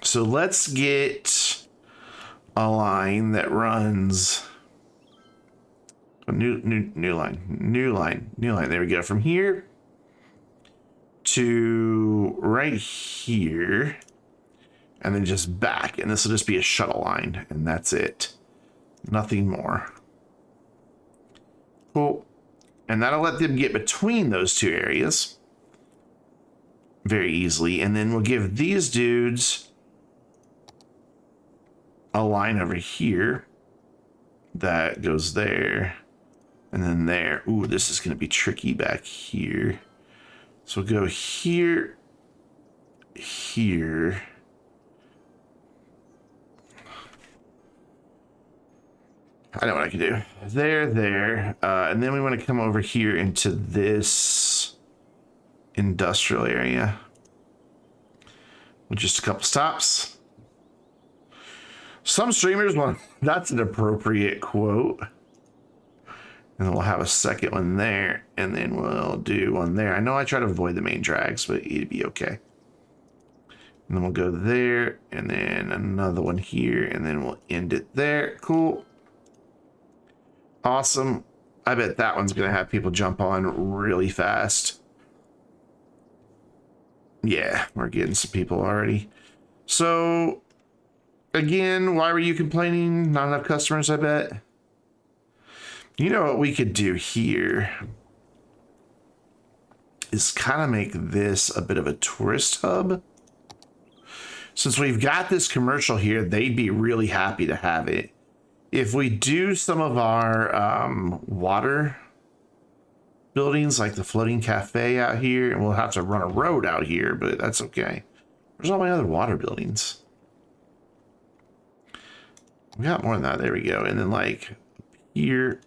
So let's get a line that runs a new line. There we go. From here to right here, and then just back. And this will just be a shuttle line, and that's it. Nothing more. Cool. And that'll let them get between those two areas very easily. And then we'll give these dudes a line over here that goes there and then there. Ooh, this is going to be tricky back here. So we'll go here, here. I know what I can do. There. And then we want to come over here into this industrial area with just a couple stops. Some streamers want, that's an appropriate quote. And then we'll have a second one there, and then we'll do one there. I know I try to avoid the main drags, but it'd be okay. And then we'll go there, and then another one here, and then we'll end it there. Cool. Awesome. I bet that one's going to have people jump on really fast. Yeah, we're getting some people already. So, again, why were you complaining? Not enough customers, I bet. You know what we could do here is kind of make this a bit of a tourist hub. Since we've got this commercial here, they'd be really happy to have it. If we do some of our water buildings, like the floating cafe out here, and we'll have to run a road out here, but that's okay. Where's all my other water buildings? We got more than that. There we go. And then like here,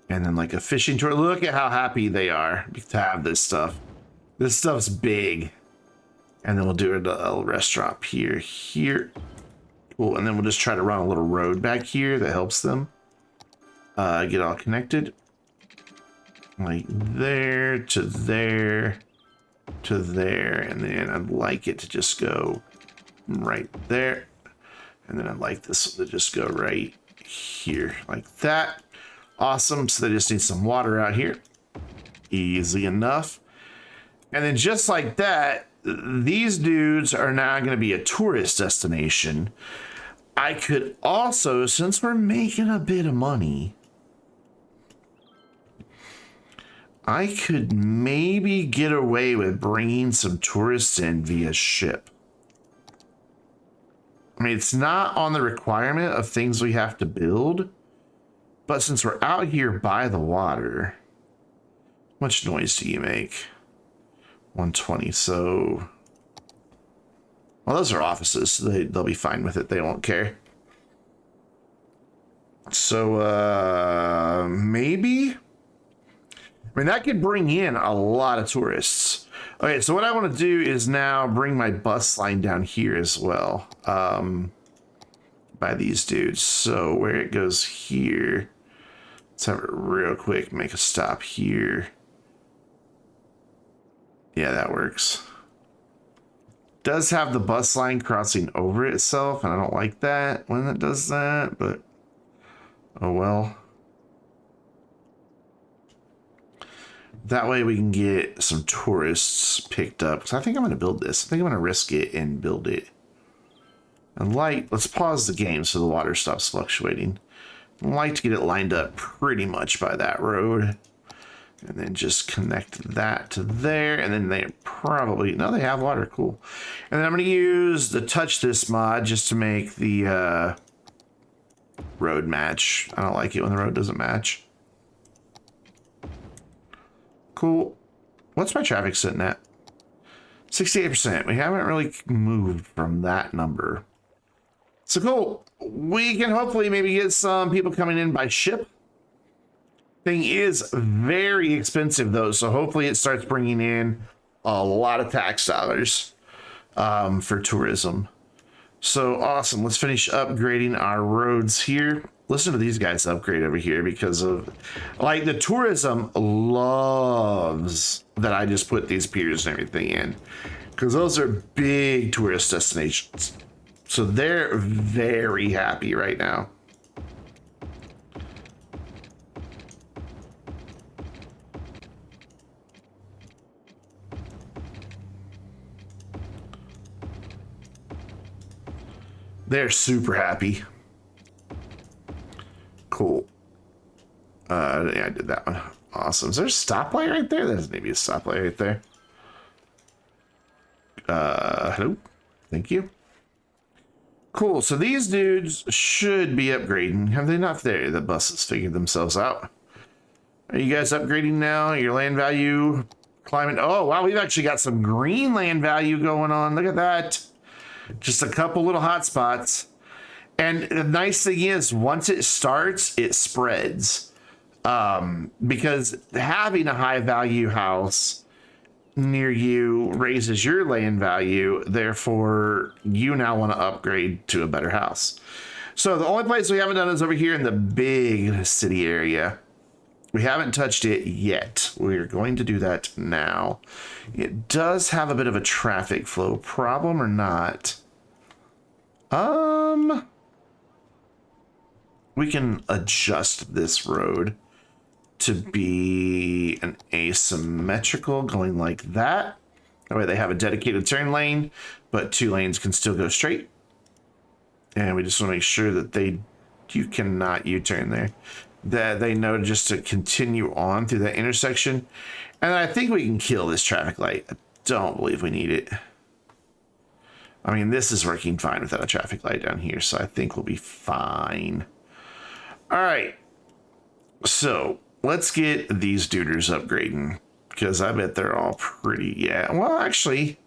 and then like a fishing tour. Look at how happy they are to have this stuff. This stuff's big. And then we'll do a restaurant here. Cool. And then we'll just try to run a little road back here that helps them get all connected. Like there to there to there. And then I'd like it to just go right there. And then I'd like this to just go right here like that. Awesome. So they just need some water out here. Easy enough. And then just like that, these dudes are now going to be a tourist destination. I could also, since we're making a bit of money, I could maybe get away with bringing some tourists in via ship. I mean, it's not on the requirement of things we have to build, but since we're out here by the water, how much noise do you make? 120, so... Well, those are offices, so they'll be fine with it. They won't care. So, maybe? I mean, that could bring in a lot of tourists. Okay, so what I want to do is now bring my bus line down here as well. By these dudes. So, where it goes here. Let's have it real quick. Make a stop here. Yeah, that works. Does have the bus line crossing over itself, and I don't like that when it does that, but oh well. That way we can get some tourists picked up. Because I think I'm going to build this. I think I'm going to risk it and build it. And let's pause the game so the water stops fluctuating. I'd like to get it lined up pretty much by that road. And then just connect that to there. And then they probably... No, they have water. Cool. And then I'm going to use the Touch This mod just to make the road match. I don't like it when the road doesn't match. Cool. What's my traffic sitting at? 68%. We haven't really moved from that number. So cool. We can hopefully maybe get some people coming in by ship. Thing is very expensive though, so hopefully it starts bringing in a lot of tax dollars for tourism. So awesome. Let's finish upgrading our roads here. Listen to these guys upgrade over here because of like the tourism loves that I just put these piers and everything in because those are big tourist destinations. So they're very happy right now. They're super happy. Cool. Yeah, I did that one. Awesome. Is there a stoplight right there? There's maybe a stoplight right there. Hello. Thank you. Cool. So these dudes should be upgrading. Have they not? There, the buses figured themselves out. Are you guys upgrading now? Your land value climbing. Oh, wow. We've actually got some green land value going on. Look at that. Just a couple little hot spots. And the nice thing is, once it starts, it spreads. Because having a high value house near you raises your land value. Therefore, you now want to upgrade to a better house. So the only place we haven't done is over here in the big city area. We haven't touched it yet. We're going to do that now. It does have a bit of a traffic flow problem or not. We can adjust this road to be an asymmetrical going like that. That way they have a dedicated turn lane, but 2 lanes can still go straight. And we just want to make sure that you cannot U-turn there. That they know just to continue on through that intersection. And I think we can kill this traffic light. I don't believe we need it. I mean, this is working fine without a traffic light down here, so I think we'll be fine. All right. So let's get these duders upgrading because I bet they're all pretty. Yeah. Well, actually,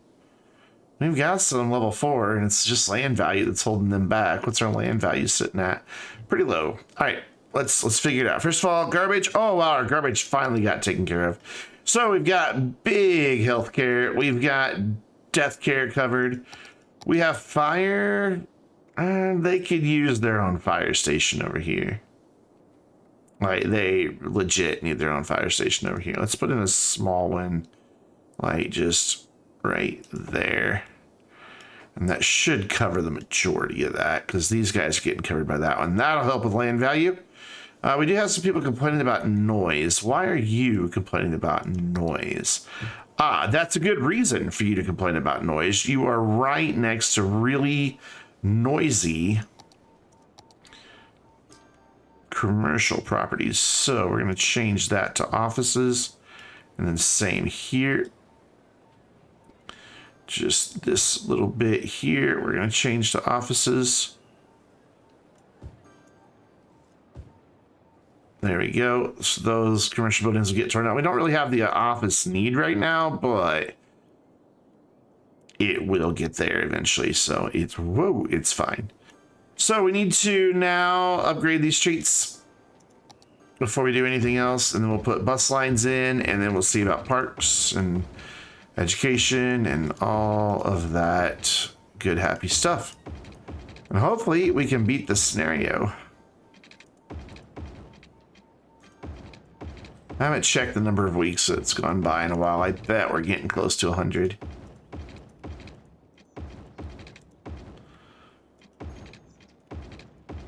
we've got some level 4 and it's just land value that's holding them back. What's our land value sitting at? Pretty low. All right. Let's figure it out. First of all, garbage. Oh, wow. Our garbage finally got taken care of. So we've got big health care. We've got death care covered. We have fire. They could use their own fire station over here. Like, they legit need their own fire station over here. Let's put in a small one, like, just right there. And that should cover the majority of that, because these guys are getting covered by that one. That'll help with land value. We do have some people complaining about noise. Why are you complaining about noise? That's a good reason for you to complain about noise. You are right next to really noisy commercial properties. So we're going to change that to offices. And then same here. Just this little bit here. We're going to change to offices. There we go. So those commercial buildings will get torn out. We don't really have the office need right now, but it will get there eventually. So it's fine. So we need to now upgrade these streets before we do anything else. And then we'll put bus lines in, and then we'll see about parks and education and all of that good, happy stuff. And hopefully we can beat this scenario. I haven't checked the number of weeks that's gone by in a while. I bet we're getting close to 100.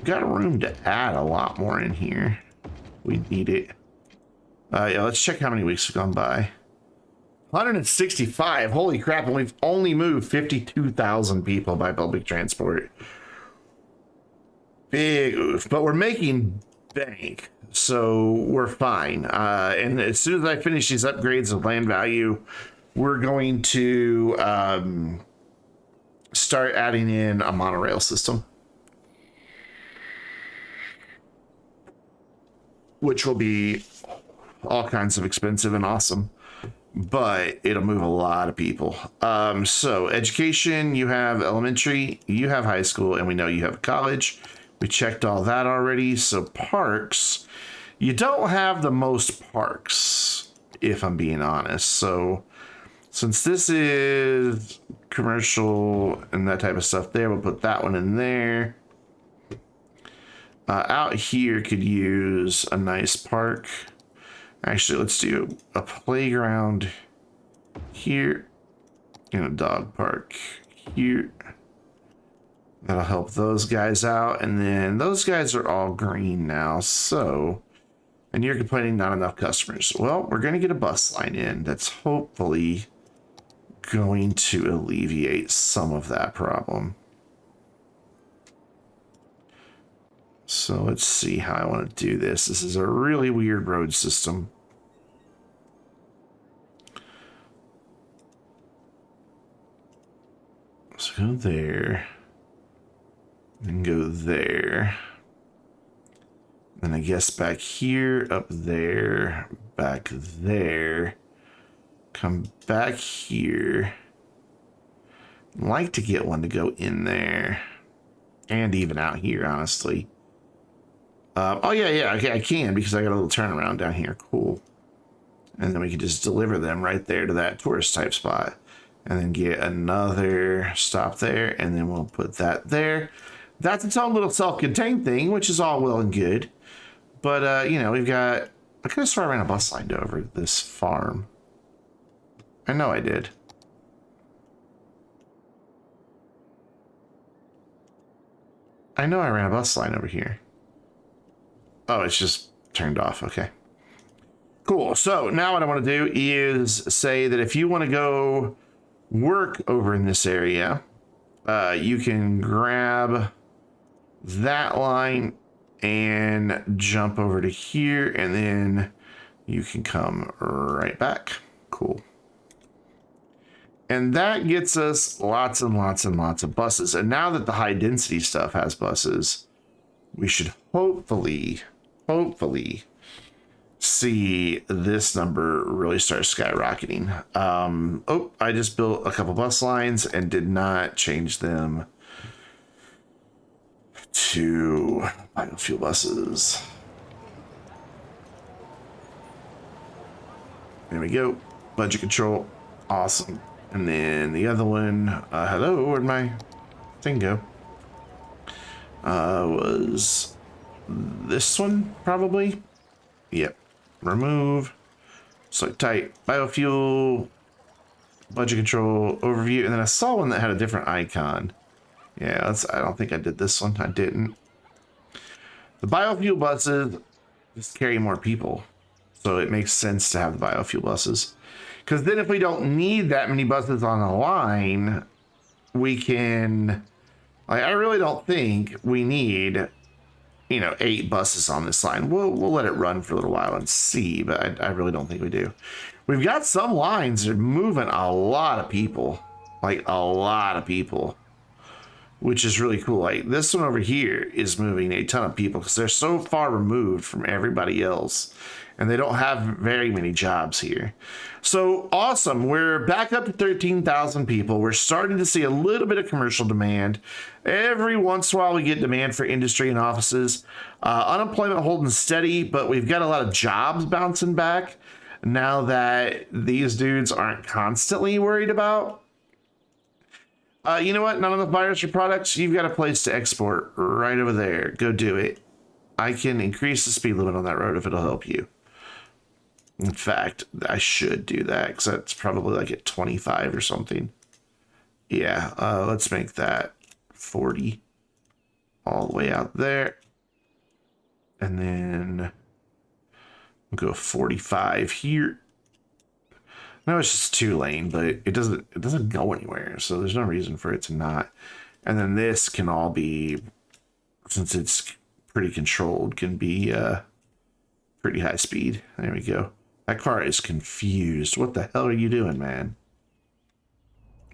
Got room to add a lot more in here. We need it. Yeah, let's check how many weeks have gone by. 165. Holy crap. And we've only moved 52,000 people by public transport. Big oof. But we're making bank. So we're fine. And as soon as I finish these upgrades of land value, we're going to start adding in a monorail system, which will be all kinds of expensive and awesome, but it'll move a lot of people. So education, you have elementary, you have high school, and we know you have college. We checked all that already. So parks, you don't have the most parks, if I'm being honest. So since this is commercial and that type of stuff there, we'll put that one in there. Out here could use a nice park. Actually, let's do a playground here and a dog park here. That'll help those guys out. And then those guys are all green now. So, and you're complaining not enough customers. Well, we're going to get a bus line in. That's hopefully going to alleviate some of that problem. So let's see how I want to do this. This is a really weird road system. Let's go there. And go there. And I guess back here, up there, back there. Come back here. I'd like to get one to go in there. And even out here, honestly. Oh, yeah, okay, I can because I got a little turnaround down here. Cool. And then we can just deliver them right there to that tourist type spot. And then get another stop there. And then we'll put that there. That's its own little self-contained thing, which is all well and good. But, you know, we've got... I could have sworn I ran a bus line over this farm. I know I did. I know I ran a bus line over here. Oh, it's just turned off. Okay. Cool. So now what I want to do is say that if you want to go work over in this area, you can grab that line and jump over to here, and then you can come right back. Cool. And that gets us lots and lots and lots of buses. And now that the high density stuff has buses, we should hopefully see this number really start skyrocketing. Oh, I just built a couple bus lines and did not change them to biofuel buses. There we go. Budget control. Awesome. And then the other one, hello, where'd my thing go? Was this one probably? Yep. Remove. Select type. Biofuel. Budget control. Overview. And then I saw one that had a different icon. Yeah, I don't think I did this one. I didn't. The biofuel buses just carry more people. So it makes sense to have the biofuel buses. Because then if we don't need that many buses on the line, we can... Like, I really don't think we need, 8 buses on this line. We'll let it run for a little while and see, but I really don't think we do. We've got some lines that are moving a lot of people. Like, a lot of people. Which is really cool. Like, this one over here is moving a ton of people because they're so far removed from everybody else. And they don't have very many jobs here. So awesome. We're back up to 13,000 people. We're starting to see a little bit of commercial demand. Every once in a while we get demand for industry and offices. Unemployment holding steady, but we've got a lot of jobs bouncing back now that these dudes aren't constantly worried about. You know what? None of the buyers your products. You've got a place to export right over there. Go do it. I can increase the speed limit on that road if it'll help you. In fact, I should do that because that's probably like at 25 or something. Yeah, let's make that 40 all the way out there. And then we'll go 45 here. No, it's just 2-lane, but it doesn't go anywhere, so there's no reason for it to not. And then this can all be, since it's pretty controlled, can be pretty high speed. There we go. That car is confused. What the hell are you doing, man?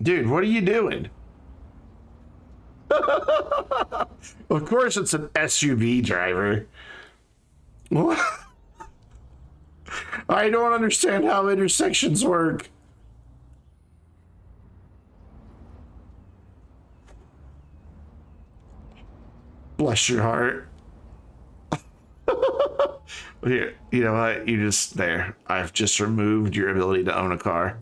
Dude, what are you doing? Of course it's an SUV driver. What? I don't understand how intersections work. Bless your heart. Here, you know what? You just there. I've just removed your ability to own a car.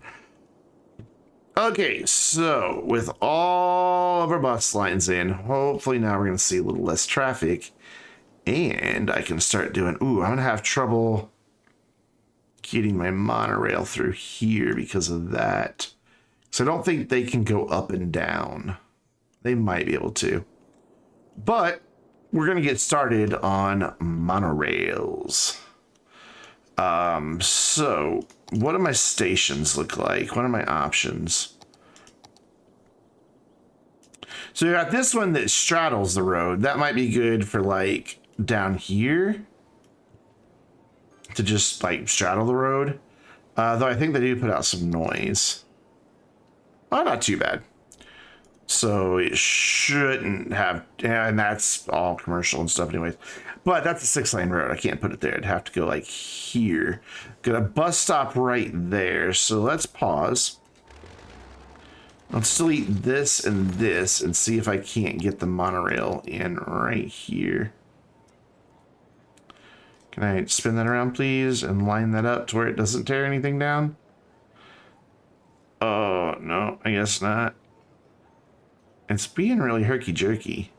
Okay, so with all of our bus lines in, hopefully now we're going to see a little less traffic. And I can start doing... Ooh, I'm going to have trouble getting my monorail through here because of that. So I don't think they can go up and down. They might be able to. But we're going to get started on monorails. So what do my stations look like? What are my options? So you got this one that straddles the road. That might be good for like down here to just like straddle the road. Though I think they do put out some noise. Oh, not too bad. So it shouldn't have, and that's all commercial and stuff anyways. But that's a 6-lane road. I can't put it there. It'd have to go like here. Got a bus stop right there. So let's pause. Let's delete this and see if I can't get the monorail in right here. Can I spin that around, please, and line that up to where it doesn't tear anything down? Oh, no, I guess not. It's being really herky-jerky.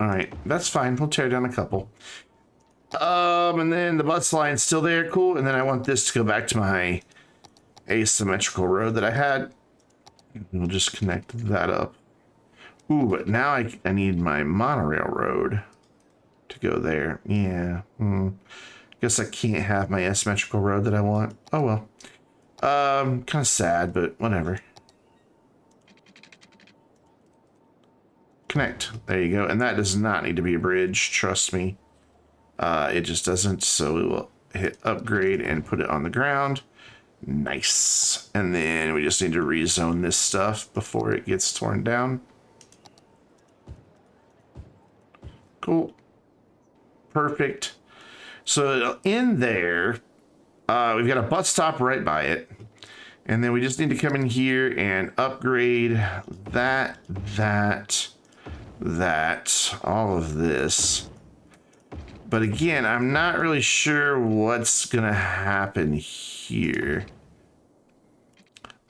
All right, that's fine. We'll tear down a couple. And then the bus line's still there. Cool. And then I want this to go back to my asymmetrical road that I had. We'll just connect that up. Ooh, but now I need my monorail road to go there. Yeah. Guess I can't have my asymmetrical road that I want. Oh, well. Kind of sad, but whatever. Connect. There you go. And that does not need to be a bridge. Trust me. It just doesn't. So we will hit upgrade and put it on the ground. Nice. And then we just need to rezone this stuff before it gets torn down. Cool. Perfect. So in there, we've got a bus stop right by it. And then we just need to come in here and upgrade that, all of this. But again, I'm not really sure what's going to happen here.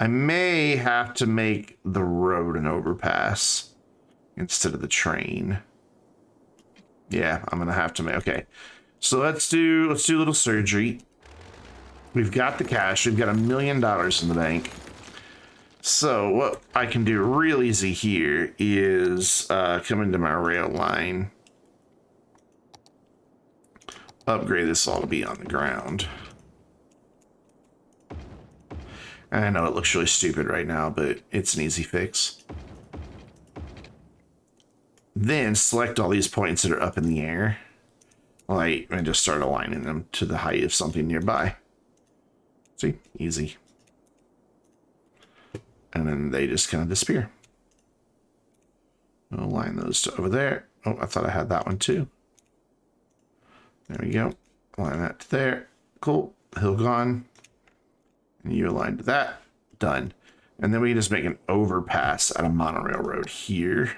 I may have to make the road an overpass instead of the train. Yeah, I'm going to have to make... Okay. So let's do a little surgery. We've got the cash. We've got $1 million in the bank. So what I can do real easy here is come into my rail line, upgrade this all to be on the ground. And I know it looks really stupid right now, but it's an easy fix. Then select all these points that are up in the air, like, and just start aligning them to the height of something nearby. See, easy. And then they just kind of disappear. I'll align those to over there. Oh, I thought I had that one too. There we go. Align that to there. Cool. Hill gone. And you align to that. Done. And then we just make an overpass at a monorail road here.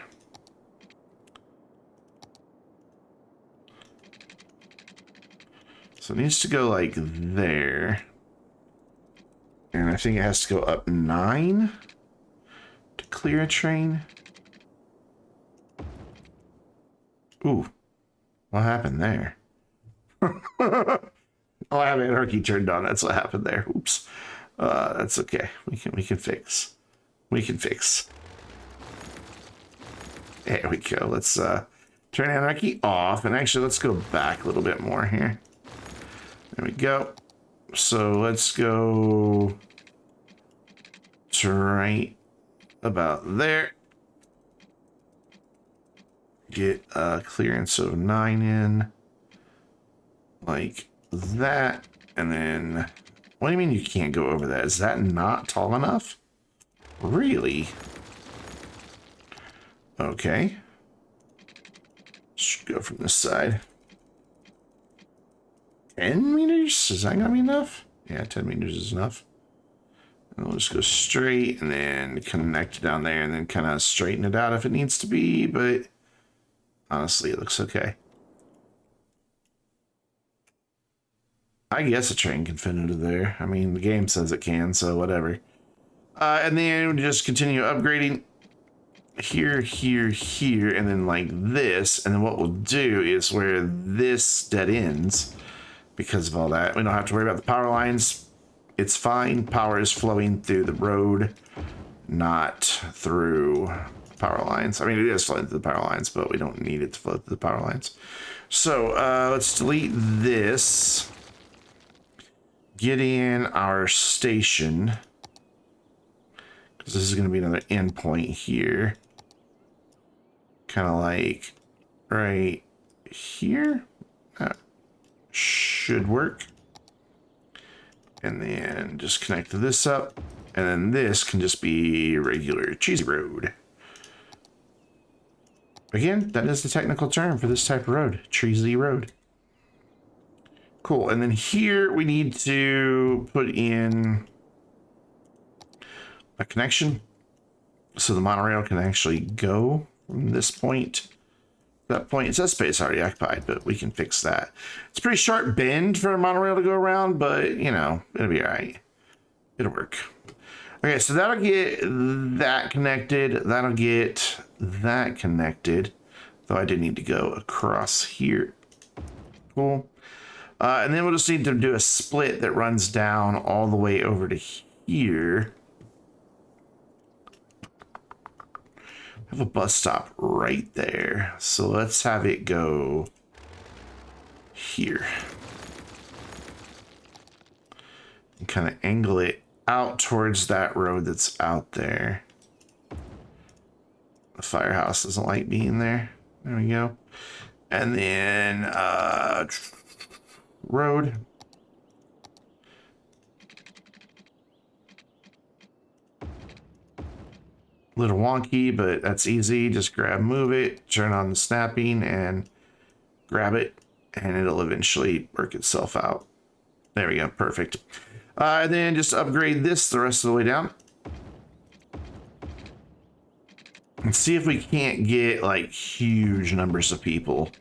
So it needs to go like there. And I think it has to go up 9 to clear a train. Ooh, what happened there? Oh, I have anarchy turned on. That's what happened there. Oops. That's okay. We can fix. We can fix. There we go. Let's turn anarchy off, and actually let's go back a little bit more here. There we go. So let's go to right about there. Get a clearance of 9 in, like that. And then, what do you mean you can't go over that? Is that not tall enough? Really? Okay. Should go from this side. 10 meters? Is that gonna be enough? Yeah, 10 meters is enough. And we'll just go straight and then connect down there and then kind of straighten it out if it needs to be, but honestly, it looks okay. I guess a train can fit into there. I mean, the game says it can, so whatever. And then just continue upgrading here, here, here, and then like this. And then what we'll do is where this dead ends, because of all that, we don't have to worry about the power lines. It's fine. Power is flowing through the road, not through power lines. I mean, it is flowing through the power lines, but we don't need it to flow through the power lines. So let's delete this. Get in our station, because this is going to be another endpoint here. Kind of like right here. That should work. And then just connect this up. And then this can just be regular cheesy road. Again, that is the technical term for this type of road. Cheesy road. Cool. And then here we need to put in a connection so the monorail can actually go from this point to that point. It says space already occupied, but we can fix that. It's a pretty sharp bend for a monorail to go around, but you know, it'll be all right. It'll work. Okay, so that'll get that connected. That'll get that connected. Though I did need to go across here. Cool. And then we'll just need to do a split that runs down all the way over to here. I have a bus stop right there. So let's have it go here. And kind of angle it out towards that road that's out there. The firehouse doesn't like being there. There we go. And then road. Little wonky, but that's easy. Just grab, move it, turn on the snapping, and grab it, and it'll eventually work itself out. There we go. Perfect. And then just upgrade this the rest of the way down. And see if we can't get like huge numbers of people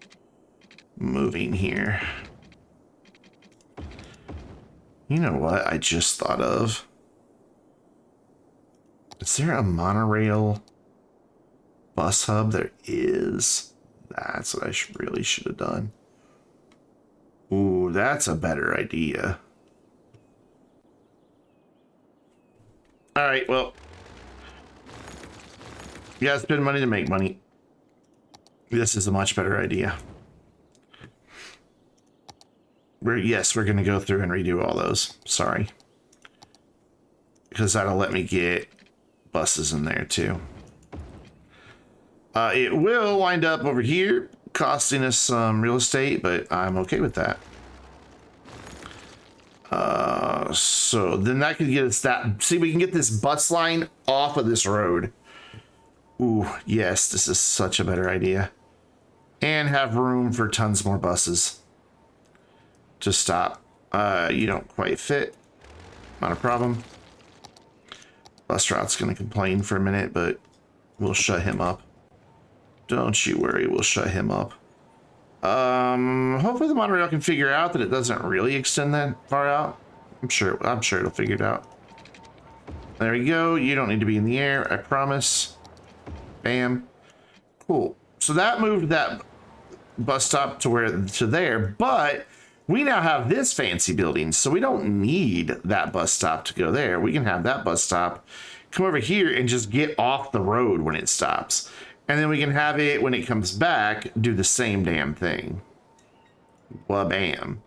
moving here. You know what I just thought of? Is there a monorail bus hub? There is. That's what I really should have done. Ooh, that's a better idea. All right, well, Yeah, spend money to make money. This is a much better idea. Yes, we're going to go through and redo all those. Sorry. Because that'll let me get buses in there too. It will wind up over here costing us some real estate, but I'm okay with that. So then that could get us that. See, we can get this bus line off of this road. Ooh, yes, this is such a better idea. And have room for tons more buses to stop. You don't quite fit. Not a problem. Bus route's going to complain for a minute, but we'll shut him up. Don't you worry, we'll shut him up. Hopefully the monorail can figure out that it doesn't really extend that far out. I'm sure it'll figure it out. There we go. You don't need to be in the air, I promise. Bam. Cool. So that moved that bus stop to there, but we now have this fancy building, so we don't need that bus stop to go there. We can have that bus stop come over here and just get off the road when it stops. And then we can have it, when it comes back, do the same damn thing. Bam.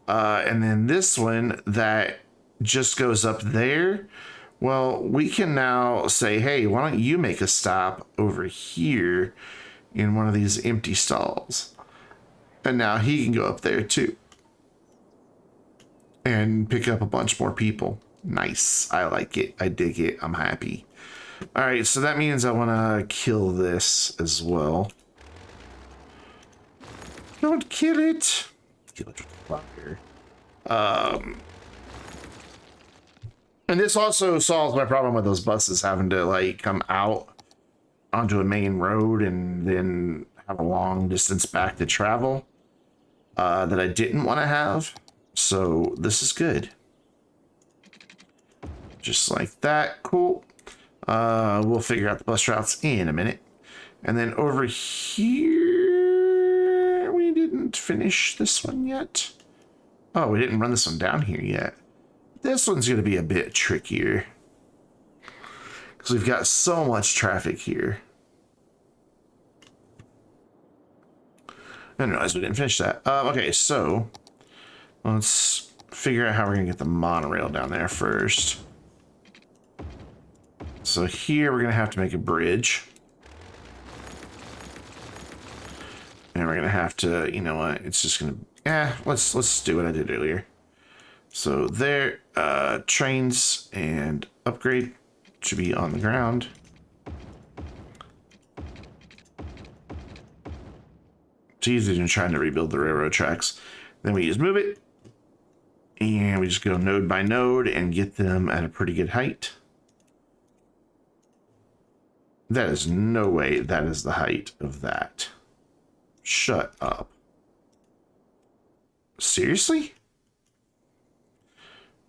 And then this one that just goes up there, well, we can now say, hey, why don't you make a stop over here in one of these empty stalls? And now he can go up there too. And pick up a bunch more people. Nice. I like it. I dig it. I'm happy. All right, so that means I want to kill this as well. Don't kill it. Kill it with fire. And this also solves my problem with those buses having to like come out onto a main road and then have a long distance back to travel that I didn't want to have. So this is good. Just like that. Cool. We'll figure out the bus routes in a minute. And then over here, we didn't finish this one yet. Oh, we didn't run this one down here yet. This one's going to be a bit trickier because we've got so much traffic here. I didn't realize we didn't finish that. Okay, so let's figure out how we're going to get the monorail down there first. So here we're going to have to make a bridge. And we're going to have to, you know what, it's just going to, let's do what I did earlier. So there, trains and upgrade should be on the ground. It's easier than trying to rebuild the railroad tracks. Then we just move it. And we just go node by node and get them at a pretty good height. That is no way that is the height of that. Shut up. Seriously?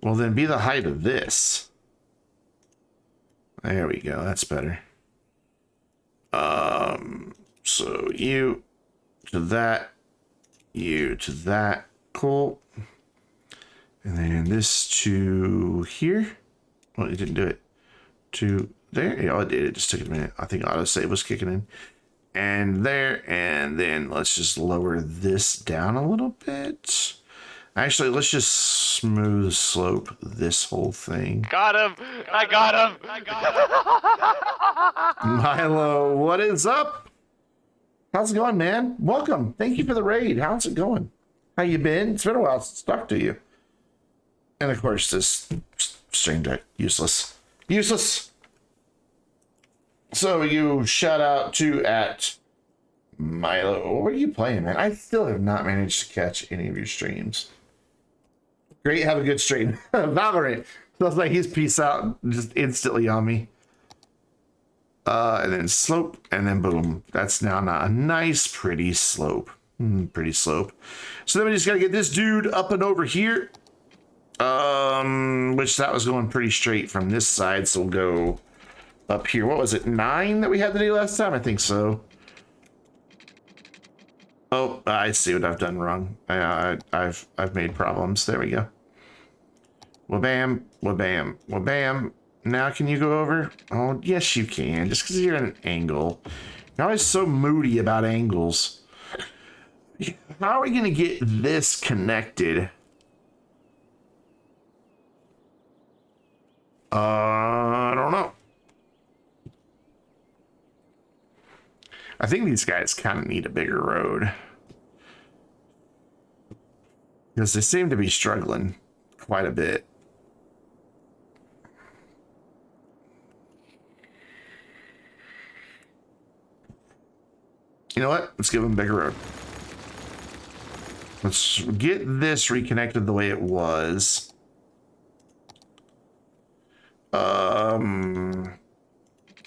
Well, then be the height of this. There we go. That's better. So you to that, you to that. Cool. And then this to here. Well, it didn't do it. To there. Yeah, it did. It just took a minute. I think autosave was kicking in. And there. And then let's just lower this down a little bit. Actually, let's just smooth slope this whole thing. Got him! I got him! Milo, what is up? How's it going, man? Welcome. Thank you for the raid. How's it going? How you been? It's been a while since I talked to you. And of course, this stream deck, useless. Useless. So you shout out to at Milo. What are you playing, man? I still have not managed to catch any of your streams. Great, have a good stream. Valorant. Feels like he's peace out just instantly on me. And then slope, and then boom. That's now a nice, pretty slope. Pretty slope. So then we just gotta get this dude up and over here. Which that was going pretty straight from this side, so we'll go up here. What was it, 9 that we had to do last time? I think so. Oh, I see what I've done wrong. I've made problems. There we go. Wabam, wabam, wabam. Now can you go over? Oh, yes you can. Just because you're at an angle. You're always so moody about angles. How are we going to get this connected? I don't know. I think these guys kind of need a bigger road. Because they seem to be struggling quite a bit. You know what? Let's give them a bigger road. Let's get this reconnected the way it was.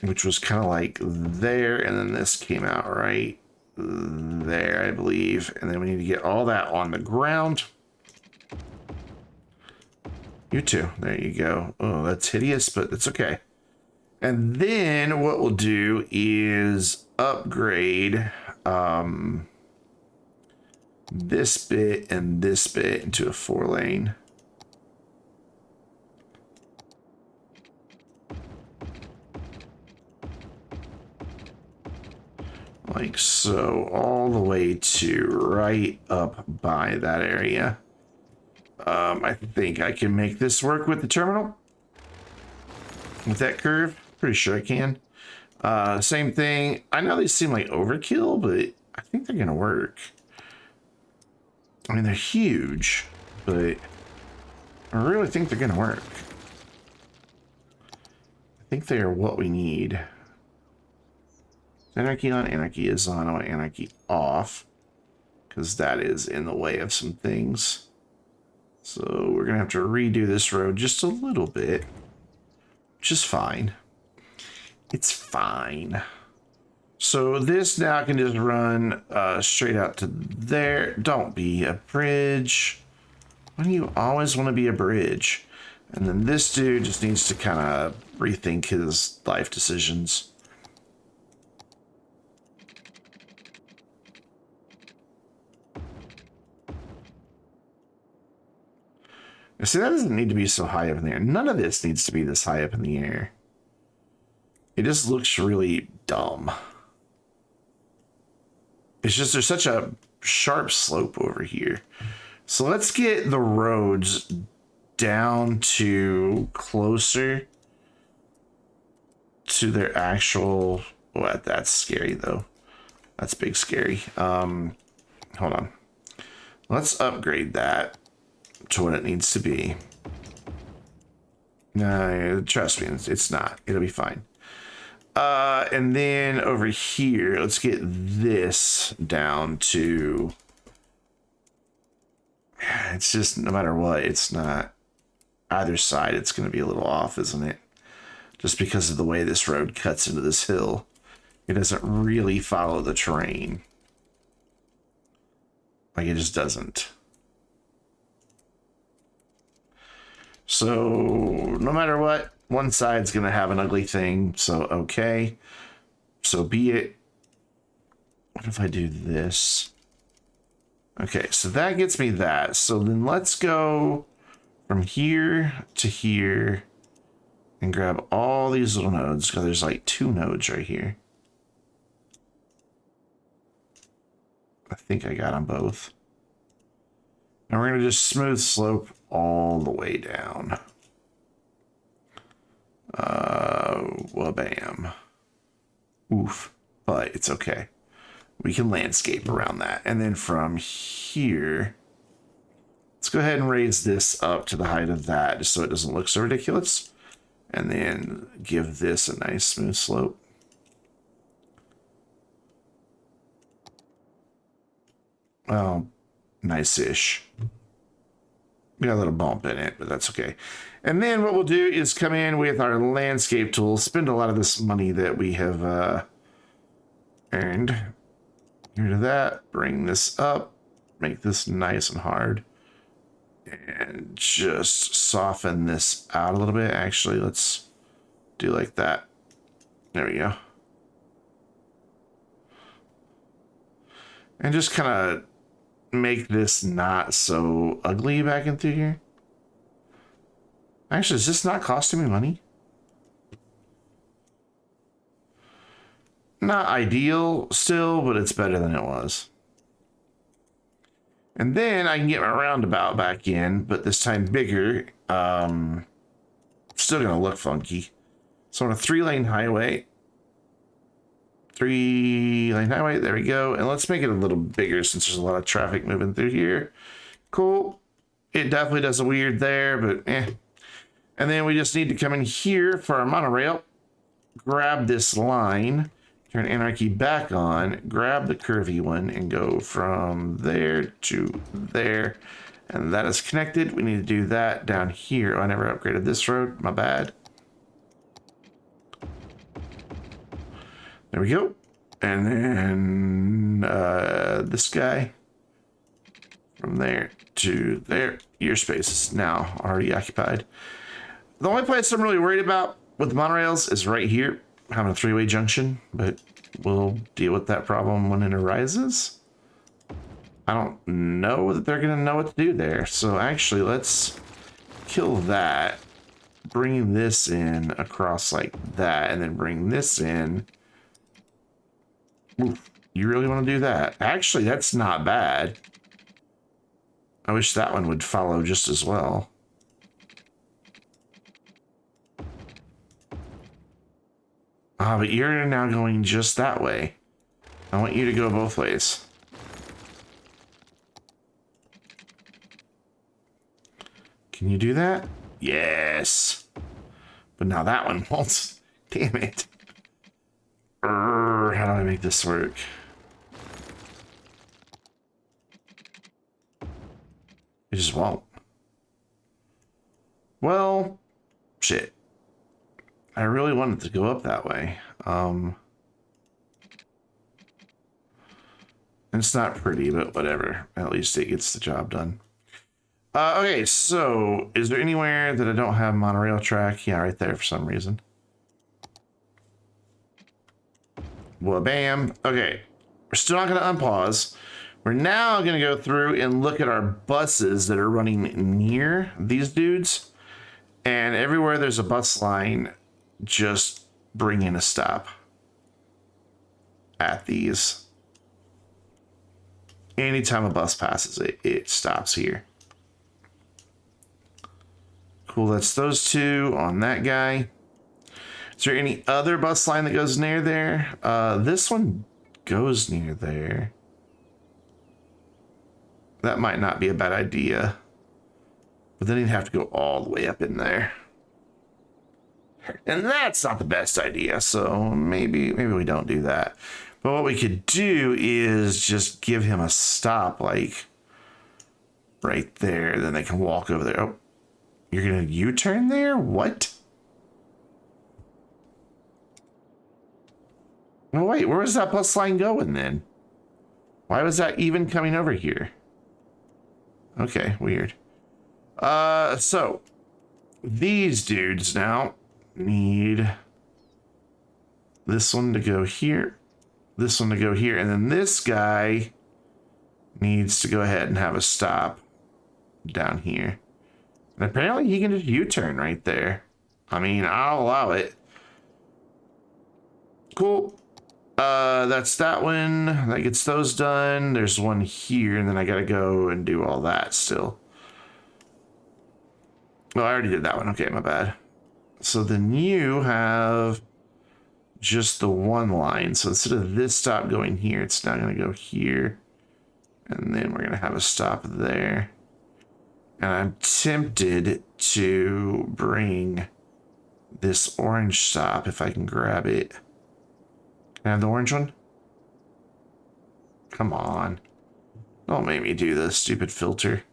Which was kind of like there, and then this came out right there, I believe. And then we need to get all that on the ground. You too. There you go. Oh, that's hideous, but it's okay. And then what we'll do is upgrade this bit and this bit into a 4-lane. Like so, all the way to right up by that area. I think I can make this work with the terminal. With that curve, pretty sure I can. Same thing. I know these seem like overkill, but I think they're gonna work. I mean, they're huge, but I really think they're gonna work. I think they are what we need. Anarchy on, anarchy is on. I want anarchy off, because that is in the way of some things. So we're gonna have to redo this road just a little bit, which is fine. It's fine. So this now can just run straight out to there. Don't be a bridge. Why do you always want to be a bridge? And then this dude just needs to kind of rethink his life decisions. See, that doesn't need to be so high up in the air. None of this needs to be this high up in the air. It just looks really dumb. It's just there's such a sharp slope over here. So let's get the roads down to closer to their actual... What? That's scary, though. That's big scary. Hold on. Let's upgrade that to what it needs to be. No, trust me, it's not. It'll be fine. And then over here, let's get this down to... It's just, no matter what, it's not... Either side, it's going to be a little off, isn't it? Just because of the way this road cuts into this hill. It doesn't really follow the terrain. Like, it just doesn't. So, no matter what, one side's going to have an ugly thing. So, okay. So be it. What if I do this? Okay, so that gets me that. So then let's go from here to here and grab all these little nodes, because there's like 2 nodes right here. I think I got them both. And we're going to just smooth slope all the way down. Well, bam. Oof. But it's okay. We can landscape around that. And then from here, let's go ahead and raise this up to the height of that, just so it doesn't look so ridiculous. And then give this a nice smooth slope. Well, nice-ish. We got a little bump in it, but that's okay. And then what we'll do is come in with our landscape tool, spend a lot of this money that we have earned. Here to that, bring this up, make this nice and hard, and just soften this out a little bit. Actually, let's do like that. There we go. And just kind of make this not so ugly back in through here. Actually, is this not costing me money? Not ideal still, but it's better than it was. And then I can get my roundabout back in, but this time bigger. Still gonna look funky. So on a 3-lane highway. 3-lane highway, there we go. And let's make it a little bigger since there's a lot of traffic moving through here. Cool. It definitely does a weird there, but eh. And then we just need to come in here for our monorail. Grab this line. Turn anarchy back on. Grab the curvy one and go from there to there. And that is connected. We need to do that down here. Oh, I never upgraded this road. My bad. There we go. And then this guy from there to there. Your space is now already occupied. The only place I'm really worried about with the monorails is right here, having a 3-way junction, but we'll deal with that problem when it arises. I don't know that they're going to know what to do there. So actually, let's kill that. Bring this in across like that, and then bring this in. Oof, you really want to do that? Actually, that's not bad. I wish that one would follow just as well. Ah, but you're now going just that way. I want you to go both ways. Can you do that? Yes. But now that one won't. Damn it. How do I make this work? It just won't. Well, shit. I really wanted to go up that way. It's not pretty, but whatever. At least it gets the job done. Okay, so is there anywhere that I don't have monorail track? Yeah, right there for some reason. Well, bam. Okay, we're still not going to unpause. We're now going to go through and look at our buses that are running near these dudes. And everywhere there's a bus line, just bring in a stop at these. Anytime a bus passes it, it stops here. Cool, that's those two on that guy. Is there any other bus line that goes near there? This one goes near there. That might not be a bad idea. But then you'd have to go all the way up in there. And that's not the best idea, so maybe we don't do that. But what we could do is just give him a stop, like right there. Then they can walk over there. Oh, you're gonna U-turn there? What? Oh wait, where was that bus line going then? Why was that even coming over here? Okay, weird. So these dudes now need this one to go here, this one to go here, and then this guy needs to go ahead and have a stop down here. And apparently he can just U-turn right there. I mean, I'll allow it. Cool. That's that one. That gets those done. There's one here, and then I gotta go and do all that still. Oh, I already did that one. Okay, my bad. So then you have just the one line. So instead of this stop going here, it's now going to go here. And then we're going to have a stop there. And I'm tempted to bring this orange stop if I can grab it. Can I have the orange one? Come on. Don't make me do this stupid filter.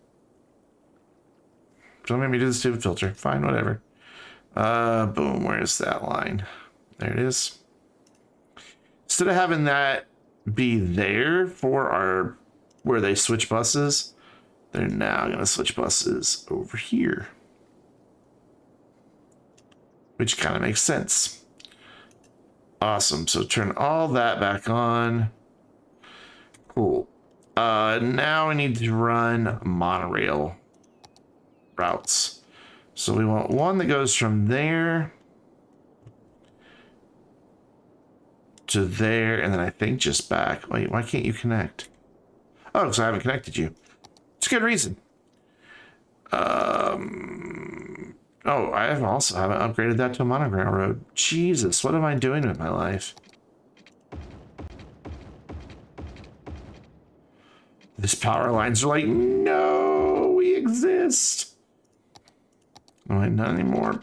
Don't make me do the stupid filter. Fine, whatever. Boom, where's that line? There it is. Instead of having that be there for our where they switch buses, they're now gonna switch buses over here. Which kind of makes sense. Awesome. So turn all that back on. Cool. Now we need to run monorail routes. So we want one that goes from there to there, and then I think just back. Wait, why can't you connect? Oh, because I haven't connected you. It's a good reason. Oh, I have also haven't upgraded that to a monorail road. Jesus, what am I doing with my life? These power lines are like, no, we exist. All right, not anymore.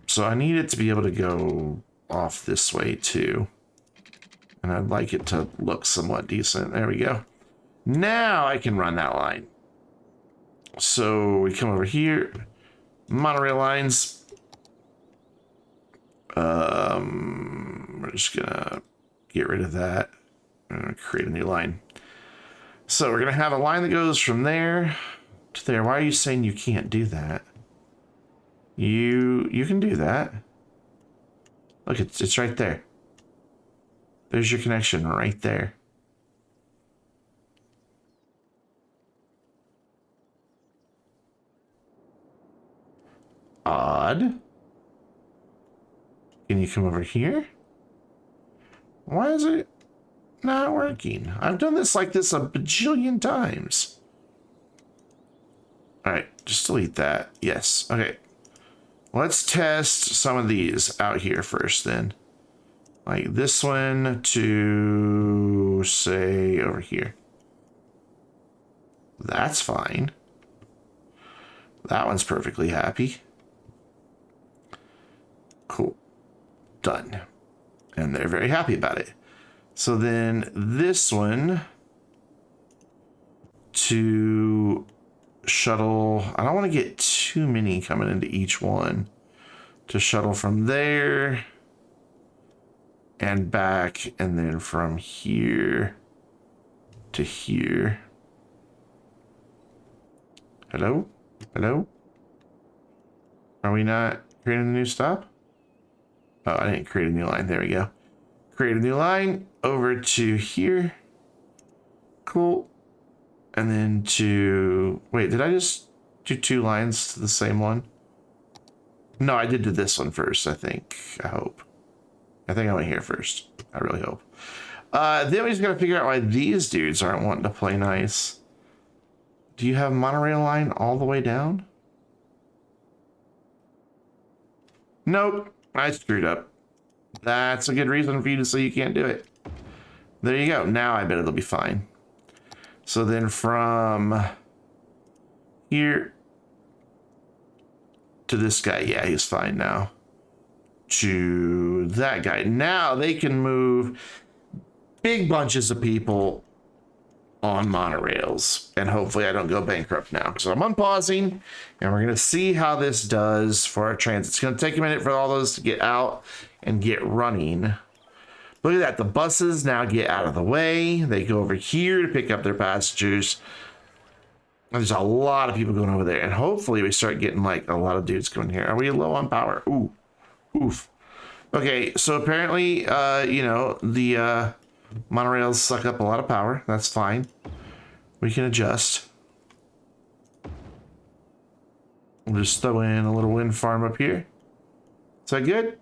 So I need it to be able to go off this way too. And I'd like it to look somewhat decent. There we go. Now I can run that line. So we come over here. Monorail lines. We're just gonna get rid of that. I'm gonna create a new line. So we're gonna have a line that goes from there to there. Why are you saying you can't do that? You can do that. Look, it's right there. There's your connection right there. Odd. Can you come over here? Why is it not working? I've done this like this a bajillion times. All right, just delete that. Yes. Okay. Let's test some of these out here first then. Like this one to, say, over here. That's fine. That one's perfectly happy. Cool. Done. And they're very happy about it. So then this one to shuttle. I don't want to get too many coming into each one. To shuttle from there and back, and then from here to here. Hello? Hello? Are we not creating a new stop? Oh, I didn't create a new line. There we go. Create a new line over to here. Cool. And then to... Wait, did I just do 2 lines to the same one? No, I did do this one first, I think. I hope. I think I went here first. I really hope. Then we just gotta figure out why these dudes aren't wanting to play nice. Do you have monorail line all the way down? Nope. I screwed up. That's a good reason for you to say you can't do it. There you go. Now I bet it'll be fine. So then from here to this guy, yeah, he's fine now. To that guy. Now they can move big bunches of people on monorails. And hopefully I don't go bankrupt now. So I'm unpausing and we're going to see how this does for our transit. It's going to take a minute for all those to get out and get running. Look at that. The buses now get out of the way. They go over here to pick up their passengers. There's a lot of people going over there. And hopefully we start getting like a lot of dudes going here. Are we low on power? Ooh. Oof. Okay, so apparently, you know, the monorails suck up a lot of power. That's fine. We can adjust. We'll just throw in a little wind farm up here. Is that good?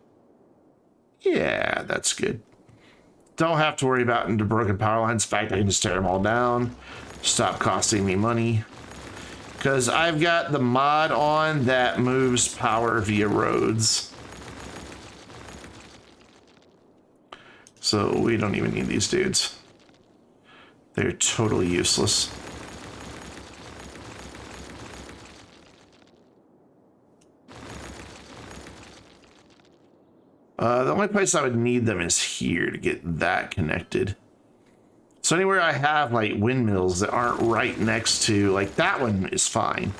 Yeah, that's good. Don't have to worry about into broken power lines. In fact, I can just tear them all down. Stop costing me money. Because I've got the mod on that moves power via roads. So we don't even need these dudes. They're totally useless. The only place I would need them is here to get that connected. So anywhere I have like windmills that aren't right next to, like that one is fine.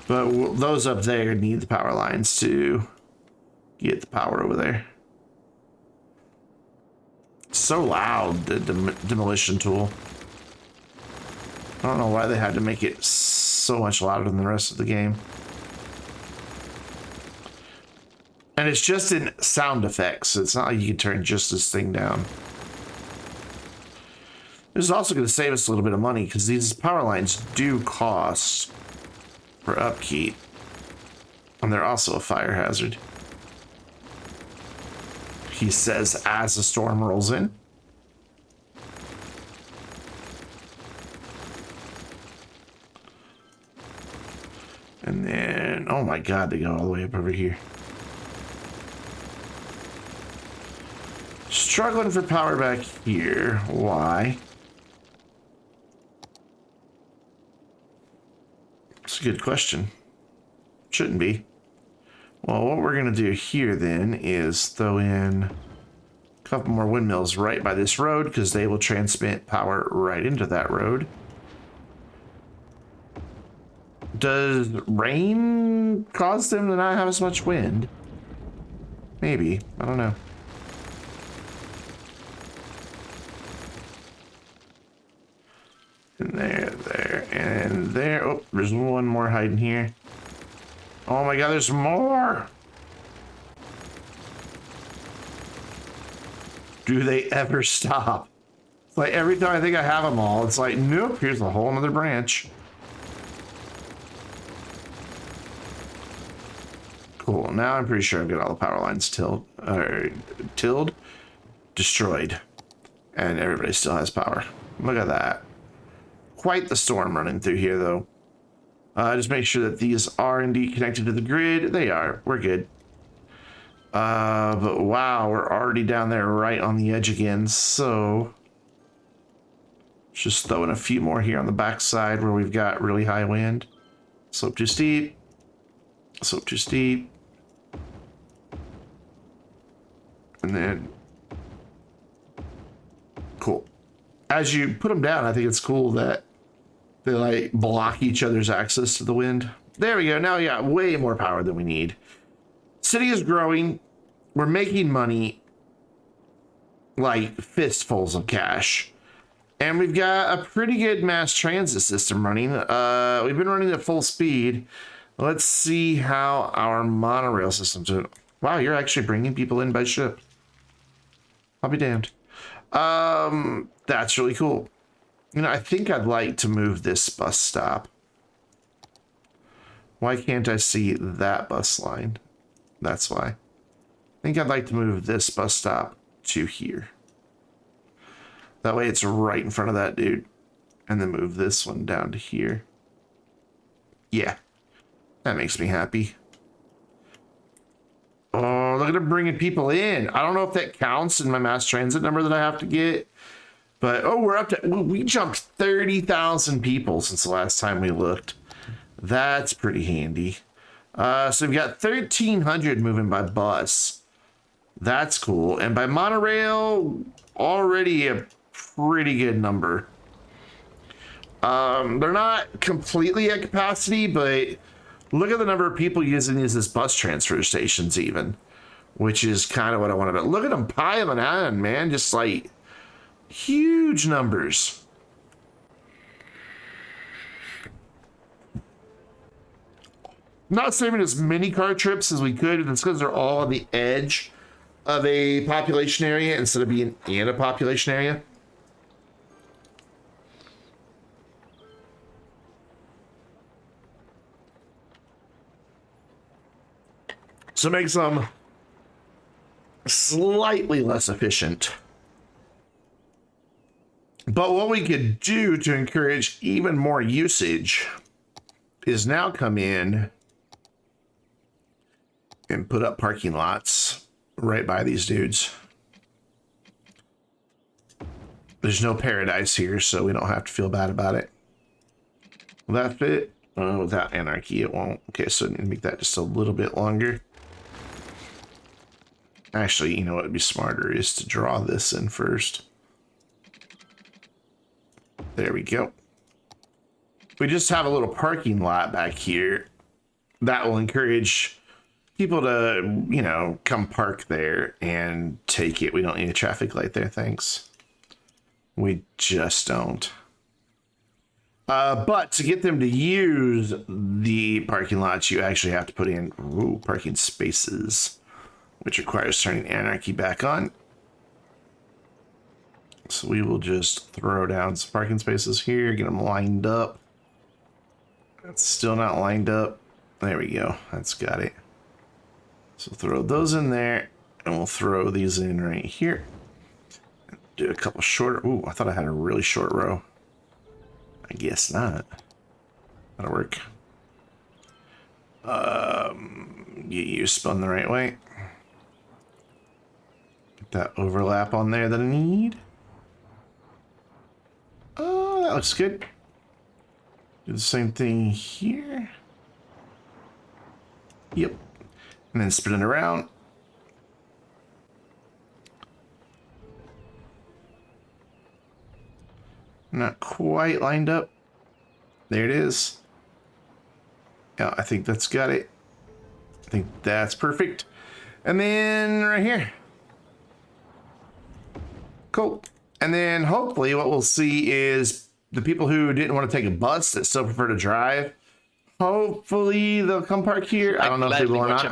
But those up there need the power lines to get the power over there. So loud, the demolition tool. I don't know why they had to make it so much louder than the rest of the game. And it's just in sound effects. It's not like you can turn just this thing down. This is also going to save us a little bit of money because these power lines do cost for upkeep. And they're also a fire hazard. he says as the storm rolls in. And then, oh my God, they go all the way up over here. Struggling for power back here. Why? It's a good question. Shouldn't be. Well, what we're going to do here then is throw in a couple more windmills right by this road because they will transmit power right into that road. Does rain cause them to not have as much wind? Maybe. I don't know. And there, and there. Oh, there's one more hiding here. Oh my God, there's more! Do they ever stop? It's like every time I think I have them all, it's like, nope, here's a whole another branch. Cool, now I'm pretty sure I've got all the power lines tilled, destroyed, and everybody still has power. Look at that. Quite the storm running through here, though. Just make sure that these are indeed connected to the grid. They are. We're good. But wow, we're already down there right on the edge again. So just throwing a few more here on the backside where we've got really high wind. Slope too steep. Slope too steep. And then cool. As you put them down, I think it's cool that they like block each other's access to the wind. There we go. Now we got way more power than we need. City is growing. We're making money, like fistfuls of cash. And we've got a pretty good mass transit system running. We've been running at full speed. Let's see how our monorail system's doing. Wow, you're actually bringing people in by ship. I'll be damned. That's really cool. You know, I think I'd like to move this bus stop. Why can't I see that bus line? That's why. I think I'd like to move this bus stop to here. That way it's right in front of that dude. And then move this one down to here. Yeah. That makes me happy. Oh, look at them bringing people in. I don't know if that counts in my mass transit number that I have to get. But, oh, we're up to, we jumped 30,000 people since the last time we looked. That's pretty handy. So we've got 1,300 moving by bus. That's cool. And by monorail, already a pretty good number. They're not completely at capacity, but look at the number of people using these as bus transfer stations even. Which is kind of what I want to do. Look at them piling on, man. Just like huge numbers. Not saving as many car trips as we could. It's because they're all on the edge of a population area instead of being in a population area. So it makes them slightly less efficient. But what we could do to encourage even more usage is now come in and put up parking lots right by these dudes. There's no paradise here, so we don't have to feel bad about it. Will that fit? Without anarchy, it won't. Okay, so I need to make that just a little bit longer. Actually, you know what would be smarter is to draw this in first. There we go. We just have a little parking lot back here that will encourage people to, you know, come park there and take it. We don't need a traffic light there, thanks. We just don't. But to get them to use the parking lots, you actually have to put in parking spaces, which requires turning anarchy back on. So we will just throw down some parking spaces here, get them lined up. That's still not lined up. There we go. That's got it. So throw those in there, And we'll throw these in right here. Do a couple shorter. Ooh, I thought I had a really short row. I guess not. That'll work. Get you spun the right way. Get that overlap on there that I need. Oh, that looks good. Do the same thing here. Yep. And then spin it around. Not quite lined up. There it is. Yeah, I think that's got it. I think that's perfect. And then right here. Cool. And then hopefully what we'll see is the people who didn't want to take a bus that still prefer to drive. Hopefully they'll come park here. I don't know if they will or not.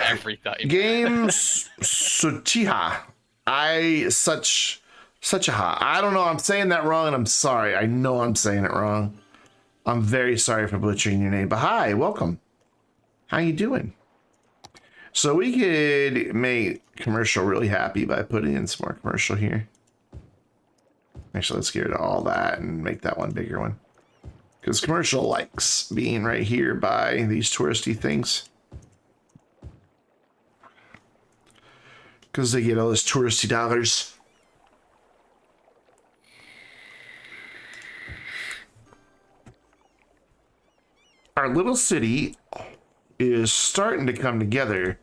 Every time. Games Suchiha. Such a ha. I don't know. I'm saying that wrong and I'm sorry. I know I'm saying it wrong. I'm very sorry for butchering your name. But hi, welcome. How you doing? So we could make commercial really happy by putting in some more commercial here. Actually, let's get rid of all that and make that one bigger one. Because commercial likes being right here by these touristy things. Because they get all those touristy dollars. Our little city is starting to come together.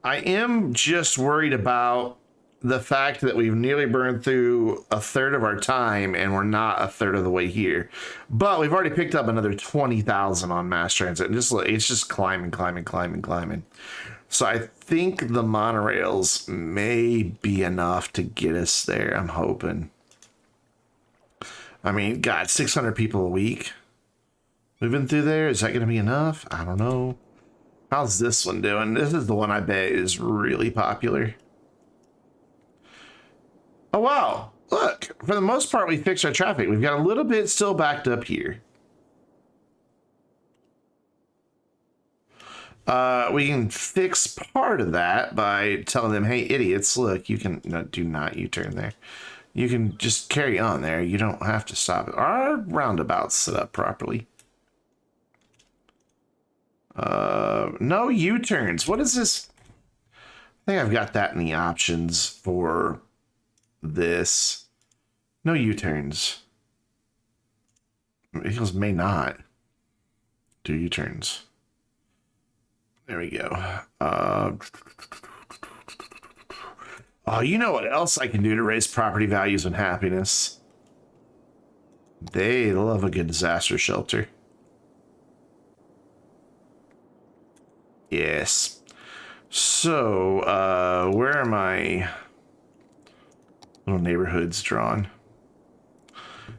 I am just worried about the fact that we've nearly burned through a third of our time and we're not a third of the way here. But we've already picked up another 20,000 on mass transit. And it's just climbing. So I think the monorails may be enough to get us there. I'm hoping. I mean, God, 600 people a week moving through there. Is that going to be enough? I don't know. How's this one doing? This is the one I bet is really popular. Oh, wow. Look, for the most part, we fixed our traffic. We've got a little bit still backed up here. We can fix part of that by telling them, hey, idiots, look, you can do not U-turn there. You can just carry on there. You don't have to stop it. Our roundabout's set up properly. No U-turns. What is this? I think I've got that in the options for this. No U-turns. Vehicles may not do U-turns. There we go. Oh, you know what else I can do to raise property values and happiness? They love a good disaster shelter. Yes. So, where are my little neighborhoods drawn?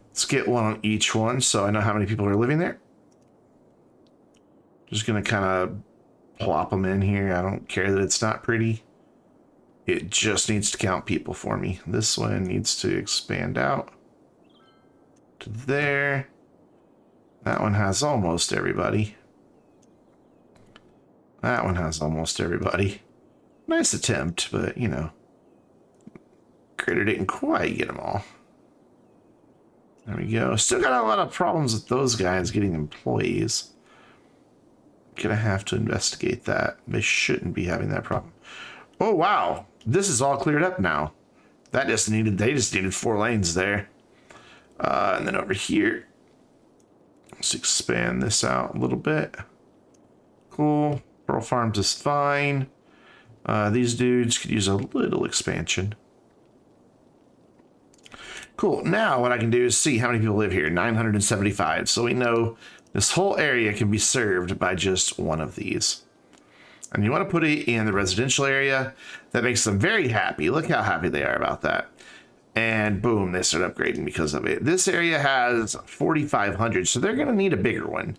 Let's get one on each one so I know how many people are living there. Just gonna kind of plop them in here. I don't care that it's not pretty. It just needs to count people for me. This one needs to expand out to there. That one has almost everybody. That one has almost everybody. Nice attempt, but you know, Critter didn't quite get them all. There we go. Still got a lot of problems with those guys getting employees. Gonna have to investigate that. They shouldn't be having that problem. Oh wow, this is all cleared up now. They just needed 4 lanes there. And then over here, let's expand this out a little bit. Cool. Pearl Farms is fine. These dudes could use a little expansion. Cool. Now what I can do is see how many people live here. 975. So we know this whole area can be served by just one of these. And you want to put it in the residential area. That makes them very happy. Look how happy they are about that. And boom, they start upgrading because of it. This area has 4,500, so they're going to need a bigger one.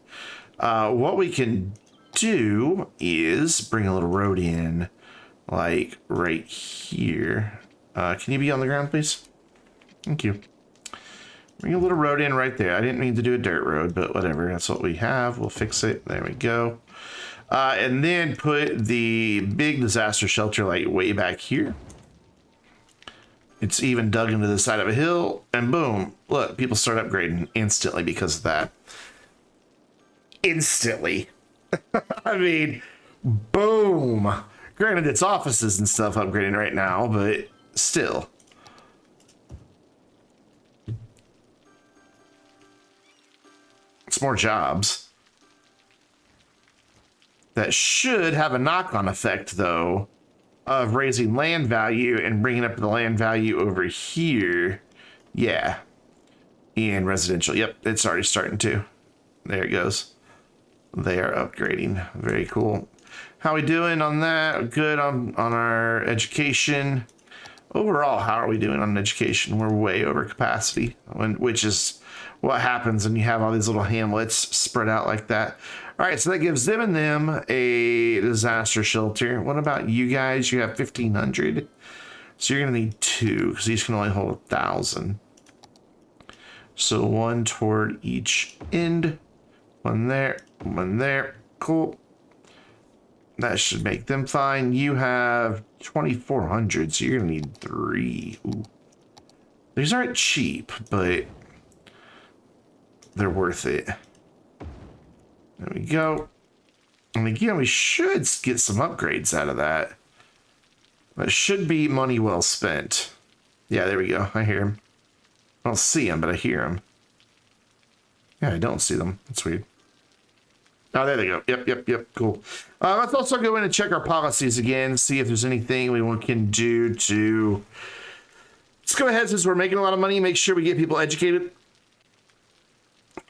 What we can do is bring a little road in, like right here. Can you be on the ground, please? Thank you. Bring a little road in right there. I didn't mean to do a dirt road, but whatever. That's what we have. We'll fix it. There we go. And then put the big disaster shelter like way back here. It's even dug into the side of a hill, and boom, look, people start upgrading instantly because of that. Instantly. I mean, boom. Granted, it's offices and stuff upgrading right now, but still. It's more jobs. That should have a knock-on effect, though, of raising land value and bringing up the land value over here. Yeah. In residential. Yep, it's already starting to. There it goes. They are upgrading. Very cool. How we doing on that? Good on our education. Overall, how are we doing on education? We're way over capacity, which is what happens when you have all these little hamlets spread out like that. All right, so that gives them and them a disaster shelter. What about you guys? You have 1,500. So you're going to need 2 because these can only hold 1,000. So 1 toward each end. 1 there, 1 there. Cool. That should make them fine. You have 2,400, so you're going to need 3. Ooh. These aren't cheap, but they're worth it. There we go. And again, we should get some upgrades out of that. That should be money well spent. Yeah, there we go. I hear him. I don't see him, but I hear him. Yeah, I don't see them. That's weird. Oh, there they go. Yep. Cool. Let's also go in and check our policies again, see if there's anything we can do to... Let's go ahead, since we're making a lot of money, make sure we get people educated.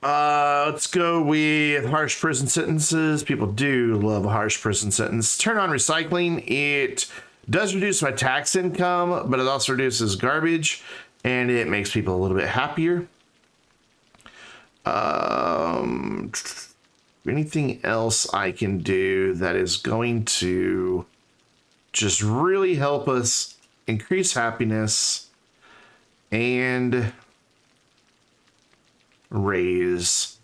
Let's go with harsh prison sentences. People do love a harsh prison sentence. Turn on recycling. It does reduce my tax income, but it also reduces garbage, and it makes people a little bit happier. Anything else I can do that is going to just really help us increase happiness and raise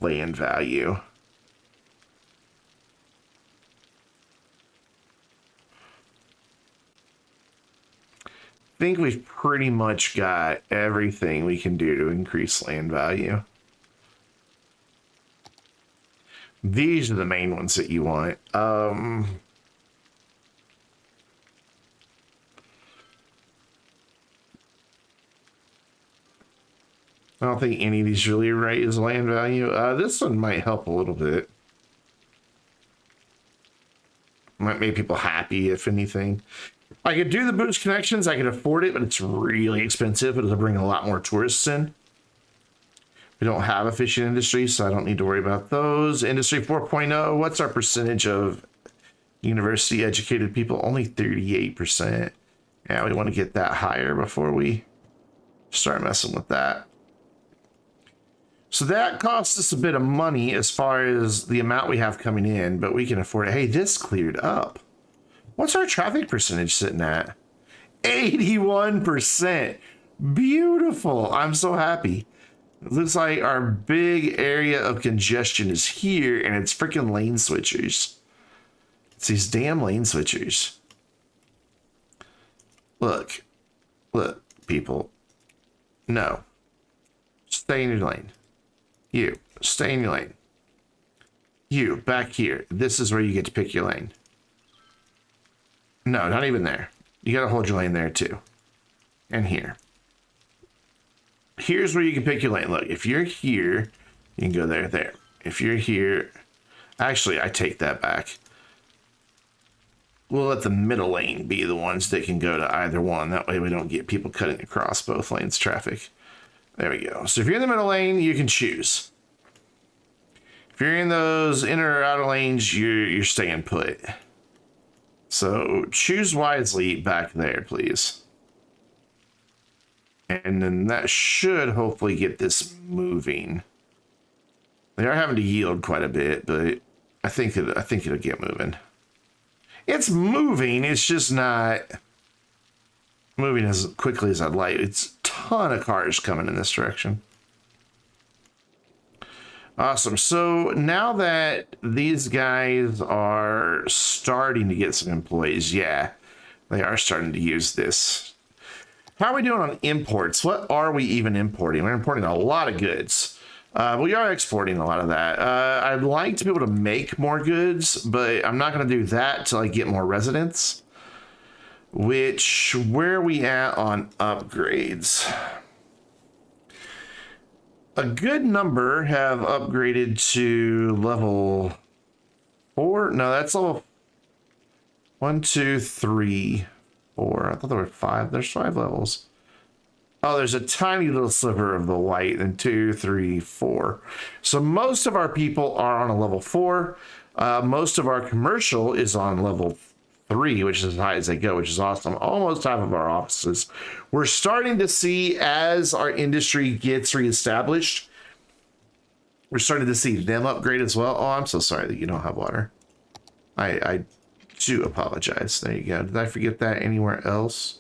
land value? I think we've pretty much got everything we can do to increase land value. These are the main ones that you want. I don't think any of these really raise land value. This one might help a little bit. Might make people happy, if anything. I could do the boost connections. I could afford it, but it's really expensive. It'll bring a lot more tourists in. We don't have a fishing industry, so I don't need to worry about those. Industry 4.0, what's our percentage of university educated people? Only 38%. Yeah, we want to get that higher before we start messing with that. So that costs us a bit of money as far as the amount we have coming in, but we can afford it. Hey, this cleared up. What's our traffic percentage sitting at? 81%. Beautiful. I'm so happy. It looks like our big area of congestion is here, and it's freaking lane switchers. It's these damn lane switchers. Look, people. No. Stay in your lane. You, stay in your lane. You, back here. This is where you get to pick your lane. No, not even there. You got to hold your lane there too. And here. Here's where you can pick your lane. Look, if you're here, you can go there. If you're here, actually, I take that back. We'll let the middle lane be the ones that can go to either one. That way we don't get people cutting across both lanes traffic. There we go. So if you're in the middle lane, you can choose. If you're in those inner or outer lanes, you're staying put. So choose wisely back there, please. And then that should hopefully get this moving. They are having to yield quite a bit, but I think it'll get moving. It's moving. It's just not moving as quickly as I'd like. It's a ton of cars coming in this direction. Awesome. So now that these guys are starting to get some employees, yeah, they are starting to use this. How are we doing on imports? What are we even importing? We're importing a lot of goods. We are exporting a lot of that. I'd like to be able to make more goods, but I'm not going to do that till I get more residents. Which, where are we at on upgrades? A good number have upgraded to level 4. No, that's level 1, 2, 3, 4. I thought there were 5. There's 5 levels. Oh, there's a tiny little sliver of the white, and 2, 3, 4. So most of our people are on a level 4. Most of our commercial is on level 3, which is as high as they go, which is awesome. Almost half of our offices. We're starting to see, as our industry gets reestablished, we're starting to see them upgrade as well. Oh, I'm so sorry that you don't have water. I do apologize. There you go. Did I forget that anywhere else?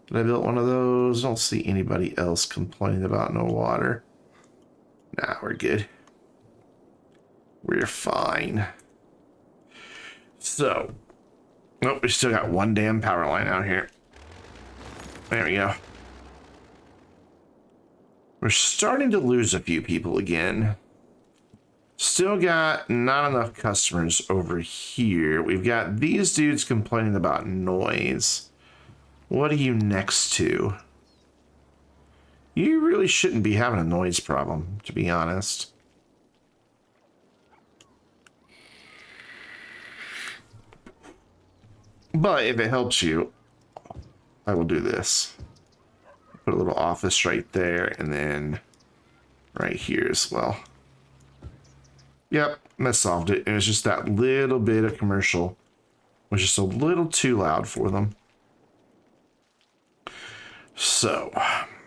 Did I build one of those? I don't see anybody else complaining about no water. Nah, we're good. We're fine. So, oh, we still got one damn power line out here. There we go. We're starting to lose a few people again. Still got not enough customers over here. We've got these dudes complaining about noise. What are you next to? You really shouldn't be having a noise problem, to be honest. But if it helps you, I will do this. Put a little office right there, and then right here as well. Yep, that solved it. It was just that little bit of commercial was just a little too loud for them. So,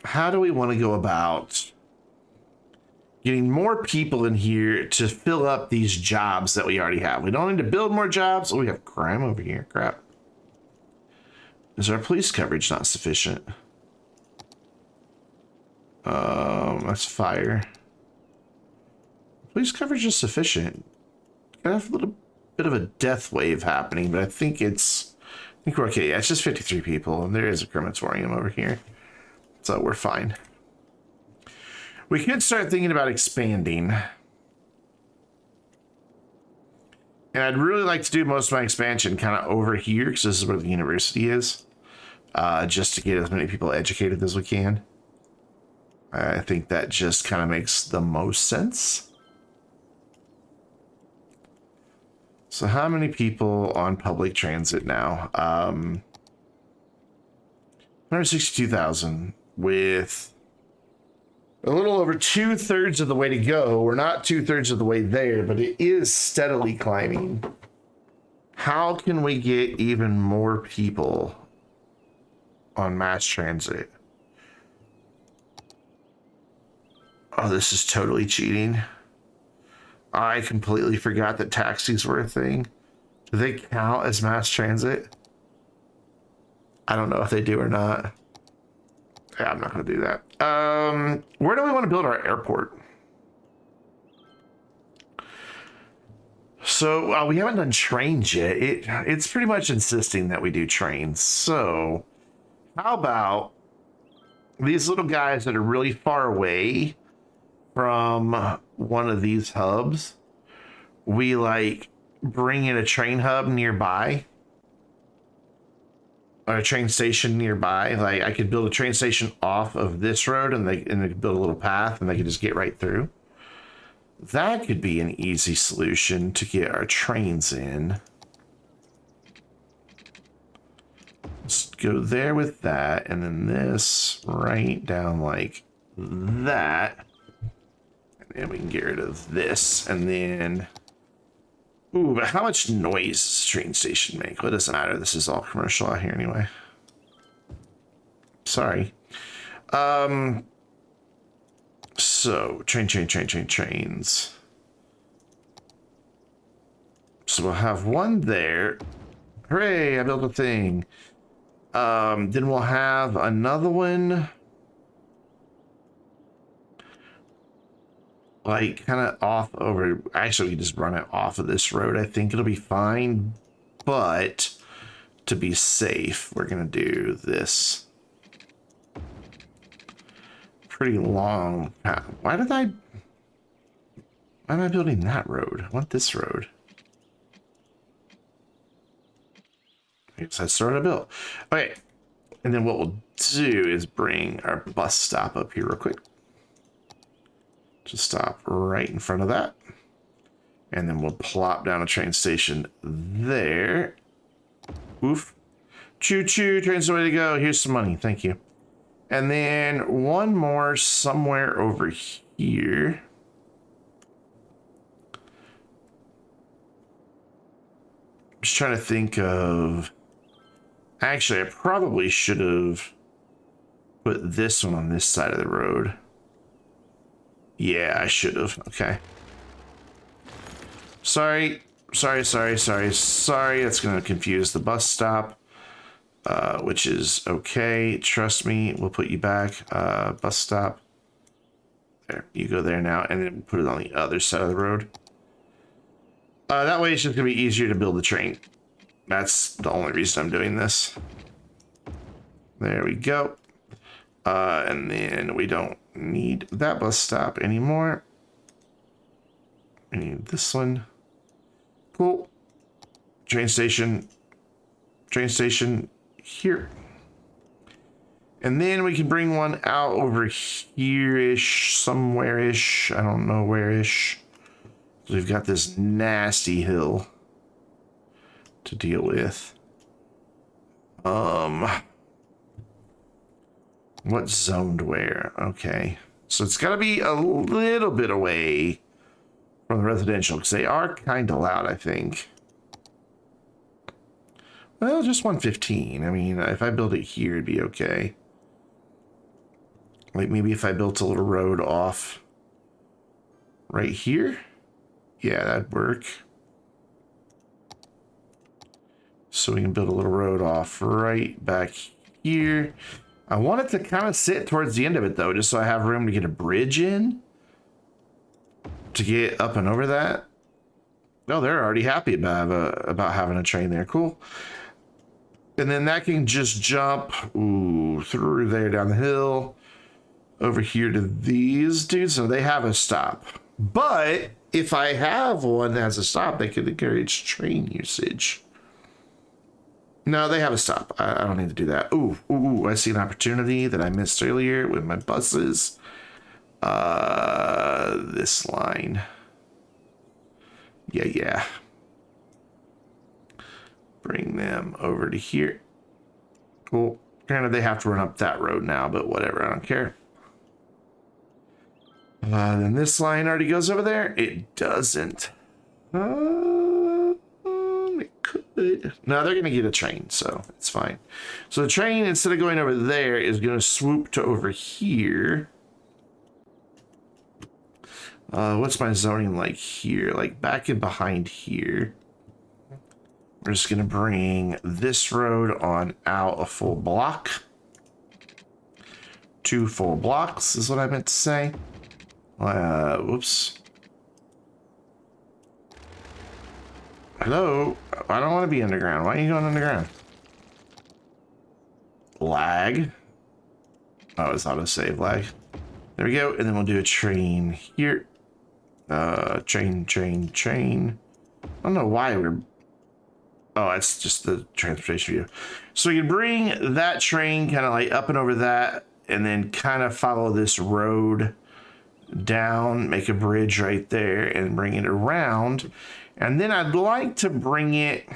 how do we want to go about getting more people in here to fill up these jobs that we already have? We don't need to build more jobs. Oh, we have crime over here. Crap. Is our police coverage not sufficient? That's fire. Police coverage is sufficient. I have a little bit of a death wave happening, but I think we're okay. Yeah, it's just 53 people, and there is a crematorium over here, so we're fine. We could start thinking about expanding, and I'd really like to do most of my expansion kind of over here, because this is where the university is, just to get as many people educated as we can. I think that just kind of makes the most sense. So how many people on public transit now? 162,000 with a little over 2/3 of the way to go. We're not 2/3 of the way there, but it is steadily climbing. How can we get even more people on mass transit? Oh, this is totally cheating. I completely forgot that taxis were a thing. Do they count as mass transit? I don't know if they do or not. Yeah, I'm not going to do that. Where do we want to build our airport? So we haven't done trains yet. It's pretty much insisting that we do trains. So how about these little guys that are really far away from one of these hubs? We like bring in a train hub nearby, or a train station nearby. Like I could build a train station off of this road, and they could build a little path, and they could just get right through. That could be an easy solution to get our trains in. Let's go there with that, and then this right down like that. And we can get rid of this, and then... Ooh, but how much noise does a train station make? Well, it doesn't matter. This is all commercial out here anyway. Sorry. So, trains. So we'll have one there. Hooray, I built a thing. Then we'll have another one... like kind of off over. Actually, we can just run it off of this road. I think it'll be fine. But to be safe, we're going to do this. Pretty long path. Why am I building that road? I want this road. I guess I started a build. Okay. And then what we'll do is bring our bus stop up here real quick. Just stop right in front of that. And then we'll plop down a train station there. Oof. Choo-choo, train's the way to go. Here's some money. Thank you. And then one more somewhere over here. Just trying to think of... Actually, I probably should have put this one on this side of the road. Yeah, I should have. Okay. Sorry. It's going to confuse the bus stop, which is okay. Trust me. We'll put you back. Bus stop. There. You go there now, and then put it on the other side of the road. That way, it's just going to be easier to build the train. That's the only reason I'm doing this. There we go. And then we don't need that bus stop anymore. We need this one. Cool. Train station here. And then we can bring one out over here-ish, somewhere-ish. I don't know where-ish. So we've got this nasty hill to deal with. What's zoned where? Okay. So it's got to be a little bit away from the residential, because they are kind of loud, I think. Well, just 115. I mean, if I build it here, it'd be okay. Like, maybe if I built a little road off right here? Yeah, that'd work. So we can build a little road off right back here. I want it to kind of sit towards the end of it, though, just so I have room to get a bridge in. To get up and over that. Oh, they're already happy about having a train there. Cool. And then that can just jump through there down the hill over here to these dudes. So they have a stop. But if I have one that has a stop, they could encourage train usage. No, they have a stop. I don't need to do that. Ooh, I see an opportunity that I missed earlier with my buses. This line. Yeah. Bring them over to here. Cool. Granted, they have to run up that road now, but whatever. I don't care. Then this line already goes over there. It doesn't. It could. No, they're going to get a train, so it's fine. So the train, instead of going over there, is going to swoop to over here. What's my zoning like here? Like back and behind here. We're just going to bring this road on out a full block. 2 full blocks is what I meant to say. Whoops. Hello? I don't want to be underground. Why are you going underground? Lag. Oh, it's autosave lag. There we go. And then we'll do a train here. Train. I don't know why we're... Oh, it's just the transportation view. So you can bring that train kind of like up and over that, and then kind of follow this road down, make a bridge right there, and bring it around. And then I'd like to bring it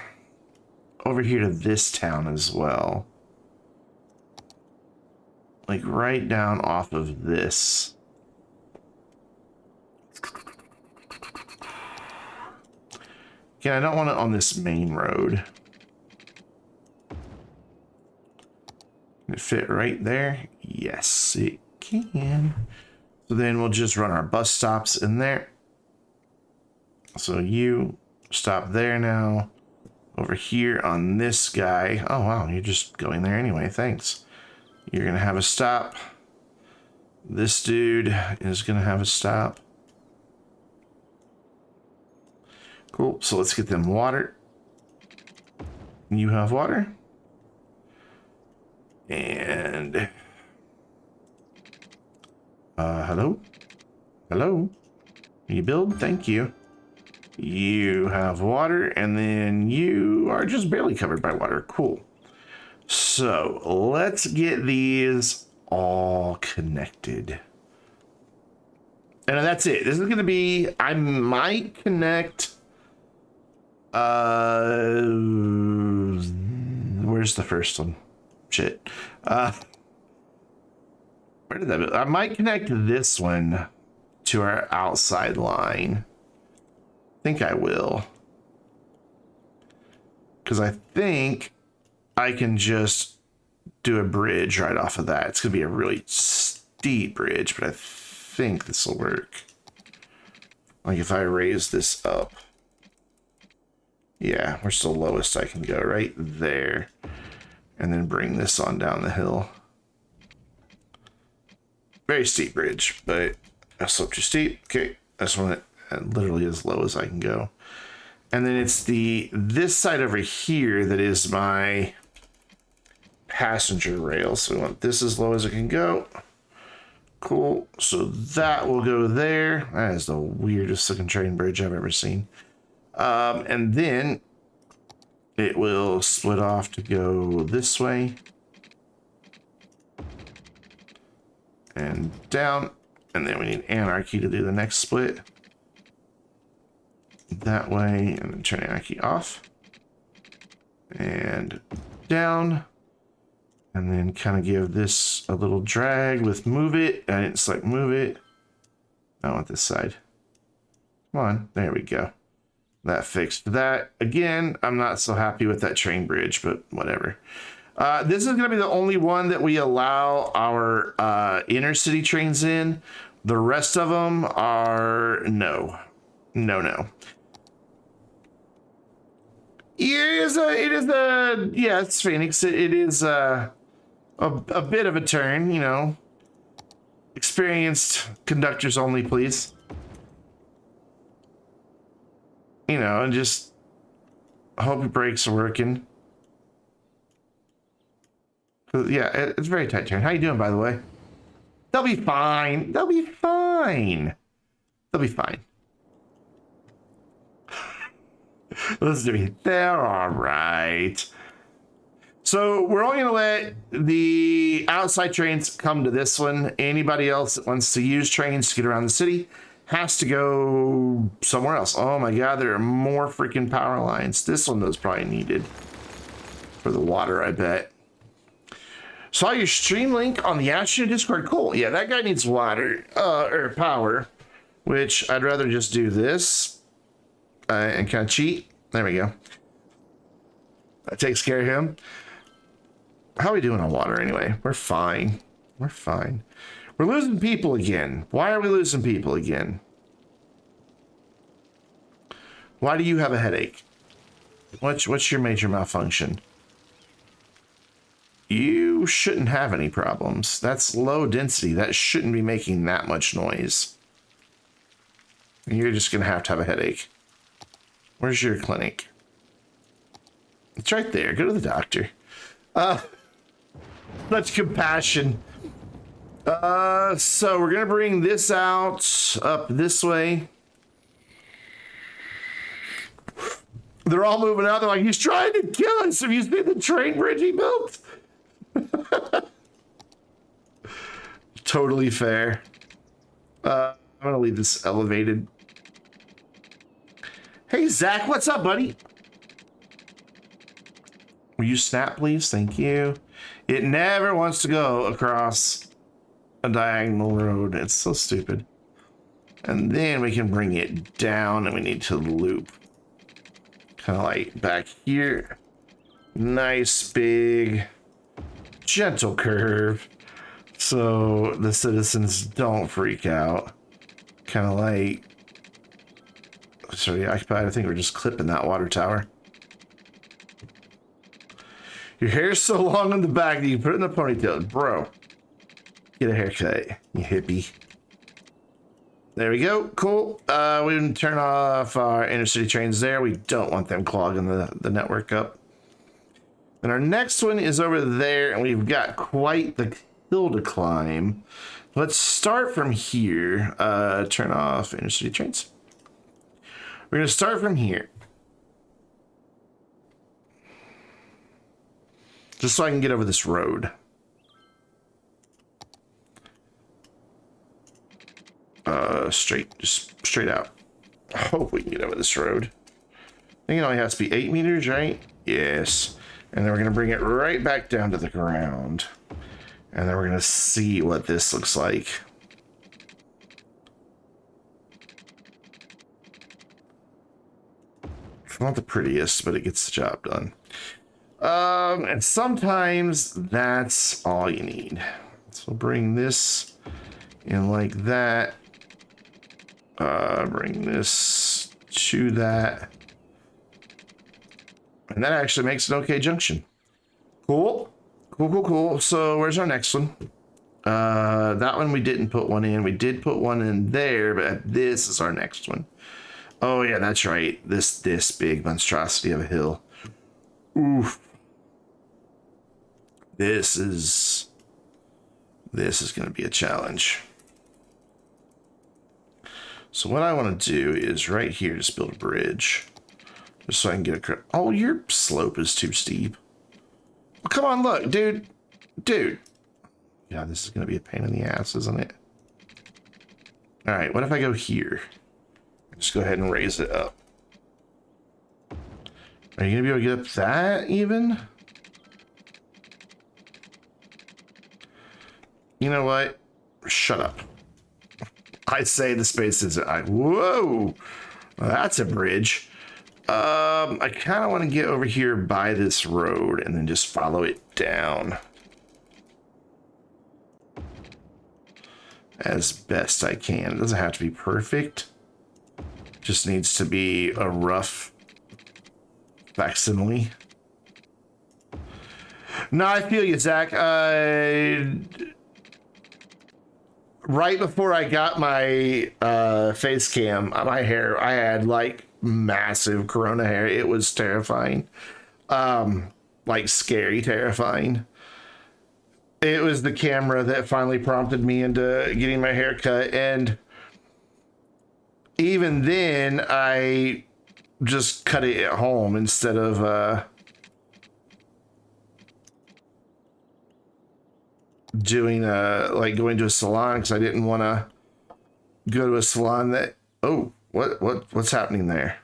over here to this town as well. Like right down off of this. Again, I don't want it on this main road. Can it fit right there? Yes, it can. So then we'll just run our bus stops in there. So you stop there now. Over here on this guy. Oh, wow, you're just going there anyway. Thanks. You're going to have a stop. This dude is going to have a stop. Cool. So let's get them water. You have water. And hello? Hello? You build? Thank you. You have water, and then you are just barely covered by water. Cool. So let's get these all connected. And that's it. This is going to be, I might connect, where's the first one? Shit. Where did that, I might connect this one to our outside line. I think I will. Because I think I can just do a bridge right off of that. It's going to be a really steep bridge, but I think this will work. Like if I raise this up. Yeah, where's the lowest I can go? Right there. And then bring this on down the hill. Very steep bridge, but that's up too steep. Okay, I just want it literally as low as I can go. And then it's this side over here that is my passenger rail. So we want this as low as it can go. Cool. So that will go there. That is the weirdest looking train bridge I've ever seen. And then it will split off to go this way. And down. And then we need Anarchy to do the next split. That way. And then turn Anarchy off. And down. And then kind of give this a little drag with move it. I didn't select move it. I want this side. Come on. There we go. That fixed that. Again, I'm not so happy with that train bridge, but whatever. This is going to be the only one that we allow our inner city trains in. The rest of them are no. No. Yeah, it's Phoenix. It is a bit of a turn, you know. Experienced conductors only, please. You know, and just hope your brakes are working. Yeah, it's a very tight turn. How you doing, by the way? They'll be fine. They'll be fine. They'll be fine. Listen to me. They're all right. So we're only going to let the outside trains come to this one. Anybody else that wants to use trains to get around the city has to go somewhere else. Oh my God, there are more freaking power lines. This one was probably needed for the water, I bet. Saw your stream link on the Astro Discord. Cool. Yeah, that guy needs water or power, which I'd rather just do this and kind of cheat. There we go. That takes care of him. How are we doing on water anyway? We're fine. We're fine. We're losing people again. Why are we losing people again? Why do you have a headache? What's your major malfunction? You shouldn't have any problems. That's low density. That shouldn't be making that much noise. You're just going to have a headache. Where's your clinic? It's right there. Go to the doctor. Such compassion. So we're going to bring this out up this way. They're all moving out. They're like, he's trying to kill us. Have you seen the train bridge he built? Totally fair. I'm going to leave this elevated. Hey, Zach, what's up, buddy? Will you snap, please? Thank you. It never wants to go across a diagonal road. It's so stupid. And then we can bring it down and we need to loop. Kind of like back here. Nice, big, gentle curve. So the citizens don't freak out. Kind of like... Sorry, occupied. I think we're just clipping that water tower. Your hair's so long in the back that you can put it in the ponytail. Bro, get a haircut, you hippie. There we go. Cool. We can turn off our intercity trains there. We don't want them clogging the network up. And our next one is over there, and we've got quite the hill to climb. Let's start from here. Turn off intercity trains. We're going to start from here. Just so I can get over this road. Just straight out. I hope we can get over this road. I think it only has to be 8 meters, right? Yes. And then we're going to bring it right back down to the ground. And then we're going to see what this looks like. It's not the prettiest, but it gets the job done. And sometimes that's all you need. So bring this in like that. Bring this to that. And that actually makes an okay junction. Cool. Cool. So where's our next one? That one we didn't put one in. We did put one in there, but this is our next one. Oh yeah, that's right. This big monstrosity of a hill. Oof. This is going to be a challenge. So what I want to do is right here, just build a bridge. Just so I can get a... Oh, your slope is too steep. Well, come on, look, dude. Yeah, this is going to be a pain in the ass, isn't it? All right, what if I go here? Just go ahead and raise it up. Are you going to be able to get up that even? You know what? Shut up. I say the space is... Whoa! Well, that's a bridge. I kind of want to get over here by this road and then just follow it down as best I can. It doesn't have to be perfect. Just needs to be a rough facsimile. No, I feel you, Zach. Right before I got my face cam, my hair, I had like massive corona hair. It was terrifying. Like scary terrifying. It was the camera that finally prompted me into getting my hair cut, and even then I just cut it at home instead of doing like going to a salon, because I didn't want to go to a salon that... Oh, what's happening there?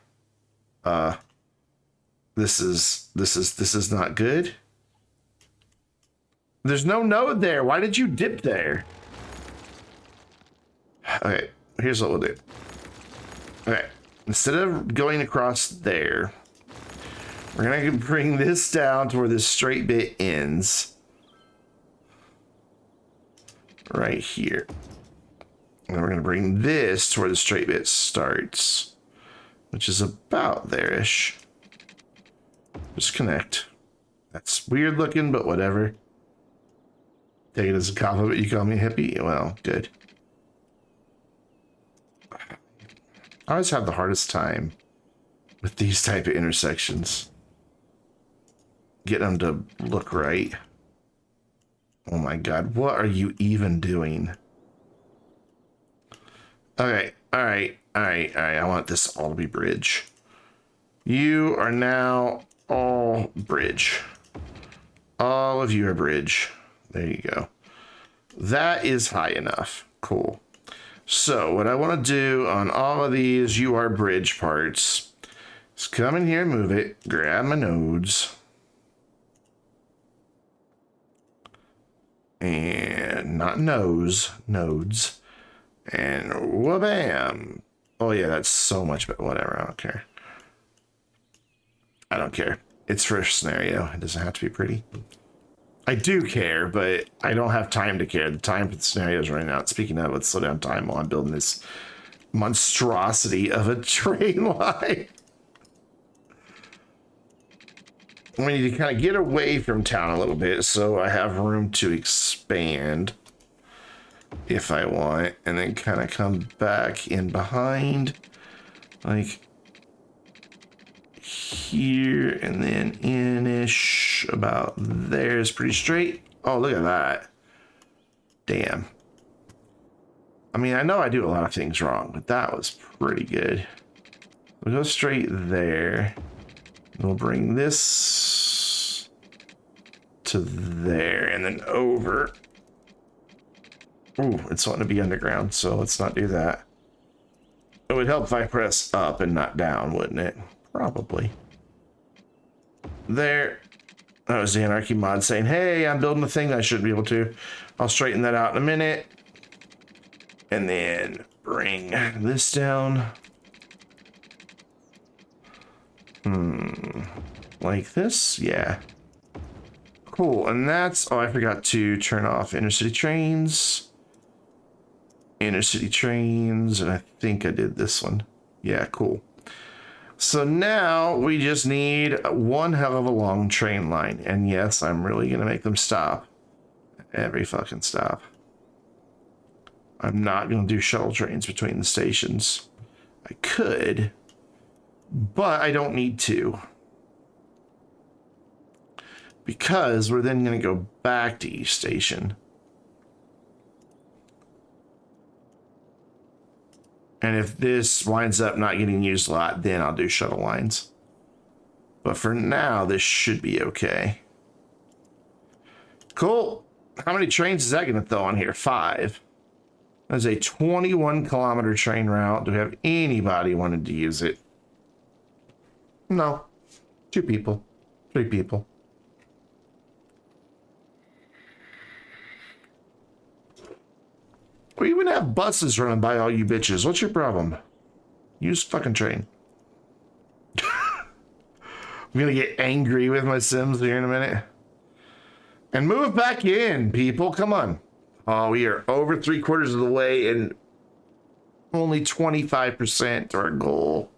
This is not good. There's no node there. Why did you dip there? Okay, here's what we'll do. Okay, instead of going across there, we're gonna bring this down to where this straight bit ends. Right here. And we're going to bring this to where the straight bit starts, which is about there-ish. Just connect. That's weird looking, but whatever. Take it as a compliment. You call me a hippie? Well, good. I always have the hardest time with these type of intersections. Getting them to look right. Oh my God, what are you even doing? Okay, all right. I want this all to be bridge. You are now all bridge. All of you are bridge. There you go. That is high enough. Cool. So what I want to do on all of these you are bridge parts is come in here, move it, grab my nodes. And not nodes. And wha-bam. Oh yeah, that's so much better. Whatever, I don't care. It's for a scenario. It doesn't have to be pretty. I do care, but I don't have time to care. The time for the scenario is running out. Speaking of, let's slow down time while I'm building this monstrosity of a train line. We need to kind of get away from town a little bit so I have room to expand. if I want, and then kind of come back in behind, like here, and then in-ish about there is pretty straight. Oh, look at that. Damn. I mean, I know I do a lot of things wrong, but that was pretty good. We'll go straight there. We'll bring this to there and then over. Ooh, it's wanting to be underground, so let's not do that. It would help if I press up and not down, wouldn't it? Probably. There. That was the Anarchy mod saying, hey, I'm building a thing I shouldn't be able to. I'll straighten that out in a minute. And then bring this down. Like this? Yeah. Cool. And that's... Oh, I forgot to turn off intercity trains. Intercity trains. And I think I did this one. Yeah, cool. So now we just need one hell of a long train line. And yes, I'm really going to make them stop. Every fucking stop. I'm not going to do shuttle trains between the stations. I could, but I don't need to. Because we're then going to go back to each station. And if this winds up not getting used a lot, then I'll do shuttle lines. But for now, this should be okay. Cool. How many trains is that going to throw on here? 5. That's a 21-kilometer train route. Do we have anybody wanting to use it? No. 2 people. 3 people. We even have buses running by all you bitches. What's your problem? Use fucking train. I'm gonna get angry with my Sims here in a minute. And move back in, people. Come on. Oh, we are over 3/4 of the way and only 25% to our goal.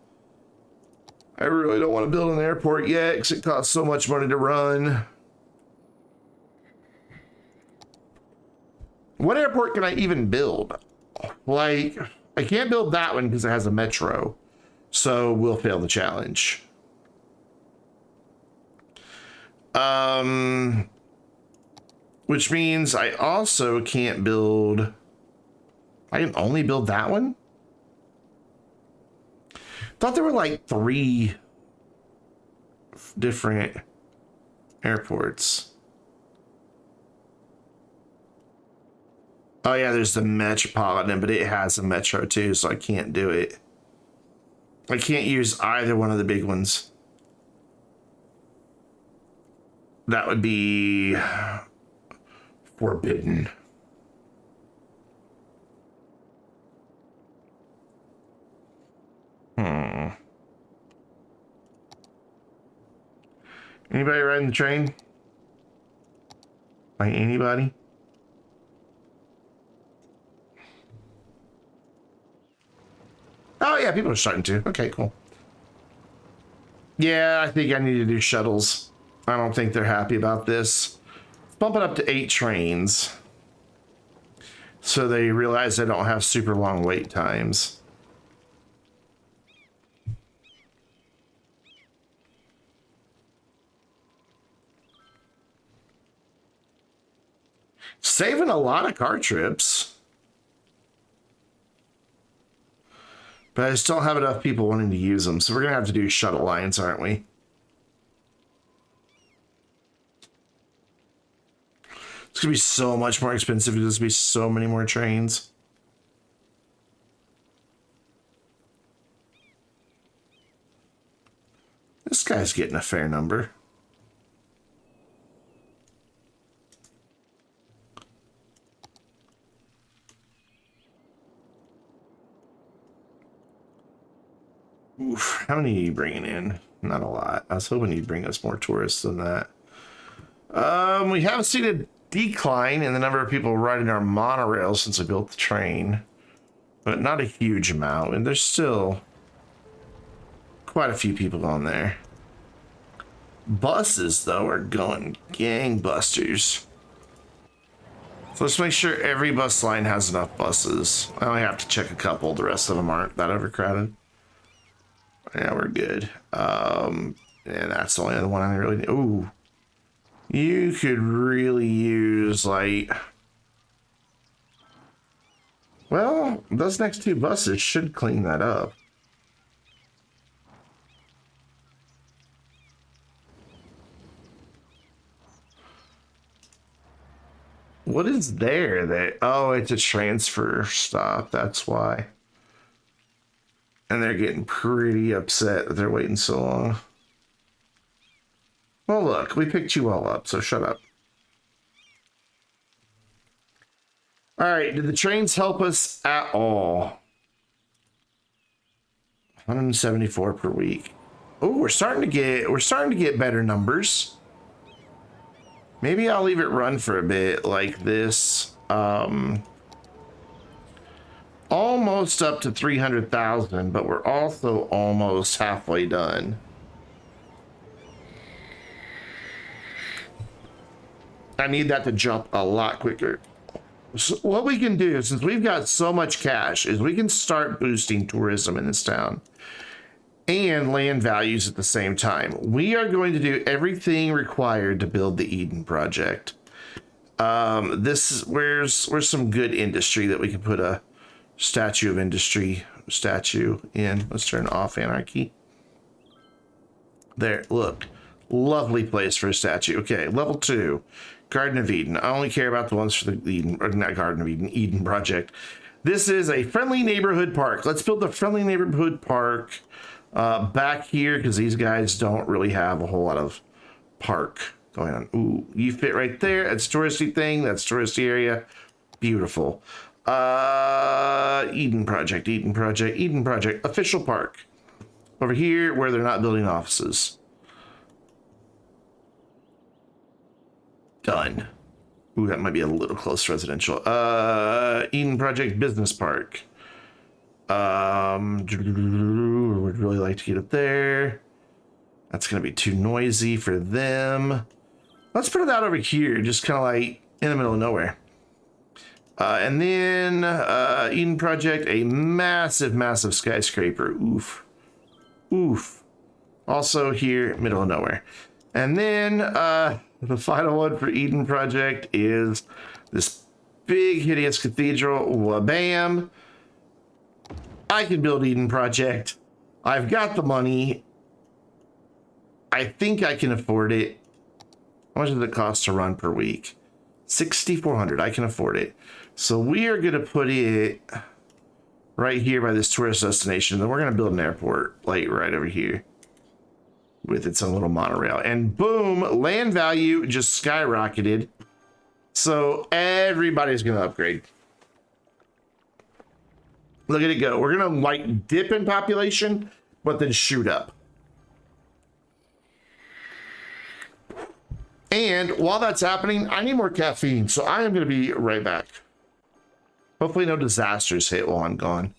I really don't want to build an airport yet because it costs so much money to run. What airport can I even build? Like, I can't build that one because it has a metro. So we'll fail the challenge. Which means I also can't build... I can only build that one? Thought there were like 3 different airports. Oh yeah, there's the Metropolitan, but it has a metro too, so I can't do it. I can't use either one of the big ones. That would be forbidden. Anybody riding the train? Like anybody? Oh yeah, people are starting to. Okay, cool. Yeah, I think I need to do shuttles. I don't think they're happy about this. Bump it up to 8 trains. So they realize they don't have super long wait times. Saving a lot of car trips. But I just don't have enough people wanting to use them. So we're going to have to do shuttle lines, aren't we? It's going to be so much more expensive. There's going to be so many more trains. This guy's getting a fair number. Oof, how many are you bringing in? Not a lot. I was hoping you'd bring us more tourists than that. We have seen a decline in the number of people riding our monorail since I built the train, but not a huge amount, and there's still quite a few people on there. Buses, though, are going gangbusters. So let's make sure every bus line has enough buses. I only have to check a couple. The rest of them aren't that overcrowded. Yeah, we're good. And that's the only other one I really need. Ooh. You could really use, like... Well, those next two buses should clean that up. What is there that... Oh, it's a transfer stop. That's why. And they're getting pretty upset that they're waiting so long. Well, look, we picked you all up, so shut up. All right, did the trains help us at all? 174 per week. Oh, we're starting to get better numbers. Maybe I'll leave it run for a bit like this. Almost up to 300,000, but we're also almost halfway done. I need that to jump a lot quicker. So what we can do, since we've got so much cash, is we can start boosting tourism in this town and land values at the same time. We are going to do everything required to build the Eden project. This is where's some good industry that we can put a statue of industry statue in. Let's turn off anarchy. There, look, lovely place for a statue. Okay, level 2, Garden of Eden. I only care about the ones for the Eden, or not Garden of Eden, Eden project. This is a friendly neighborhood park. Let's build a friendly neighborhood park back here, because these guys don't really have a whole lot of park going on. Ooh, you fit right there. That's a touristy thing. That's touristy area. Beautiful. Eden project, Eden project, Eden project. Official park. Over here where they're not building offices. Done. Ooh, that might be a little close to residential. Eden project business park. Would really like to get up there. That's gonna be too noisy for them. Let's put it out over here, just kind of like in the middle of nowhere. And then Eden project, a massive skyscraper. Oof. Oof. Also here, middle of nowhere. And then the final one for Eden project is this big hideous cathedral. Wabam. I can build Eden project. I've got the money. I think I can afford it. How much does it cost to run per week? 6,400. I can afford it. So we are going to put it right here by this tourist destination. Then we're going to build an airport like right over here with its own little monorail. And boom, land value just skyrocketed. So everybody's going to upgrade. Look at it go. We're going to like dip in population, but then shoot up. And while that's happening, I need more caffeine. So I am going to be right back. Hopefully no disasters hit while I'm gone.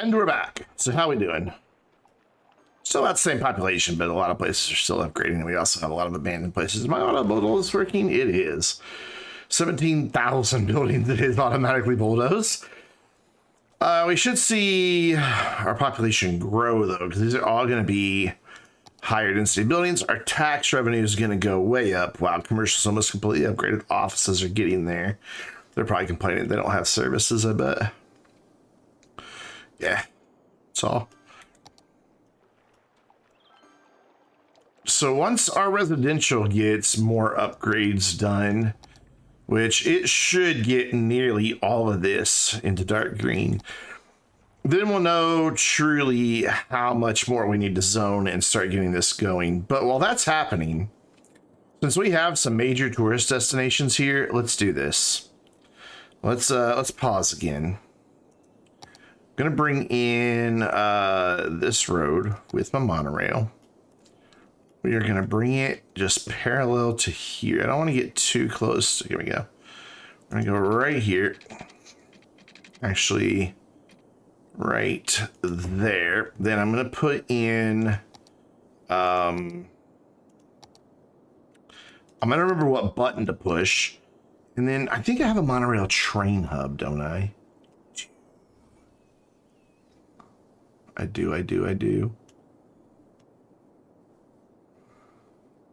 And we're back. So how we doing? Still about the same population, but a lot of places are still upgrading, and we also have a lot of abandoned places. My auto model is working. It is 17,000 buildings. It is automatically bulldoze. We should see our population grow though, because these are all going to be higher density buildings. Our tax revenue is going to go way up. Wow, commercial's almost completely upgraded. Offices are getting there. They're probably complaining they don't have services, I bet. Yeah, that's all. So once our residential gets more upgrades done, which it should get nearly all of this into dark green, then we'll know truly how much more we need to zone and start getting this going. But while that's happening, since we have some major tourist destinations here, let's do this. Let's pause again. I'm gonna bring in this road with my monorail. We are gonna bring it just parallel to here. I don't want to get too close. Here we go. I'm gonna go right here. Actually, right there. Then I'm gonna put in. I'm gonna remember what button to push, and then I think I have a monorail train hub, don't I? I do.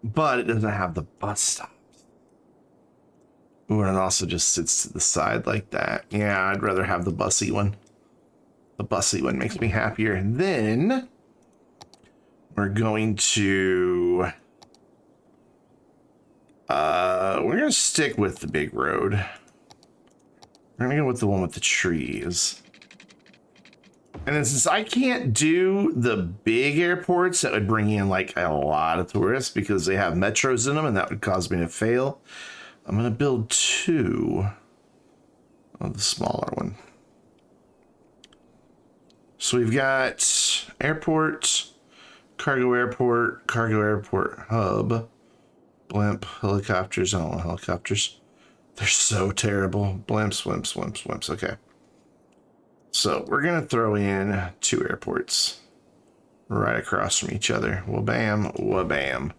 But it doesn't have the bus stops. Ooh, and it also just sits to the side like that. Yeah, I'd rather have the bussy one. The bussy one makes me happier. And then we're going to we're gonna stick with the big road. We're gonna go with the one with the trees. And then since I can't do the big airports that would bring in like a lot of tourists because they have metros in them and that would cause me to fail, I'm going to build 2 of the smaller one. So we've got airport, cargo airport hub, blimp, helicopters. I don't want helicopters. They're so terrible. Blimps. Okay. So we're going to throw in 2 airports right across from each other. Wabam, wabam.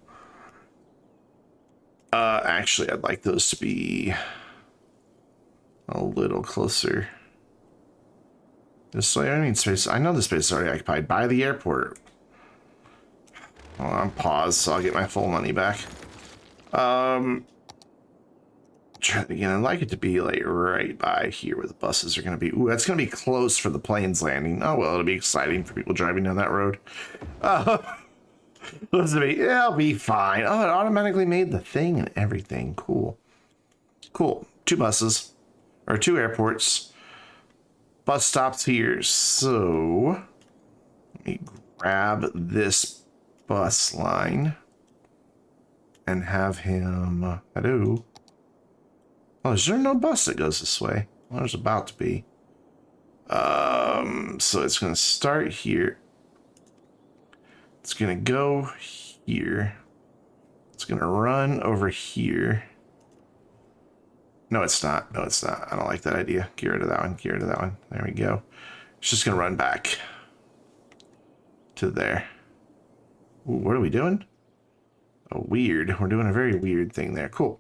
Actually, I'd like those to be a little closer. This way, I need space. I know the space is already occupied by the airport. Hold on, pause, so I'll get my full money back. Try it again. I'd like it to be like right by here where the buses are going to be. Ooh, that's going to be close for the planes landing. Oh, well, it'll be exciting for people driving down that road. It'll be fine. Oh, it automatically made the thing and everything. Cool. 2 buses, or 2 airports. Bus stops here. So let me grab this bus line and have him. Hello. Oh, is there no bus that goes this way? Well, there's about to be. So it's going to start here. It's going to go here. It's going to run over here. No, it's not. I don't like that idea. Get rid of that one. There we go. It's just going to run back to there. Ooh, what are we doing? Oh, weird. We're doing a very weird thing there. Cool.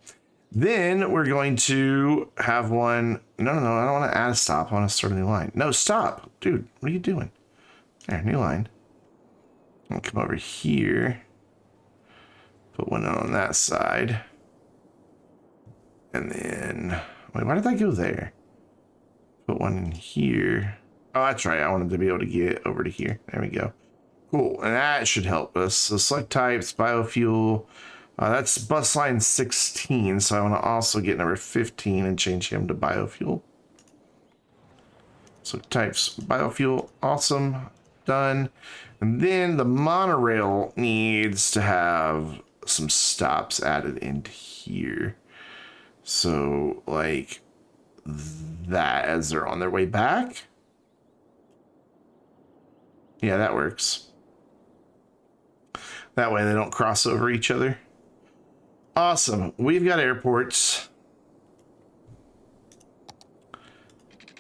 Then we're going to have one. No, I don't want to add a stop. I want to start a new line. No, stop. Dude, what are you doing? There, new line. I'll come over here. Put one on that side. And then, wait, why did I go there? Put one in here. Oh, that's right. I wanted to be able to get over to here. There we go. Cool. And that should help us. So select types, biofuel. That's bus line 16, so I want to also get number 15 and change him to biofuel. So types biofuel, awesome, done. And then the monorail needs to have some stops added into here. So like that as they're on their way back. Yeah, that works. That way they don't cross over each other. Awesome. We've got airports.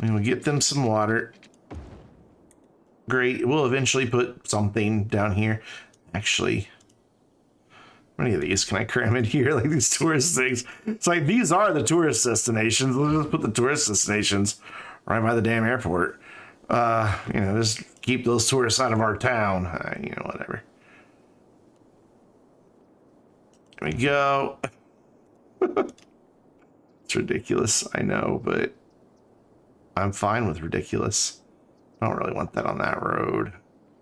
We will get them some water. Great. We'll eventually put something down here. Actually, how many of these can I cram in here? Like these tourist things. It's like these are the tourist destinations. Let's just put the tourist destinations right by the damn airport. You know, just keep those tourists out of our town. You know, whatever. There we go. It's ridiculous, I know, but I'm fine with ridiculous. I don't really want that on that road.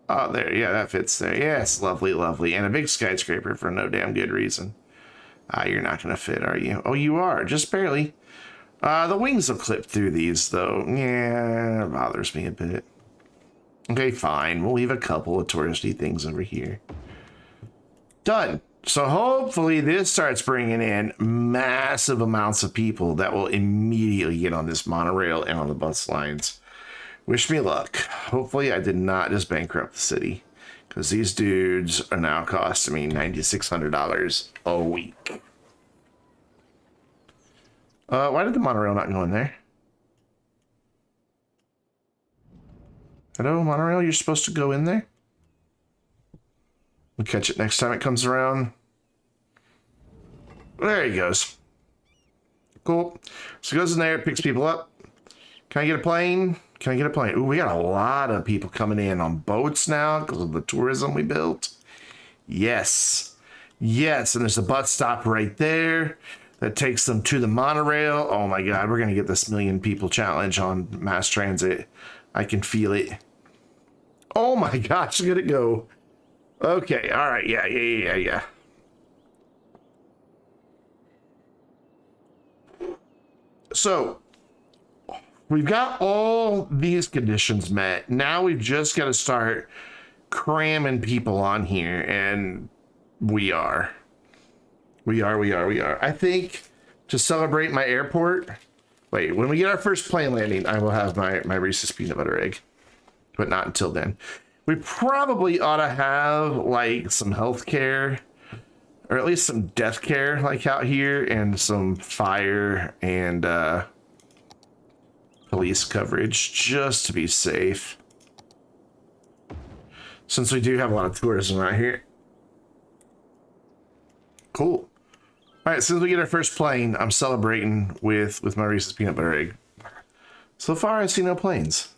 Oh, there, yeah, that fits there. Yes, lovely, lovely. And a big skyscraper for no damn good reason. You're not going to fit, are you? Oh, you are, just barely. The wings will clip through these, though. Yeah, it bothers me a bit. Okay, fine. We'll leave a couple of touristy things over here. Done. So hopefully this starts bringing in massive amounts of people that will immediately get on this monorail and on the bus lines. Wish me luck. Hopefully I did not just bankrupt the city, because these dudes are now costing me $9,600 a week. Why did the monorail not go in there? Hello, monorail, you're supposed to go in there? We'll catch it next time it comes around. There he goes. Cool. So it goes in there, picks people up. Can I get a plane? Can I get a plane? Ooh, we got a lot of people coming in on boats now because of the tourism we built. Yes. Yes, and there's a bus stop right there that takes them to the monorail. Oh my God, we're going to get this million people challenge on mass transit. I can feel it. Oh my gosh, look at it go. Okay, all right, yeah. So, we've got all these conditions met. Now we've just got to start cramming people on here, and we are. I think to celebrate my airport, wait, when we get our first plane landing, I will have my Reese's peanut butter egg, but not until then. We probably ought to have like some health care, or at least some death care like out here, and some fire and police coverage just to be safe, since we do have a lot of tourism out here. Cool. All right, as soon as we get our first plane, I'm celebrating with my Reese's peanut butter egg. So far, I see no planes.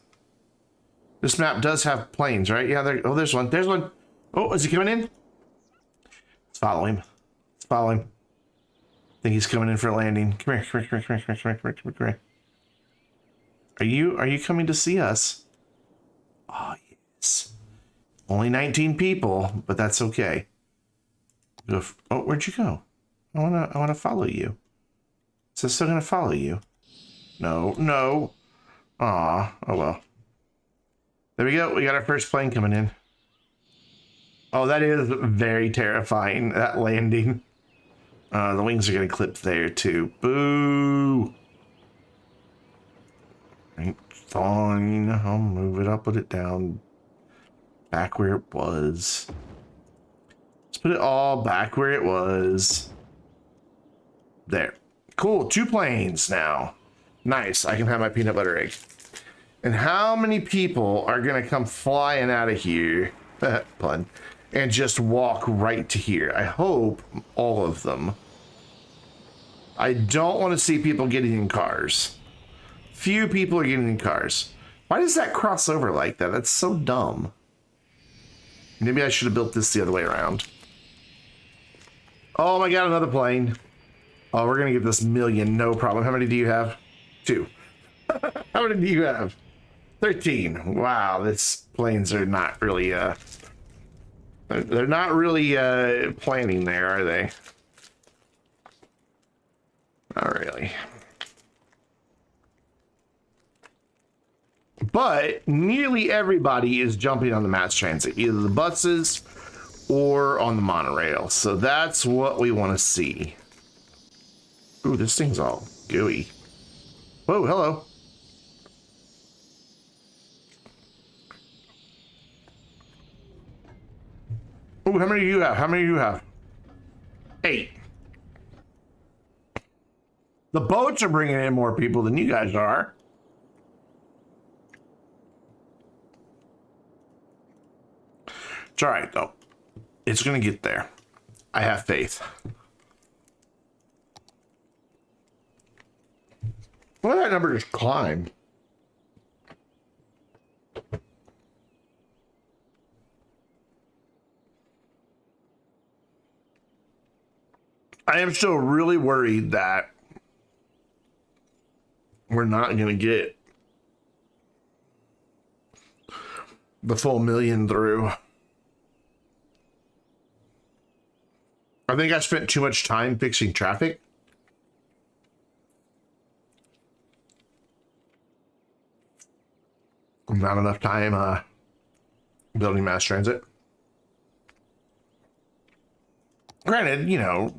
This map does have planes, right? Yeah, there. Oh, there's one. There's one. Oh, is he coming in? Let's follow him. Let's follow him. I think he's coming in for a landing. Come here. Are you coming to see us? Oh, yes. Only 19 people, but that's okay. Oh, where'd you go? I wanna follow you. Is this still gonna follow you? No. Aw, oh well. There we go. We got our first plane coming in. Oh, that is very terrifying, that landing. The wings are gonna clip there too. Boo! Right, fine. I'll move it up, put it down. Back where it was. Let's put it all back where it was. There. Cool. 2 planes now. Nice. I can have my peanut butter egg. And how many people are going to come flying out of here, pun, and just walk right to here? I hope all of them. I don't want to see people getting in cars. Few people are getting in cars. Why does that cross over like that? That's so dumb. Maybe I should have built this the other way around. Oh my God, another plane. Oh, we're going to get this million, no problem. How many do you have? 2. How many do you have? 13. Wow, these planes are not really, they're not really, planning there, are they? Not really. But nearly everybody is jumping on the mass transit, either the buses or on the monorail. So that's what we want to see. Ooh, this thing's all gooey. Whoa, hello. Ooh, how many do you have? How many do you have? 8. The boats are bringing in more people than you guys are. It's all right, though. It's going to get there. I have faith. Why did that number just climb? I am still really worried that we're not going to get the full million through. I think I spent too much time fixing traffic. Not enough time building mass transit. Granted, you know,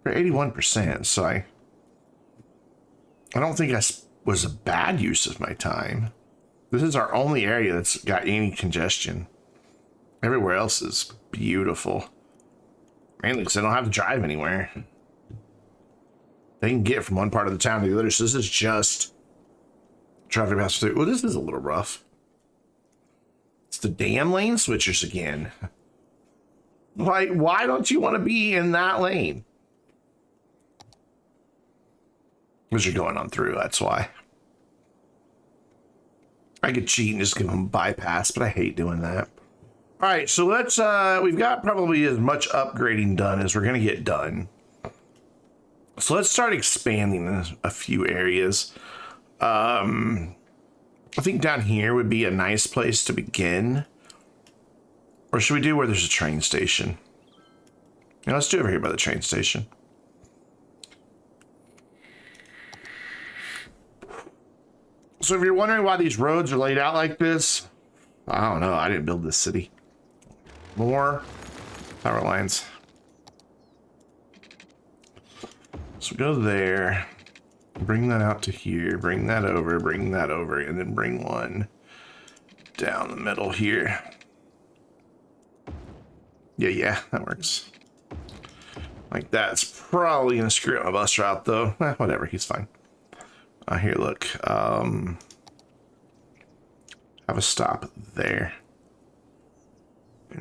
we're 81%, so I don't think was a bad use of my time. This is our only area that's got any congestion. Everywhere else is beautiful. Mainly because I don't have to drive anywhere. They can get from one part of the town to the other, so this is just traffic pass through. Well, this is a little rough. It's the damn lane switchers again. Like, why don't you want to be in that lane? Because you're going on through, that's why. I could cheat and just give them bypass, but I hate doing that. All right, so let's, we've got probably as much upgrading done as we're going to get done. So let's start expanding in a few areas. I think down here would be a nice place to begin. Or should we do where there's a train station? Yeah, let's do over here by the train station. So if you're wondering why these roads are laid out like this, I don't know. I didn't build this city. More power lines. So go there. Bring that out to here. Bring that over, and then bring one down the middle here. Yeah, that works. Like that's probably gonna screw up my bus route though. Whatever, he's fine. Here, look. Have a stop there.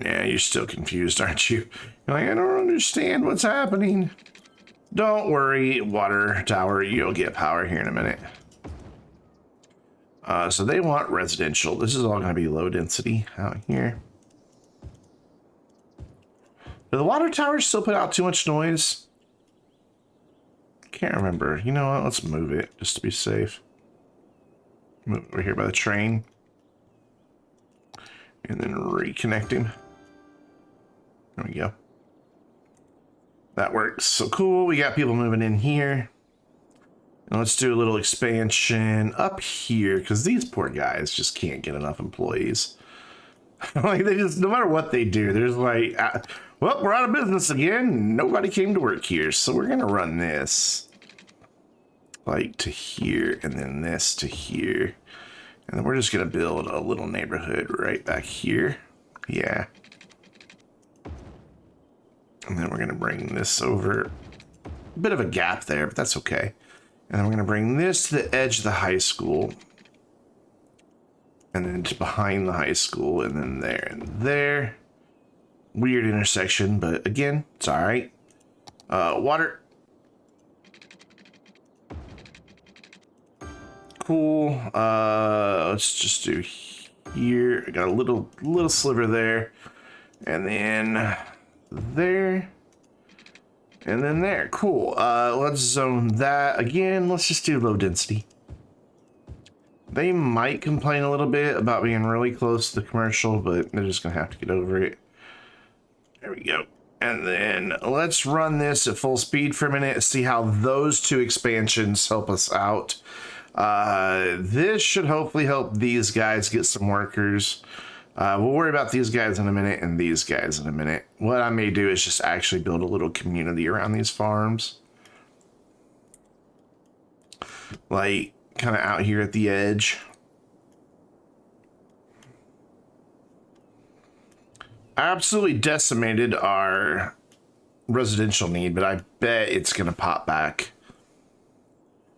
Yeah, you're still confused, aren't you? You're like, I don't understand what's happening. Don't worry, water tower, you'll get power here in a minute. So they want residential. This is all gonna be low density out here. Do the water towers still put out too much noise? Can't remember. You know what? Let's move it just to be safe. Move it over here by the train. And then reconnect him. There we go. That works. So cool. We got people moving in here. And let's do a little expansion up here because these poor guys just can't get enough employees. Like they just, no matter what they do, there's like, well, we're out of business again. Nobody came to work here. So we're going to run this like to here and then this to here. And then we're just going to build a little neighborhood right back here. Yeah. And then we're going to bring this over. A bit of a gap there, but that's okay. And then we're going to bring this to the edge of the high school. And then to behind the high school. And then there and there. Weird intersection, but again, it's all right. Water. Cool. Let's just do here. I got a little sliver there. And then there. And then there. Cool. Let's zone that again. Let's just do low density. They might complain a little bit about being really close to the commercial, but they're just gonna have to get over it. There we go. And then let's run this at full speed for a minute, see how those two expansions help us out. This should hopefully help these guys get some workers. We'll worry about these guys in a minute and these guys in a minute. What I may do is just actually build a little community around these farms. Like, kind of out here at the edge. I absolutely decimated our residential need, but I bet it's going to pop back.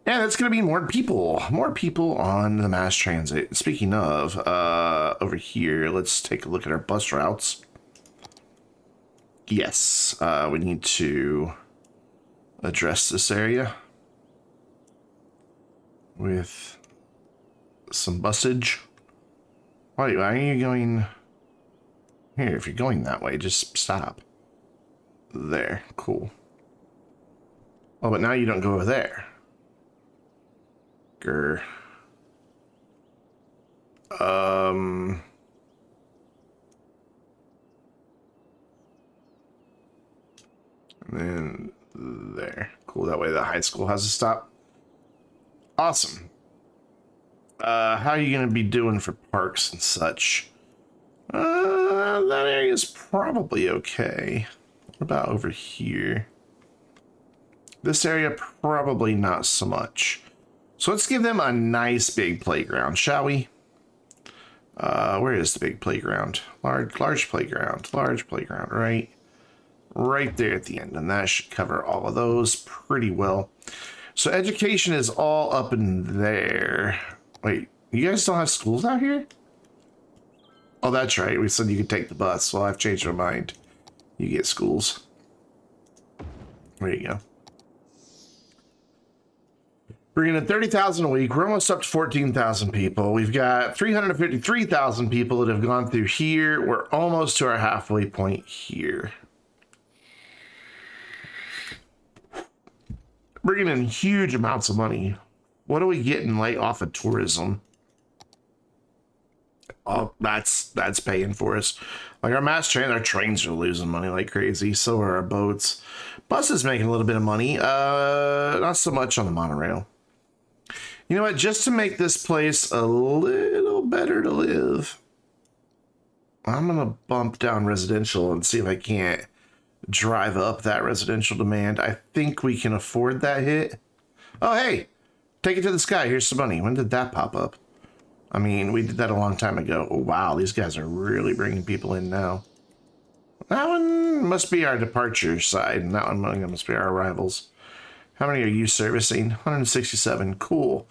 And it's going to be more people on the mass transit. Speaking of, over here, let's take a look at our bus routes. Yes, we need to address this area with some busage. Why are you going here? If you're going that way, just stop. There, cool. Oh, but now you don't go over there. Grr. And then there. Cool, that way the high school has to stop. Awesome. How are you going to be doing for parks and such? That area is probably okay. What about over here? This area, probably not so much. So let's give them a nice big playground, shall we? Where is the big playground? Large playground, right? Right there at the end. And that should cover all of those pretty well. So education is all up in there. Wait, you guys don't have schools out here? Oh, that's right. We said you could take the bus. Well, I've changed my mind. You get schools. There you go. We're getting 30,000 a week. We're almost up to 14,000 people. We've got 353,000 people that have gone through here. We're almost to our halfway point here. Bringing in huge amounts of money. What are we getting like off of tourism? Oh, that's paying for us. Like our trains are losing money like crazy. So are our boats. Bus is making a little bit of money. Not so much on the monorail. You know what? Just to make this place a little better to live, I'm gonna bump down residential and see if I can't drive up that residential demand. I think we can afford that hit. Oh, hey, take it to the sky. Here's some money. When did that pop up? I mean, we did that a long time ago. Oh, wow, these guys are really bringing people in now. That one must be our departure side, and that one must be our arrivals. How many are you servicing? 167. Cool.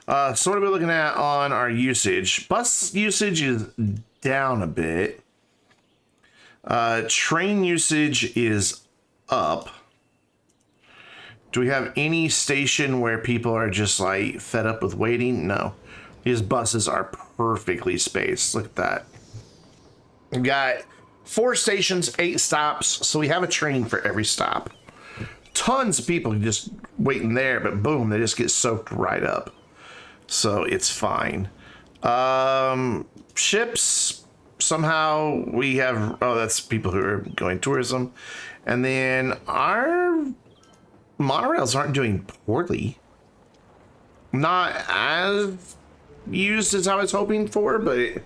So what are we looking at on our usage? Bus usage is down a bit. Train usage is up. Do we have any station where people are just like fed up with waiting? No. These buses are perfectly spaced. Look at that. We've got 4 stations, 8 stops. So we have a train for every stop. Tons of people just waiting there, but boom, they just get soaked right up. So it's fine. Ships, somehow we have, oh, that's people who are going tourism. And then our monorails aren't doing poorly. Not as used as I was hoping for, but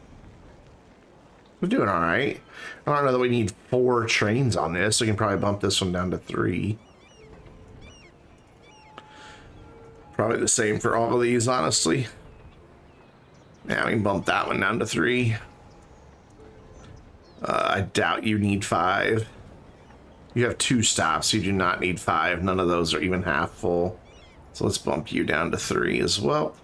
we're doing all right. I don't know that we need 4 trains on this. So we can probably bump this one down to 3. Probably the same for all of these, honestly. Yeah, we can bump that one down to 3. I doubt you need 5. You have 2 stops. You do not need 5. None of those are even half full. So let's bump you down to 3 as well.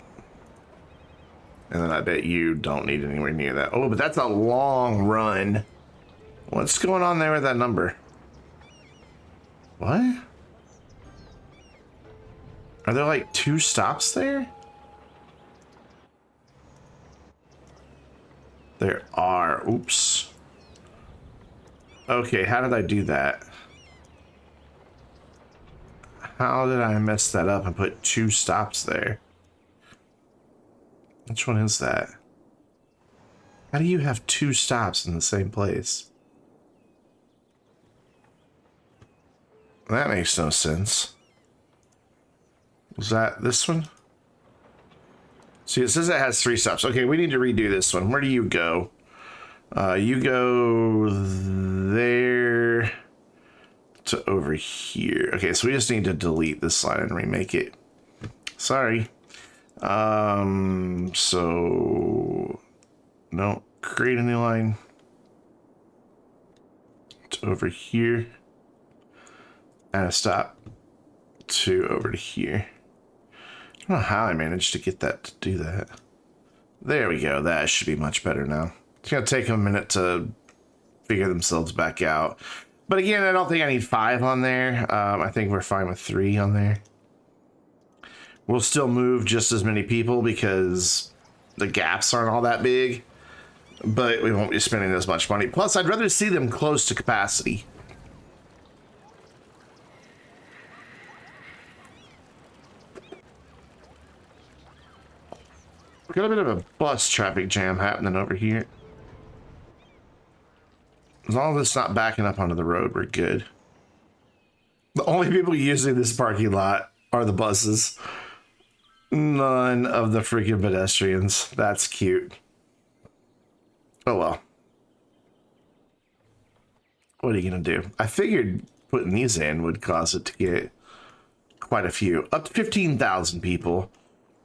And then I bet you don't need anywhere near that. Oh, but that's a long run. What's going on there with that number? What? Are there like 2 stops there? There are. Oops. Okay, how did I do that? How did I mess that up and put 2 stops there? Which one is that? How do you have 2 stops in the same place? That makes no sense. Was that this one? See, it says it has 3 stops. Okay, we need to redo this one. Where do you go? You go there to over here. Okay, so we just need to delete this line and remake it. Sorry. So no, create a new line. To over here. And a stop to over to here. don't know how I managed to get that to do that. There we go. That should be much better now. It's going to take them a minute to figure themselves back out. But again, I don't think I need 5 on there. I think we're fine with 3 on there. We'll still move just as many people because the gaps aren't all that big. But we won't be spending as much money. Plus, I'd rather see them close to capacity. Got a bit of a bus traffic jam happening over here. As long as it's not backing up onto the road, we're good. The only people using this parking lot are the buses. None of the freaking pedestrians. That's cute. Oh well. What are you gonna do? I figured putting these in would cause it to get quite a few. Up to 15,000 people.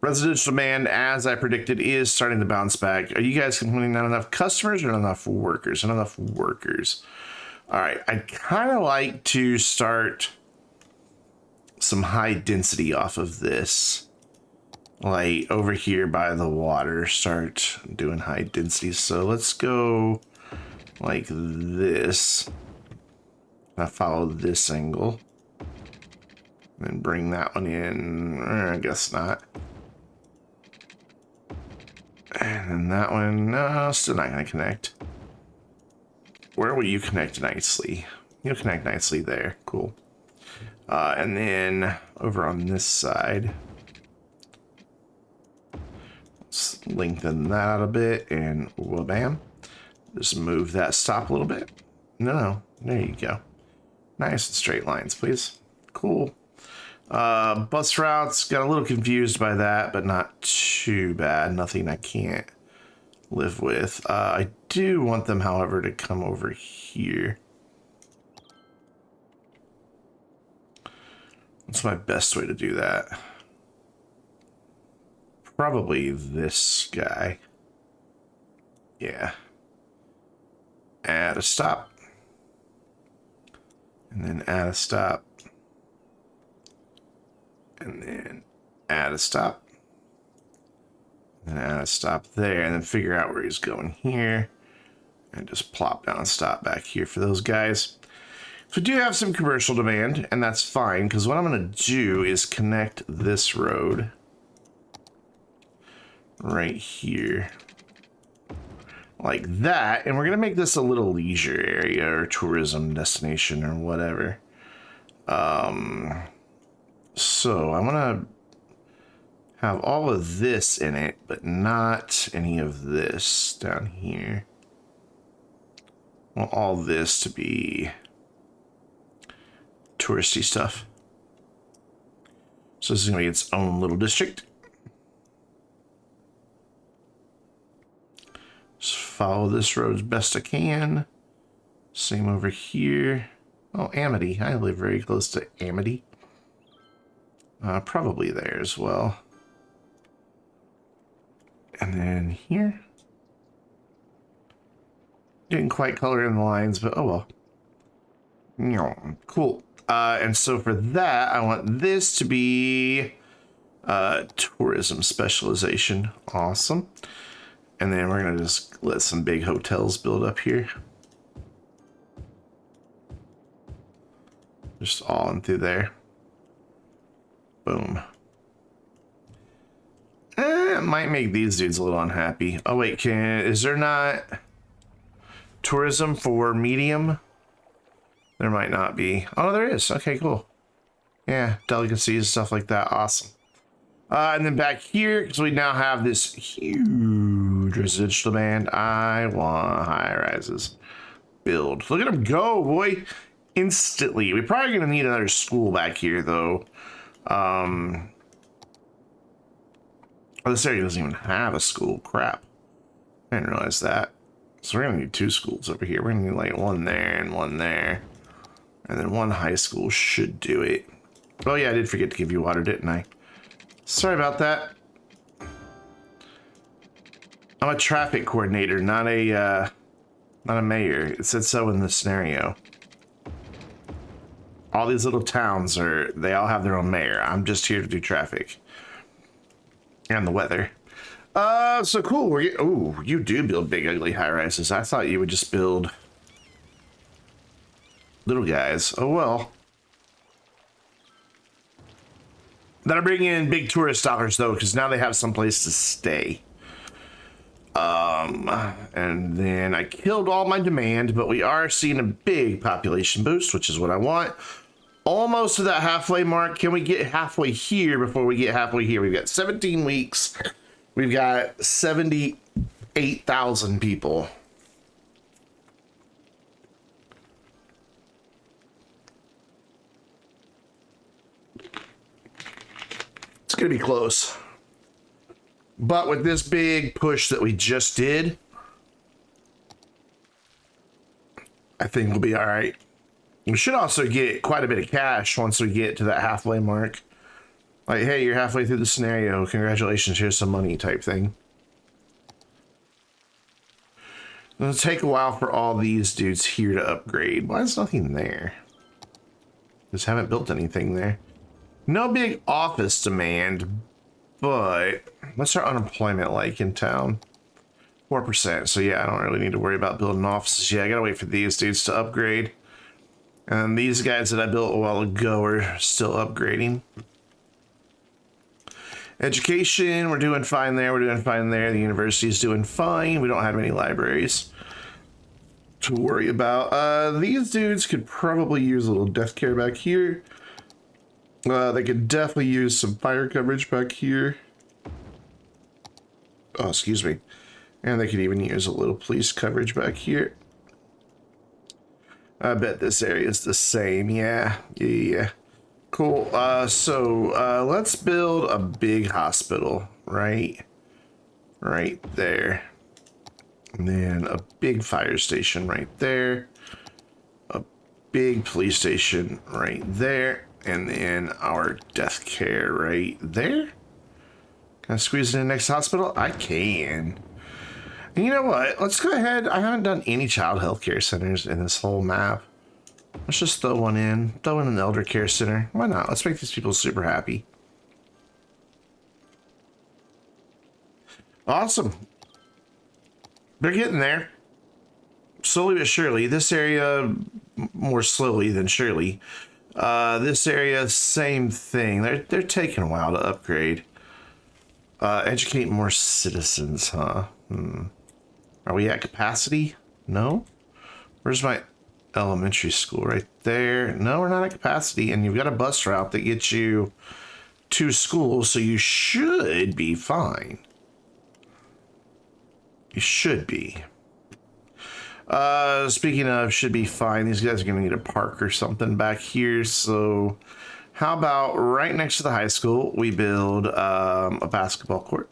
Residential demand, as I predicted, is starting to bounce back. Are you guys complaining not enough customers or not enough workers? Not enough workers. All right, I'd kind of like to start some high density off of this. Like over here by the water, start doing high density. So let's go like this. I follow this angle. And bring that one in. I guess not. And then that one, no, still not going to connect. Where will you connect nicely? You'll connect nicely there. Cool. And then over on this side, let's lengthen that out a bit and wha-bam. Just move that stop a little bit. No, there you go. Nice and straight lines, please. Cool. Bus routes, got a little confused by that, but not too bad. Nothing I can't live with. I do want them, however, to come over here. What's my best way to do that? Probably this guy. Yeah. Add a stop. And then add a stop. And then add a stop. And add a stop there. And then figure out where he's going here. And just plop down a stop back here for those guys. So we do have some commercial demand, and that's fine, because what I'm going to do is connect this road right here. Like that. And we're going to make this a little leisure area or tourism destination or whatever. So I want to have all of this in it, but not any of this down here. I want all this to be touristy stuff. So this is going to be its own little district. Just follow this road as best I can. Same over here. Oh, Amity. I live very close to Amity. Probably there as well. And then here. Didn't quite color in the lines, but oh well. Cool. And so for that, I want this to be tourism specialization. Awesome. And then we're going to just let some big hotels build up here. Just all in through there. Boom. It might make these dudes a little unhappy. Oh wait, is there not tourism for medium? There might not be. Oh, there is. Okay, cool. Yeah, delicacies, stuff like that. Awesome. And then back here, because we now have this huge residential demand, I want high rises. Build. Look at them go, boy. Instantly. We're probably going to need another school back here, though. Oh, this area doesn't even have a school. Crap. I didn't realize that. So we're going to need 2 schools over here. We're going to need like one there and one there. And then one high school should do it. Oh yeah, I did forget to give you water, didn't I? Sorry about that. I'm a traffic coordinator, not a mayor. It said so in the scenario. All these little towns they all have their own mayor. I'm just here to do traffic. and the weather. So cool. Ooh, you do build big, ugly high rises. I thought you would just build little guys. Oh well. That'll bring in big tourist dollars though, because now they have some place to stay. And then I killed all my demand, but we are seeing a big population boost, which is what I want. Almost to that halfway mark. Can we get halfway here before we get halfway here? We've got 17 weeks. We've got 78,000 people. It's going to be close. But with this big push that we just did, I think we'll be all right. We should also get quite a bit of cash once we get to that halfway mark. Like, hey, you're halfway through the scenario. Congratulations, here's some money type thing. It'll take a while for all these dudes here to upgrade. Why is nothing there? Just haven't built anything there. No big office demand, but what's our unemployment like in town? 4%. So yeah, I don't really need to worry about building offices. Yeah, I gotta wait for these dudes to upgrade. And these guys that I built a while ago are still upgrading. Education, we're doing fine there. We're doing fine there. The university's doing fine. We don't have any libraries to worry about. These dudes could probably use a little death care back here. They could definitely use some fire coverage back here. Oh, excuse me. And they could even use a little police coverage back here. I bet this area is the same. Yeah. Cool. So let's build a big hospital right there. And then a big fire station right there. A big police station right there. And then our death care right there. Can I squeeze in the next hospital? I can. And you know what? Let's go ahead. I haven't done any child health care centers in this whole map. Let's just throw one in. Throw in an elder care center. Why not? Let's make these people super happy. Awesome. They're getting there. Slowly but surely. This area, more slowly than surely. This area, same thing. They're taking a while to upgrade. Educate more citizens, huh? Are we at capacity? No? Where's my elementary school? Right there. No, we're not at capacity. And you've got a bus route that gets you to school, so you should be fine. You should be. Speaking of should be fine, these guys are going to need a park or something back here. So how about right next to the high school, we build a basketball court.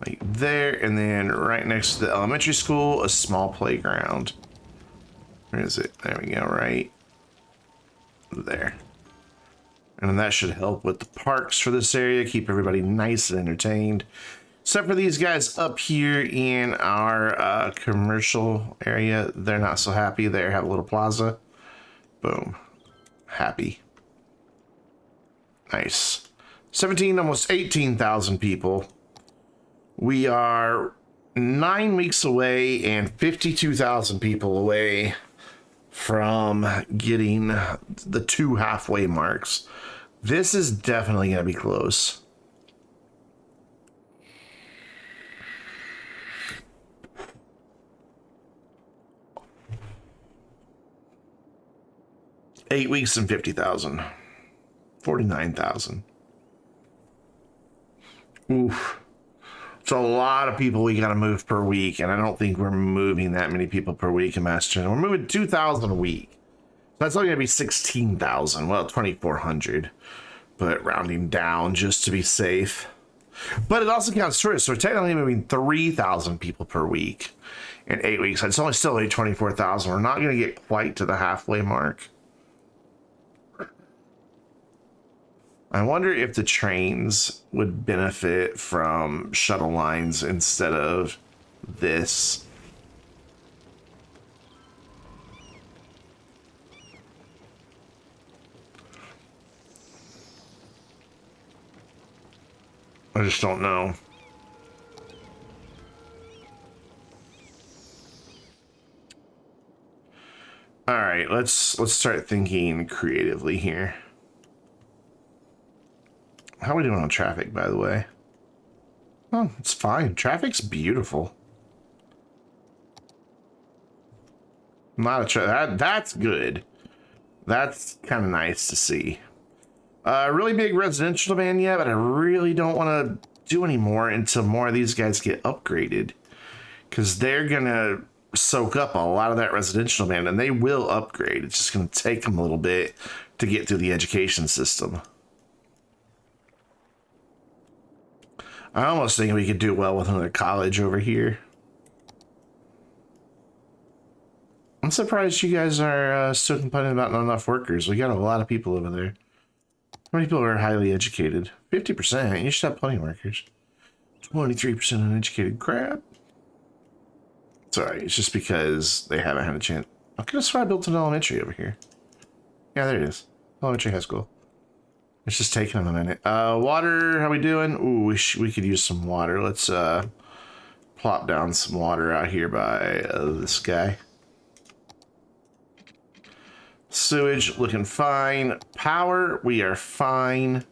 Right there, and then right next to the elementary school, a small playground. Where is it? There we go, right there. And then that should help with the parks for this area, keep everybody nice and entertained. Except for these guys up here in our commercial area, they're not so happy. They have a little plaza. Boom. Happy. Nice. 17, almost 18,000 people. We are 9 weeks away and 52,000 people away from getting the 2 halfway marks. This is definitely going to be close. Eight weeks and 50,000. 49,000. Oof. It's a lot of people we got to move per week, and I don't think we're moving that many people per week in Master. We're moving 2,000 a week. So that's only going to be 16,000. Well, 2,400. But rounding down just to be safe. But it also counts tourists, so we're technically moving 3,000 people per week in 8 weeks. It's only still 24,000. We're not going to get quite to the halfway mark. I wonder if the trains would benefit from shuttle lines instead of this. I just don't know. All right, let's start thinking creatively here. How are we doing on traffic, by the way? Oh, it's fine. Traffic's beautiful. Not a that's good. That's kind of nice to see. Really big residential demand yet, but I really don't want to do any more until more of these guys get upgraded, because they're gonna soak up a lot of that residential demand, and they will upgrade. It's just gonna take them a little bit to get through the education system. I almost think we could do well with another college over here. I'm surprised you guys are still complaining about not enough workers. We got a lot of people over there. How many people are highly educated? 50%. You should have plenty of workers. 23% uneducated. Crap. It's alright. It's just because they haven't had a chance. I could have sworn I built an elementary over here. Yeah, there it is. Elementary high school. It's just taking them a minute. Water, how we doing? Ooh, we could use some water. Let's plop down some water out here by this guy. Sewage, looking fine. Power, we are fine.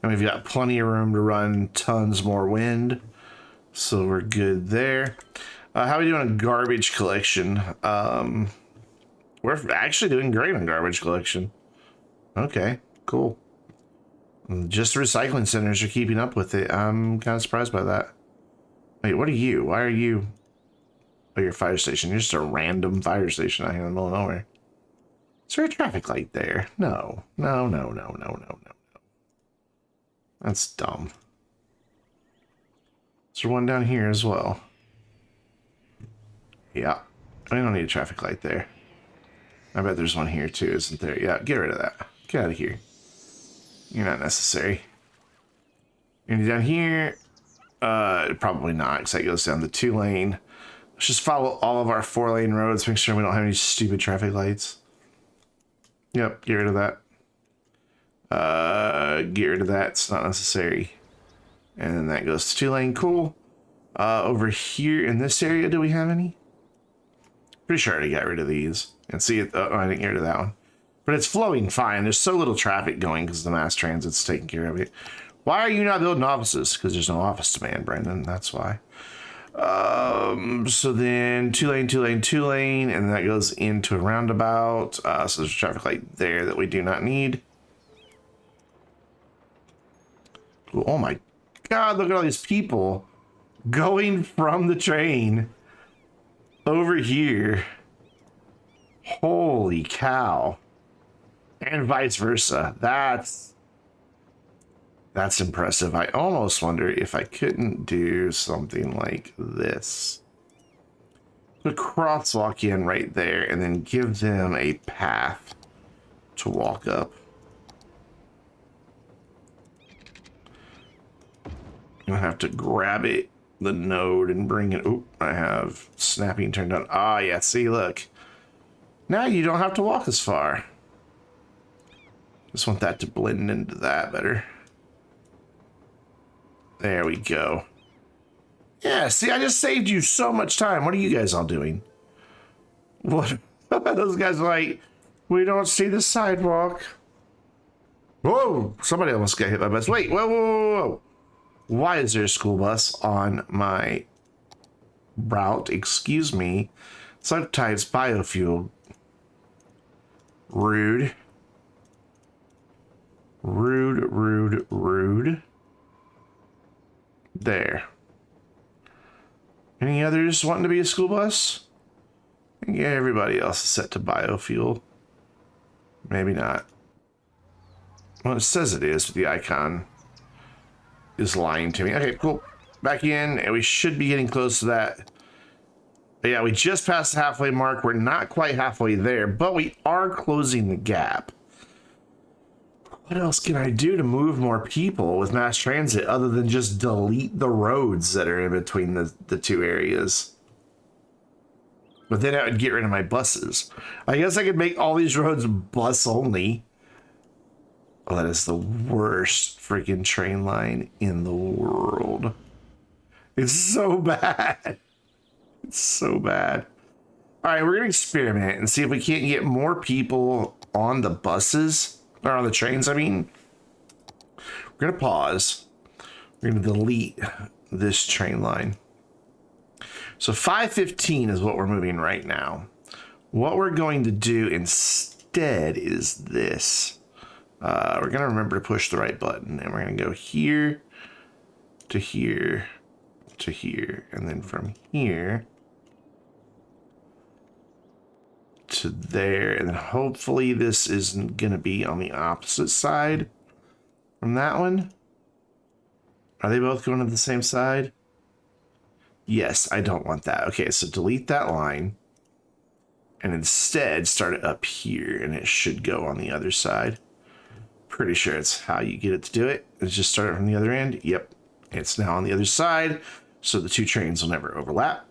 And we've got plenty of room to run tons more wind. So we're good there. How are we doing on garbage collection? We're actually doing great on garbage collection. Okay, cool. Just the recycling centers are keeping up with it. I'm kind of surprised by that. Wait, what are you? Why are you? Oh, you're a fire station. You're just a random fire station out here in the middle of nowhere. Is there a traffic light there? No. No, no, no, no, no, no, no. That's dumb. Is there one down here as well? Yeah. I don't need a traffic light there. I bet there's one here too, isn't there? Yeah, get rid of that. Get out of here. You're not necessary. And down here, probably not, because that goes down the 2-lane. Let's just follow all of our 4-lane roads, make sure we don't have any stupid traffic lights. Yep, get rid of that. Get rid of that, it's not necessary. And then that goes to 2-lane, cool. Over here in this area, do we have any? Pretty sure I already got rid of these. And see it, oh, I didn't get rid of that one. But it's flowing fine. There's so little traffic going because the mass transit's taking care of it. Why are you not building offices? Because there's no office demand, Brandon. That's why. So then 2-lane, 2-lane, 2-lane, and that goes into a roundabout. So there's a traffic light there that we do not need. Oh my God, look at all these people going from the train over here. Holy cow. And vice versa. That's impressive. I almost wonder if I couldn't do something like this. Put a crosswalk in right there and then give them a path to walk up. I'm gonna have to grab it, the node, and bring it. Oh, I have snapping turned on. Ah, yeah, see, look. Now you don't have to walk as far. Just want that to blend into that better. There we go. Yeah, see, I just saved you so much time. What are you guys all doing? What? Those guys are like, we don't see the sidewalk. Whoa, somebody almost got hit by a bus. Wait, whoa, whoa, whoa, whoa. Why is there a school bus on my route? Excuse me. Sometimes biofuel. Rude. Rude, rude, rude. There. Any others wanting to be a school bus? Yeah, everybody else is set to biofuel. Maybe not. Well, it says it is, but the icon is lying to me. Okay, cool. Back in, and we should be getting close to that. But yeah, we just passed the halfway mark. We're not quite halfway there, but we are closing the gap. What else can I do to move more people with mass transit other than just delete the roads that are in between the two areas? But then I would get rid of my buses. I guess I could make all these roads bus only. Oh, that is the worst freaking train line in the world. It's so bad. It's so bad. All right, we're going to experiment and see if we can't get more people on the buses, or on the trains, I mean. We're going to pause. We're going to delete this train line. So 5:15 is what we're moving right now. What we're going to do instead is this. We're going to remember to push the right button, and we're going to go here to here to here, and then from here to there, and then hopefully this isn't going to be on the opposite side from that one. Are they both going to the same side? Yes, I don't want that. Okay, so delete that line and instead start it up here, and it should go on the other side. Pretty sure it's how you get it to do it. It's just start it from the other end. Yep, it's now on the other side, so the two trains will never overlap.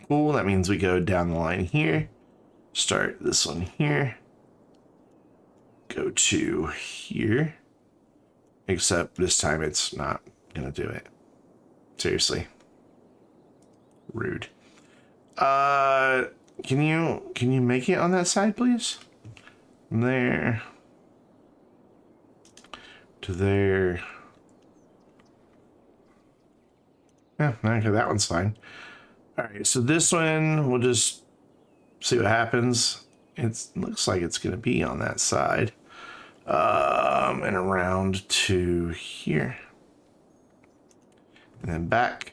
Cool, that means we go down the line here, start this one here, go to here, except this time it's not gonna do it. Seriously. Rude. Can you make it on that side, please? From there to there. Yeah, okay, that one's fine. All right, so this one, we'll just see what happens. It looks like it's going to be on that side. And around to here. And then back.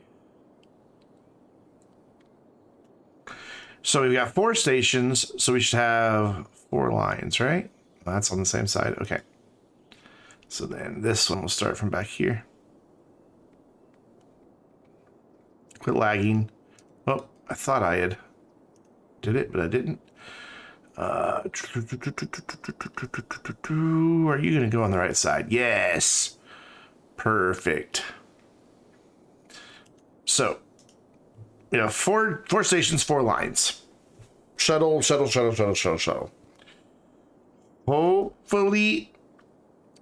So we've got 4 stations, so we should have 4 lines, right? That's on the same side. Okay. So then this one will start from back here. Quit lagging. Oh, I thought I had did it, but I didn't. Are you going to go on the right side? Yes. Perfect. So, you know, 4 stations, 4 lines. Shuttle. Hopefully,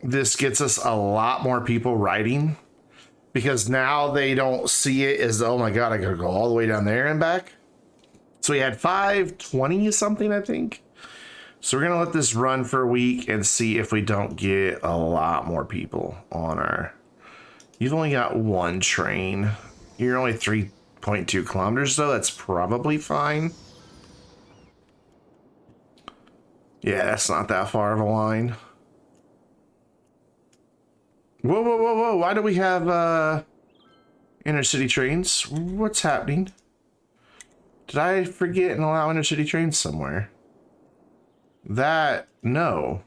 this gets us a lot more people riding, because now they don't see it as, oh my god, I gotta go all the way down there and back. So we had 520 something, I think. So we're gonna let this run for a week and see if we don't get a lot more people on our. You've only got 1 train. You're only 3.2 kilometers though. That's probably fine. Yeah, that's not that far of a line. Whoa. Why do we have intercity trains? What's happening? Did I forget and allow intercity trains somewhere? No.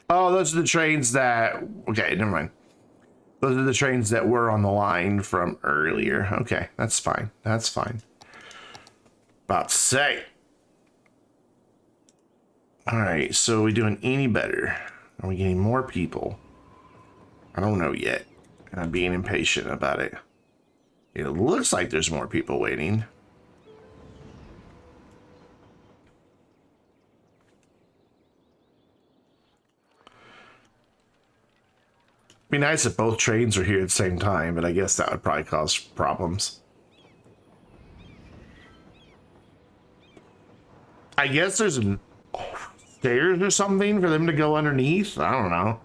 Oh, those are the trains that, okay, never mind. Those are the trains that were on the line from earlier. Okay, that's fine. That's fine. About to say. All right, so are we doing any better? Are we getting more people? I don't know yet, and I'm being impatient about it. It looks like there's more people waiting. Be nice if both trains are here at the same time, but I guess that would probably cause problems. I guess there's stairs or something for them to go underneath. I don't know.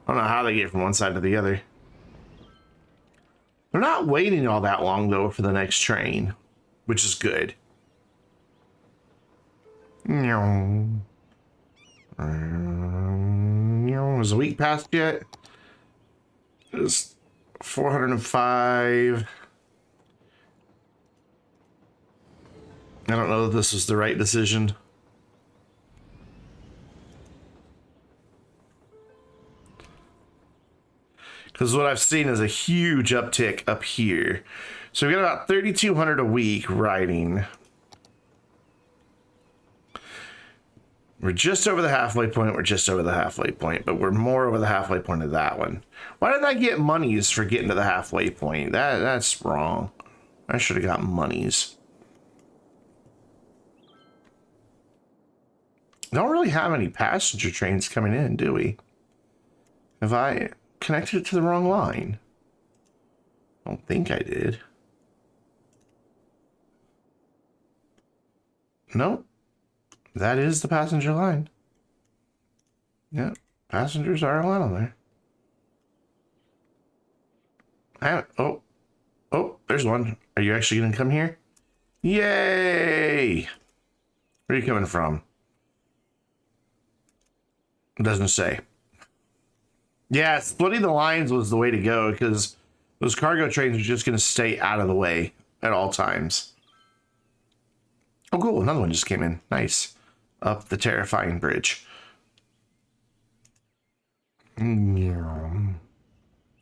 I don't know how they get from one side to the other. They're not waiting all that long, though, for the next train, which is good. Is the week passed yet? It's 405. I don't know if this was the right decision. Because what I've seen is a huge uptick up here. So we got about 3,200 a week riding. We're just over the halfway point. We're just over the halfway point, but we're more over the halfway point of that one. Why did I get monies for getting to the halfway point? That's wrong. I should have got monies. Don't really have any passenger trains coming in, do we? Have I connected it to the wrong line? I don't think I did. Nope. That is the passenger line. Yeah, passengers are allowed on there. Oh, there's one. Are you actually gonna come here? Yay! Where are you coming from? It doesn't say. Yeah, splitting the lines was the way to go because those cargo trains are just gonna stay out of the way at all times. Oh, cool. Another one just came in. Nice. Up the terrifying bridge. I mean,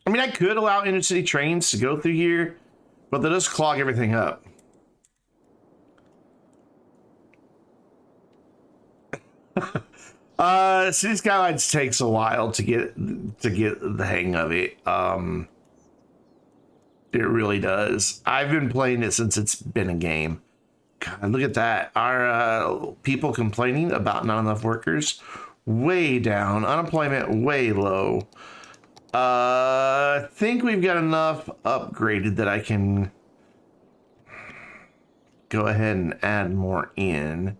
I could allow intercity trains to go through here, but they'll just clog everything up. City Skylines takes a while to get the hang of it. It really does. I've been playing it since it's been a game. God, look at that. Our people complaining about not enough workers, way down. Unemployment way low. I think we've got enough upgraded that I can go ahead and add more in.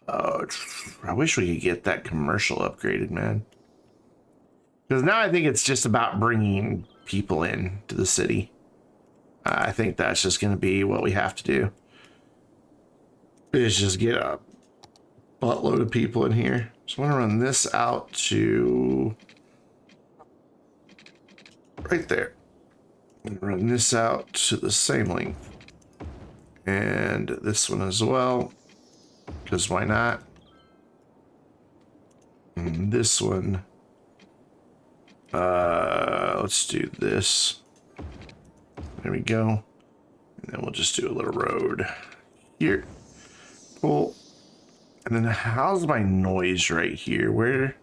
I wish we could get that commercial upgraded, man. Because now I think it's just about bringing people in to the city. I think that's just going to be what we have to do. Is just get a buttload of people in here. So I want to run this out to right there. And run this out to the same length. And this one as well. Because why not? And this one. Let's do this. There we go. And then we'll just do a little road here. Cool. And then how's my noise right here? Where?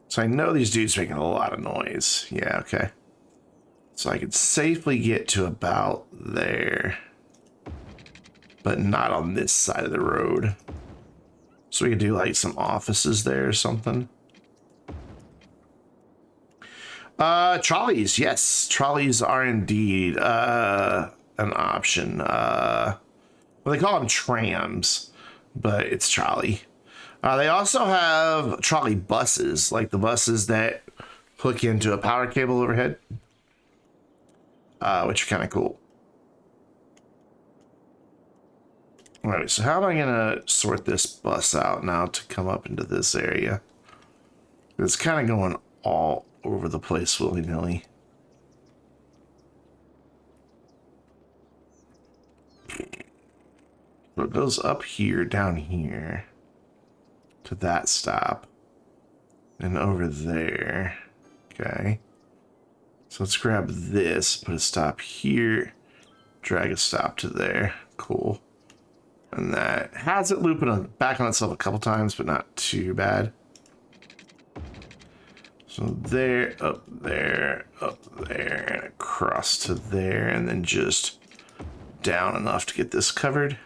So I know these dudes making a lot of noise. Yeah, okay. So I could safely get to about there. But not on this side of the road. So we could do like some offices there or something. Trolleys, yes. Trolleys are indeed an option. Well, they call them trams, but it's trolley. They also have trolley buses, like the buses that hook into a power cable overhead, which are kind of cool. All right, so how am I gonna sort this bus out now to come up into this area? It's kind of going all over the place willy-nilly. So it goes up here, down here, to that stop, and over there. Okay. So let's grab this, put a stop here, drag a stop to there. Cool. And that has it looping back on itself a couple times, but not too bad. So there, up there, and across to there, and then just down enough to get this covered.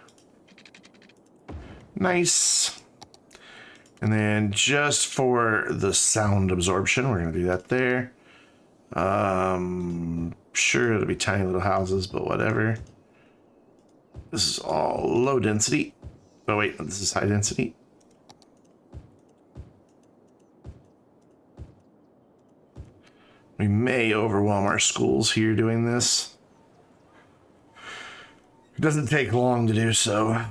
Nice. And then just for the sound absorption, we're going to do that there. Sure, it'll be tiny little houses, but whatever. This is all low density. Oh wait, this is high density. We may overwhelm our schools here doing this. It doesn't take long to do so.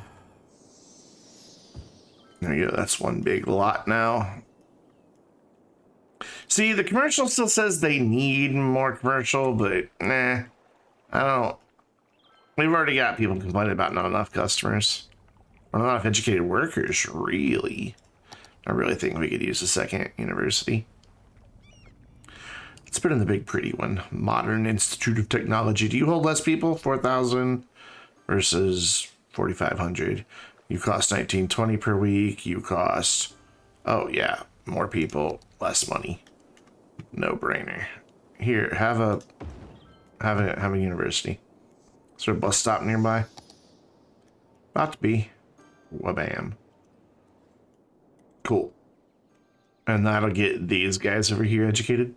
There you go, that's one big lot now. See, the commercial still says they need more commercial, but nah, I don't. We've already got people complaining about not enough customers. Or not enough educated workers, really. I really think we could use a second university. Let's put in the big pretty one. Modern Institute of Technology. Do you hold less people? 4,000 versus 4,500. You cost 1920 per week. You cost, oh yeah, more people, less money. No brainer. Here, have a university. Is there a bus stop nearby? About to be. Wabam. Cool. And that'll get these guys over here educated.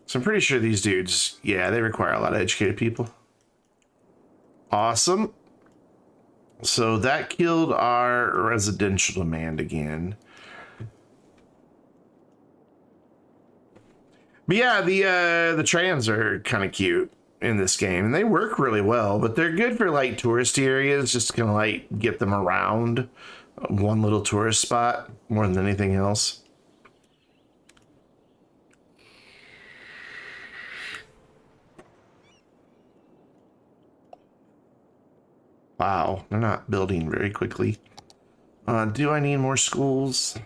So I'm pretty sure these dudes, yeah, they require a lot of educated people. Awesome. So that killed our residential demand again. But yeah, the trams are kind of cute in this game, and they work really well, but they're good for like touristy areas, just to kind of like get them around one little tourist spot more than anything else. Wow, they're not building very quickly. Do I need more schools?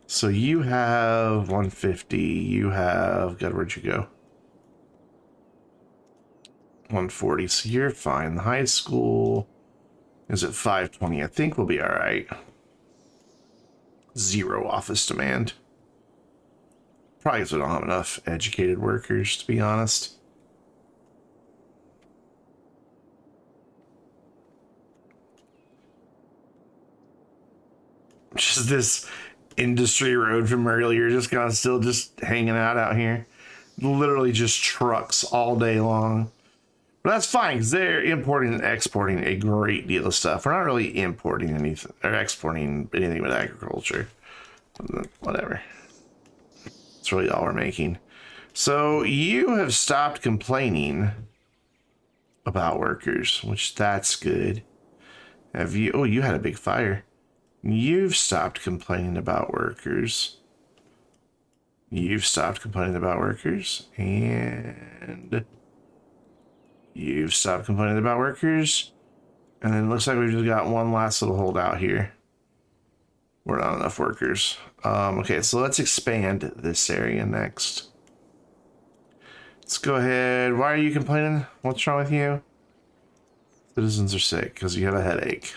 So you have 150. You have, God, where'd you go? 140. So you're fine. The high school is at 520. I think we'll be all right. 0 office demand. Probably because we don't have enough educated workers, to be honest. Just this industry road from earlier, just kind of still just hanging out here. Literally just trucks all day long. But that's fine, because they're importing and exporting a great deal of stuff. We're not really importing anything or exporting anything but agriculture. Whatever. That's really all we're making. So you have stopped complaining about workers, which that's good. Have you? Oh, you had a big fire. You've stopped complaining about workers. You've stopped complaining about workers. And you've stopped complaining about workers. And then it looks like we've just got one last little holdout here. We're not enough workers. Okay, so let's expand this area next. Let's go ahead. Why are you complaining? What's wrong with you? Citizens are sick because you have a headache.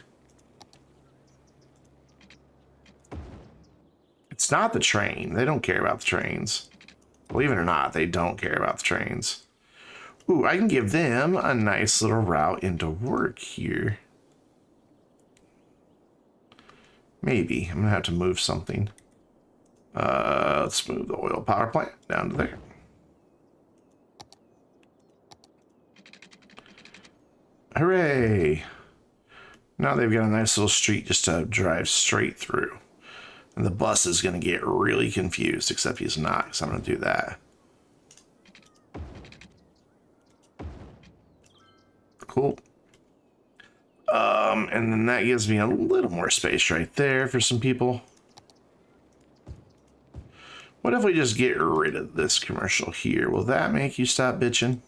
It's not the train. They don't care about the trains. Believe it or not, they don't care about the trains. Ooh, I can give them a nice little route into work here. Maybe. I'm going to have to move something. Let's move the oil power plant down to there. Hooray! Now they've got a nice little street just to drive straight through. And the bus is going to get really confused, except he's not, because I'm going to do that. Cool. And then that gives me a little more space right there for some people. What if we just get rid of this commercial here? Will that make you stop bitching?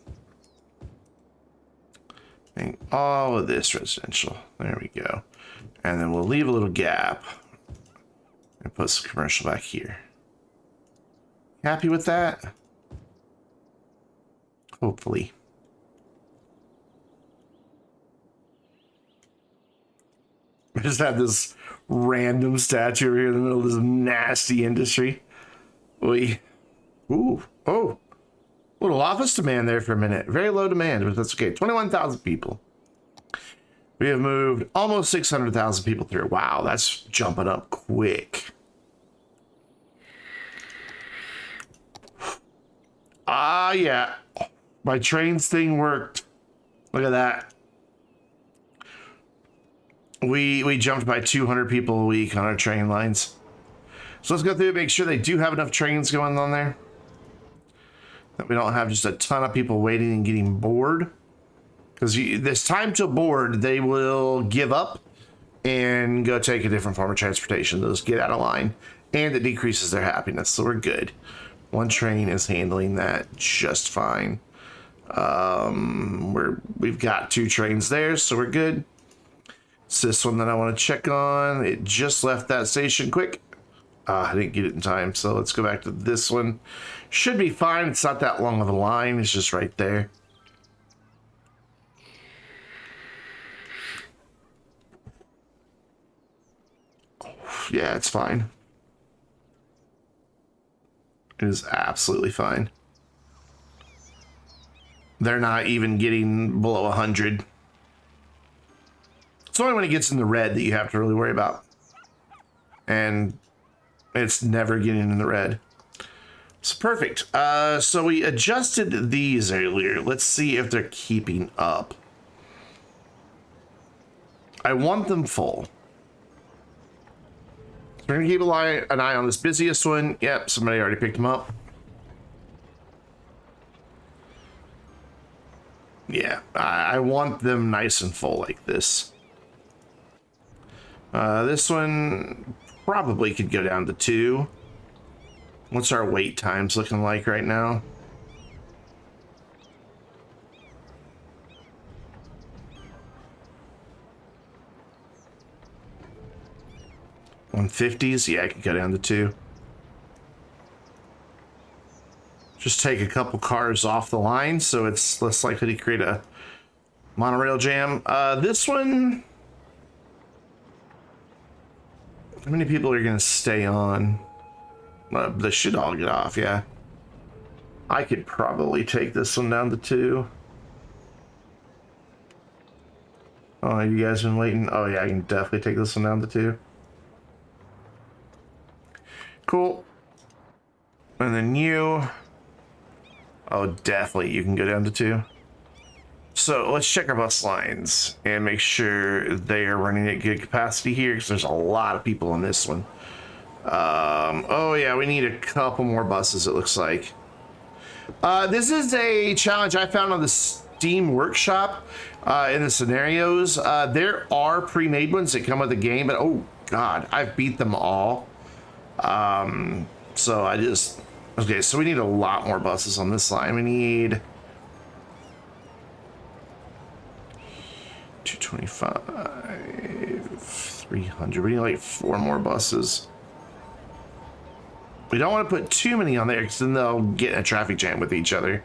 And all of this residential. There we go. And then we'll leave a little gap and put some commercial back here. Happy with that? Hopefully. I just had this random statue over here in the middle of this nasty industry. Ooh, oh, little office demand there for a minute. Very low demand, but that's okay. 21,000 people. We have moved almost 600,000 people through. Wow, that's jumping up quick. Ah, yeah. My trains thing worked. Look at that. We jumped by 200 people a week on our train lines. So let's go through and make sure they do have enough trains going on there. That we don't have just a ton of people waiting and getting bored. Because this time to board, they will give up and go take a different form of transportation. They'll just get out of line. And it decreases their happiness, so we're good. One train is handling that just fine. We've got 2 trains there, so we're good. It's this one that I want to check on. It just left that station quick. I didn't get it in time, so let's go back to this one. Should be fine. It's not that long of a line. It's just right there. Yeah, it's fine. It is absolutely fine. They're not even getting below 100. It's only when it gets in the red that you have to really worry about. And it's never getting in the red. So perfect. So we adjusted these earlier. Let's see if they're keeping up. I want them full. So we're gonna keep an eye on this busiest one. Yep, somebody already picked them up. Yeah, I want them nice and full like this. This one probably could go down to 2. What's our wait times looking like right now? $150s? Yeah, I could go down to 2. Just take a couple cars off the line so it's less likely to create a monorail jam. This one, how many people are gonna stay on? They should all get off, yeah. I could probably take this one down to 2. Oh, have you guys been waiting? Oh yeah, I can definitely take this one down to 2. Cool. And then you, oh, definitely you can go down to 2. So let's check our bus lines and make sure they are running at good capacity here, because there's a lot of people on this one. Oh yeah, we need a couple more buses, it looks like. This is a challenge I found on the Steam Workshop in the scenarios. There are pre-made ones that come with the game, but oh god, I've beat them all. So I just, okay, so we need a lot more buses on this line. We need 225, 300. We need like 4 more buses. We don't want to put too many on there because then they'll get in a traffic jam with each other.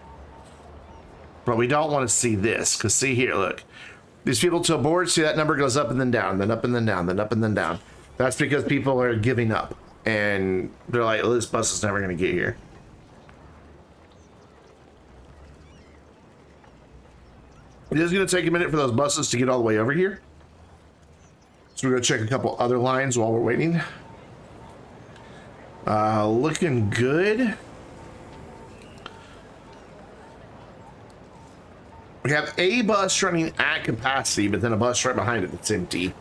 But we don't want to see this, because see here, look. These people to board, see that number goes up and then down, then up and then down, then up and then down. That's because people are giving up. And they're like, well, this bus is never going to get here. It is going to take a minute for those buses to get all the way over here. So we're going to check a couple other lines while we're waiting. Looking good. We have a bus running at capacity, but then a bus right behind it that's empty.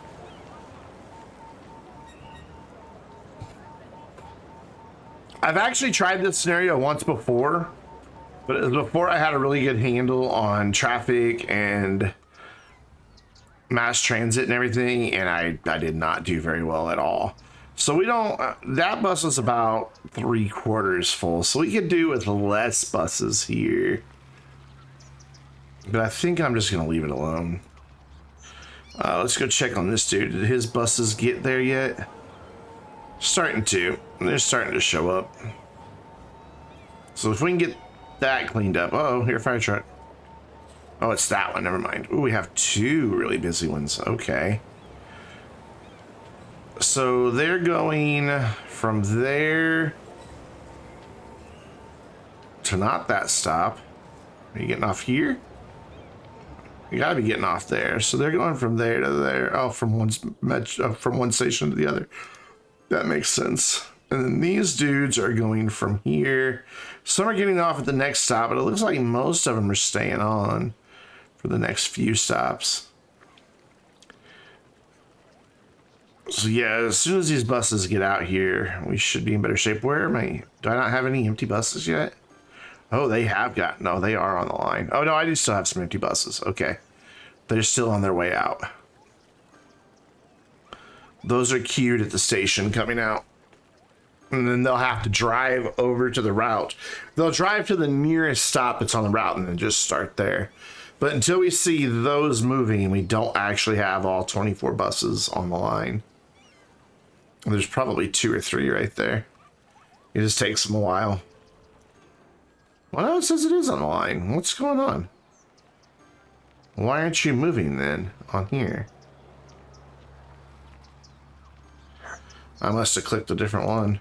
I've actually tried this scenario once before, but it was before I had a really good handle on traffic and mass transit and everything, and I did not do very well at all. So we don't, that bus was about 3/4 full, so we could do with less buses here. But I think I'm just gonna leave it alone. Let's go check on this dude. Did his buses get there yet? Starting to. They're starting to show up. So if we can get that cleaned up. Oh, here, fire truck. Oh, it's that one. Never mind. Ooh, we have 2 really busy ones. Okay. So they're going from there to not that stop. Are you getting off here? You gotta be getting off there. So they're going from there to there. Oh, from one station to the other. That makes sense. And then these dudes are going from here. Some are getting off at the next stop, but it looks like most of them are staying on for the next few stops. So yeah, as soon as these buses get out here, we should be in better shape. Where am I? Do I not have any empty buses yet? Oh, they have got, no, they are on the line. Oh no, I do still have some empty buses. Okay. They're still on their way out. Those are queued at the station coming out. And then they'll have to drive over to the route. They'll drive to the nearest stop that's on the route and then just start there. But until we see those moving, we don't actually have all 24 buses on the line. There's probably 2 or 3 right there. It just takes them a while. Well, no, it says it is on the line. What's going on? Why aren't you moving then on here? I must have clicked a different one.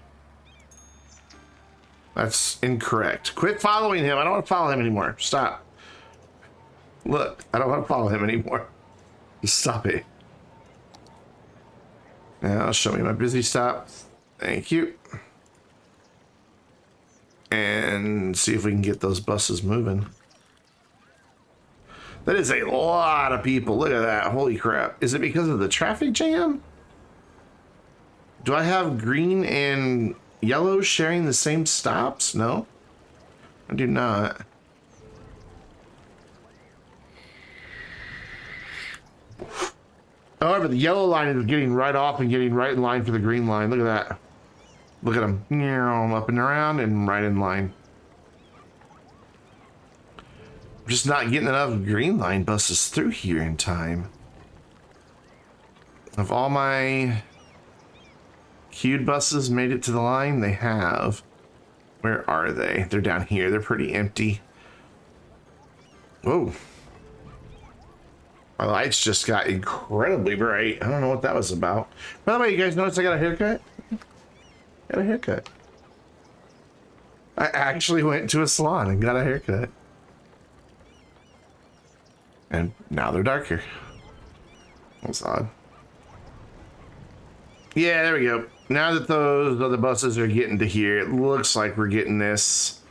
That's incorrect. Quit following him. I don't want to follow him anymore. Stop. Look, I don't want to follow him anymore. Just stop it. Now show me my busy stop. Thank you. And see if we can get those buses moving. That is a lot of people. Look at that. Holy crap. Is it because of the traffic jam? Do I have green and yellow sharing the same stops? No, I do not. However, the yellow line is getting right off and getting right in line for the green line. Look at that. Look at them. Up and around and right in line. I'm just not getting enough green line buses through here in time. Of all my queued buses made it to the line, they have. Where are they? They're down here. They're pretty empty. Whoa. My lights just got incredibly bright. I don't know what that was about. By the way, you guys notice I got a haircut? Got a haircut. I actually went to a salon and got a haircut. And now they're darker. That's odd. Yeah, there we go. Now that those other buses are getting to here, it looks like we're getting this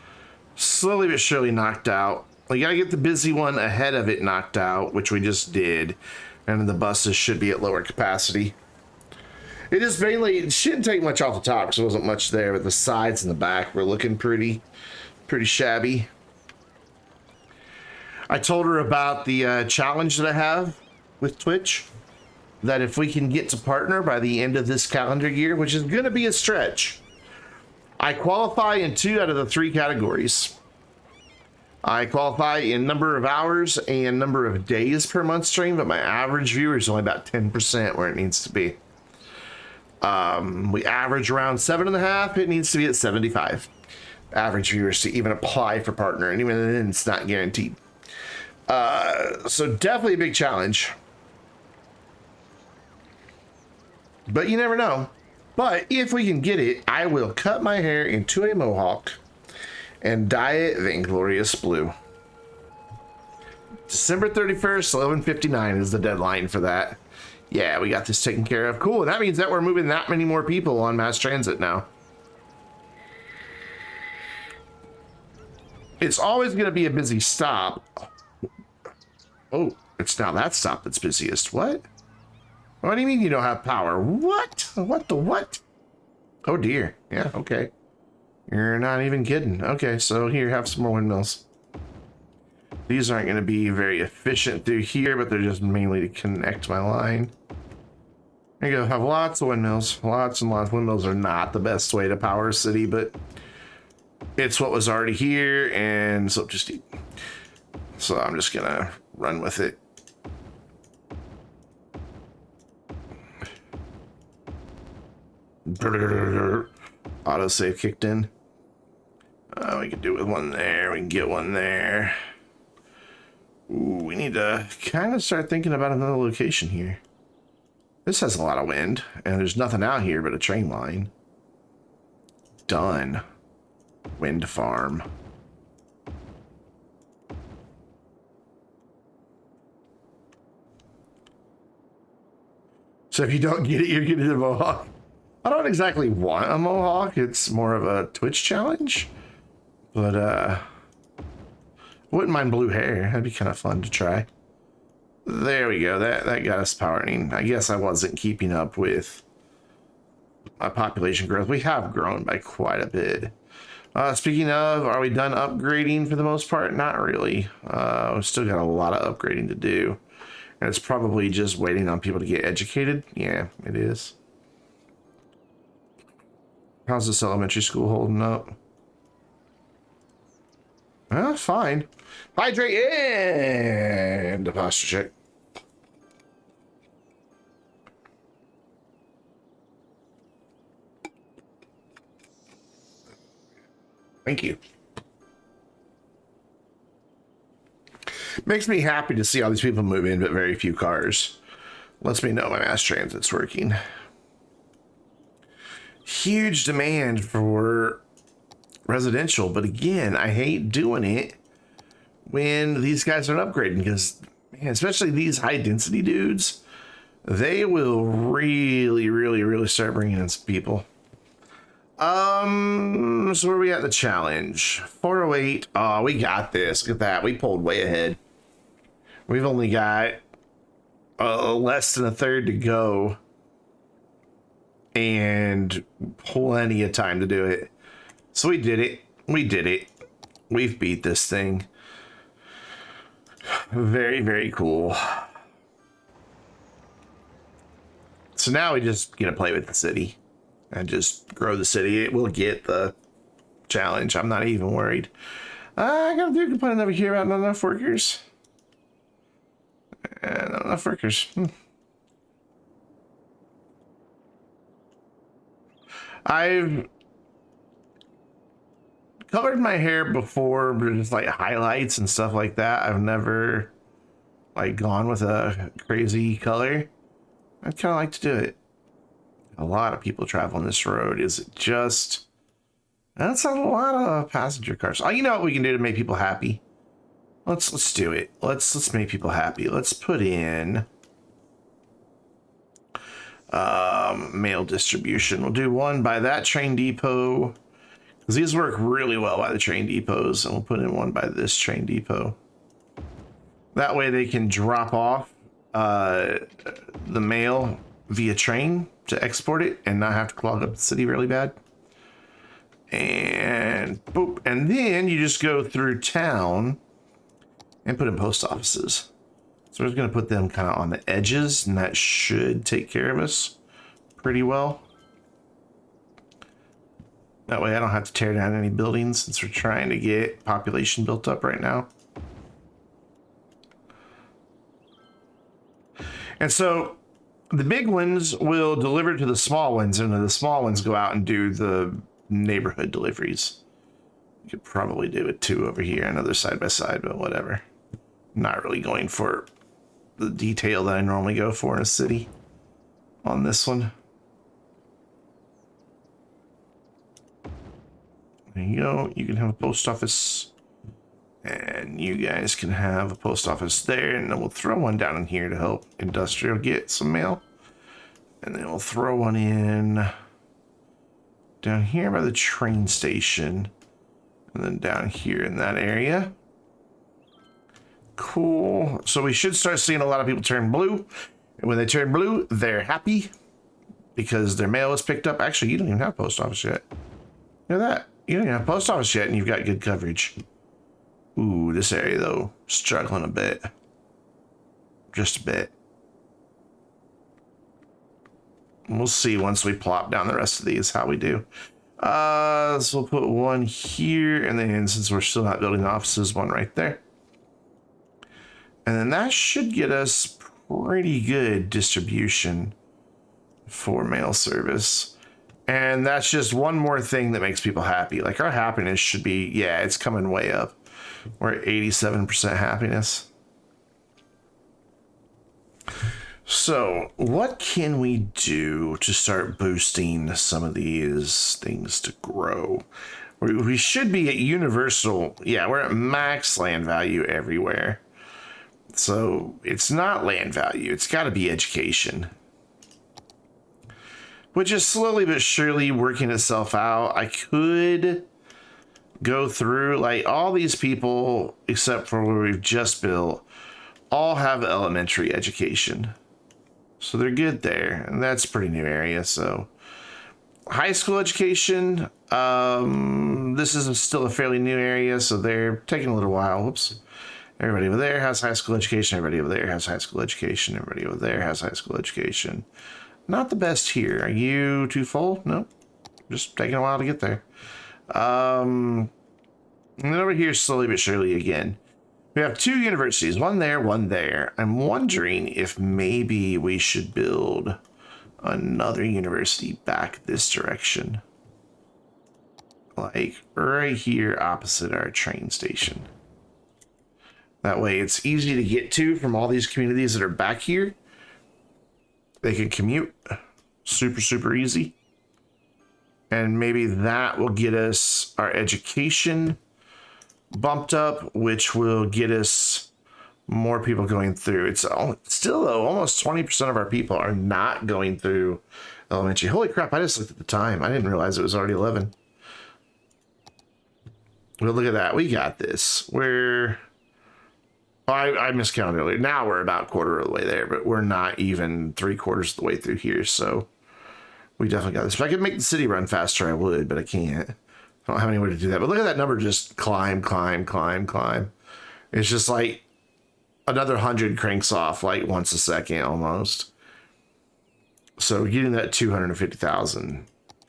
slowly but surely knocked out. We gotta get the busy one ahead of it knocked out, which we just did. And the buses should be at lower capacity. It is mainly, it shouldn't take much off the top because there wasn't much there, but the sides and the back were looking pretty shabby. I told her about the challenge that I have with Twitch. That if we can get to partner by the end of this calendar year, which is going to be a stretch, I qualify in 2 out of the 3 categories. I qualify in number of hours and number of days per month stream, but my average viewer is only about 10% where it needs to be. We average around 7.5. It needs to be at 75 average viewers to even apply for partner, and even then it's not guaranteed. So definitely a big challenge. But you never know. But if we can get it, I will cut my hair into a mohawk and dye it Vainglorious blue. December 31st, 11:59 is the deadline for that. Yeah, we got this taken care of. Cool, and that means that we're moving that many more people on mass transit now. It's always going to be a busy stop. Oh, it's now that stop that's busiest. What? What do you mean you don't have power? What? What the what? Oh dear. Yeah, okay. You're not even kidding. Okay, so here, have some more windmills. These aren't going to be very efficient through here, but they're just mainly to connect my line. There you go. Have lots of windmills. Lots and lots. Windmills are not the best way to power a city, but it's what was already here, and so I'm just going to run with it. Autosave kicked in. We can do it with one there. We can get one there. Ooh, we need to kind of start thinking about another location here. This has a lot of wind, and there's nothing out here but a train line. Done. Wind farm. So if you don't get it, you're getting a mohawk. I don't exactly want a mohawk. It's more of a Twitch challenge. But, wouldn't mind blue hair. That'd be kind of fun to try. There we go. That got us powering. I guess I wasn't keeping up with my population growth. We have grown by quite a bit. Speaking of, are we done upgrading for the most part? Not really. We've still got a lot of upgrading to do. And it's probably just waiting on people to get educated. Yeah, it is. How's this elementary school holding up? Fine. Hydrate and a posture check. Thank you. Makes me happy to see all these people move in, but very few cars. Lets me know my mass transit's working. Huge demand for residential, but again, I hate doing it when these guys aren't upgrading because, man, especially these high density dudes, they will really, really, really start bringing in some people. So where are we at the challenge? 408. Oh, we got this. Look at that. We pulled way ahead. We've only got less than a third to go. And plenty of time to do it. So we did it. We did it. We've beat this thing. Very, very cool. So now we just get to play with the city and just grow the city. It will get the challenge. I'm not even worried. I got a dude complaining over here about not enough workers. Not enough workers. I've colored my hair before, but just like highlights and stuff like that. I've never like gone with a crazy color. I'd kind of like to do it. A lot of people travel on this road. Is it just... That's a lot of passenger cars. Oh, you know what we can do to make people happy? Let's do it. Let's make people happy. Let's put in mail distribution. We'll do one by that train depot, because these work really well by the train depots, and we'll put in one by this train depot. That way they can drop off the mail via train to export it and not have to clog up the city really bad. And boop. And then you just go through town and put in post offices. So we're just going to put them kind of on the edges, and that should take care of us pretty well. That way I don't have to tear down any buildings, since we're trying to get population built up right now. And so the big ones will deliver to the small ones, and the small ones go out and do the neighborhood deliveries. You could probably do it too over here, another side by side, but whatever. Not really going for the detail that I normally go for in a city on this one. There you go. You can have a post office, and you guys can have a post office there, and then we'll throw one down in here to help industrial get some mail. And then we'll throw one in down here by the train station, and then down here in that area. Cool. So we should start seeing a lot of people turn blue. And when they turn blue, they're happy because their mail is picked up. Actually, you don't even have post office yet. Look at that. You don't even have post office yet, and you've got good coverage. Ooh, this area, though, struggling a bit. Just a bit. We'll see once we plop down the rest of these how we do. So we'll put one here, and then since we're still not building offices, one right there. And then that should get us pretty good distribution for mail service. And that's just one more thing that makes people happy. Like, our happiness should be, yeah, it's coming way up. We're at 87% happiness. So what can we do to start boosting some of these things to grow? We should be at universal. Yeah, we're at max land value everywhere. So it's not land value. It's got to be education, which is slowly but surely working itself out. I could go through, like, all these people, except for where we've just built, all have elementary education. So they're good there. And that's a pretty new area. So high school education, this is still a fairly new area, so they're taking a little while. Whoops. Everybody over there has high school education. Everybody over there has high school education. Everybody over there has high school education. Not the best here. Are you too full? Nope. Just taking a while to get there. And then over here, slowly but surely again. We have two universities, one there, one there. I'm wondering if maybe we should build another university back this direction. Like right here opposite our train station. That way it's easy to get to from all these communities that are back here. They can commute super, super easy. And maybe that will get us our education bumped up, which will get us more people going through. It's still though almost 20% of our people are not going through elementary. Holy crap! I just looked at the time. I didn't realize it was already 11. Well, look at that. We got this. I miscounted earlier. Now we're about quarter of the way there, but we're not even 3/4 of the way through here. So we definitely got this. If I could make the city run faster, I would, but I can't. I don't have any way to do that. But look at that number just climb. It's just like another 100 cranks off like once a second almost. So getting that 250,000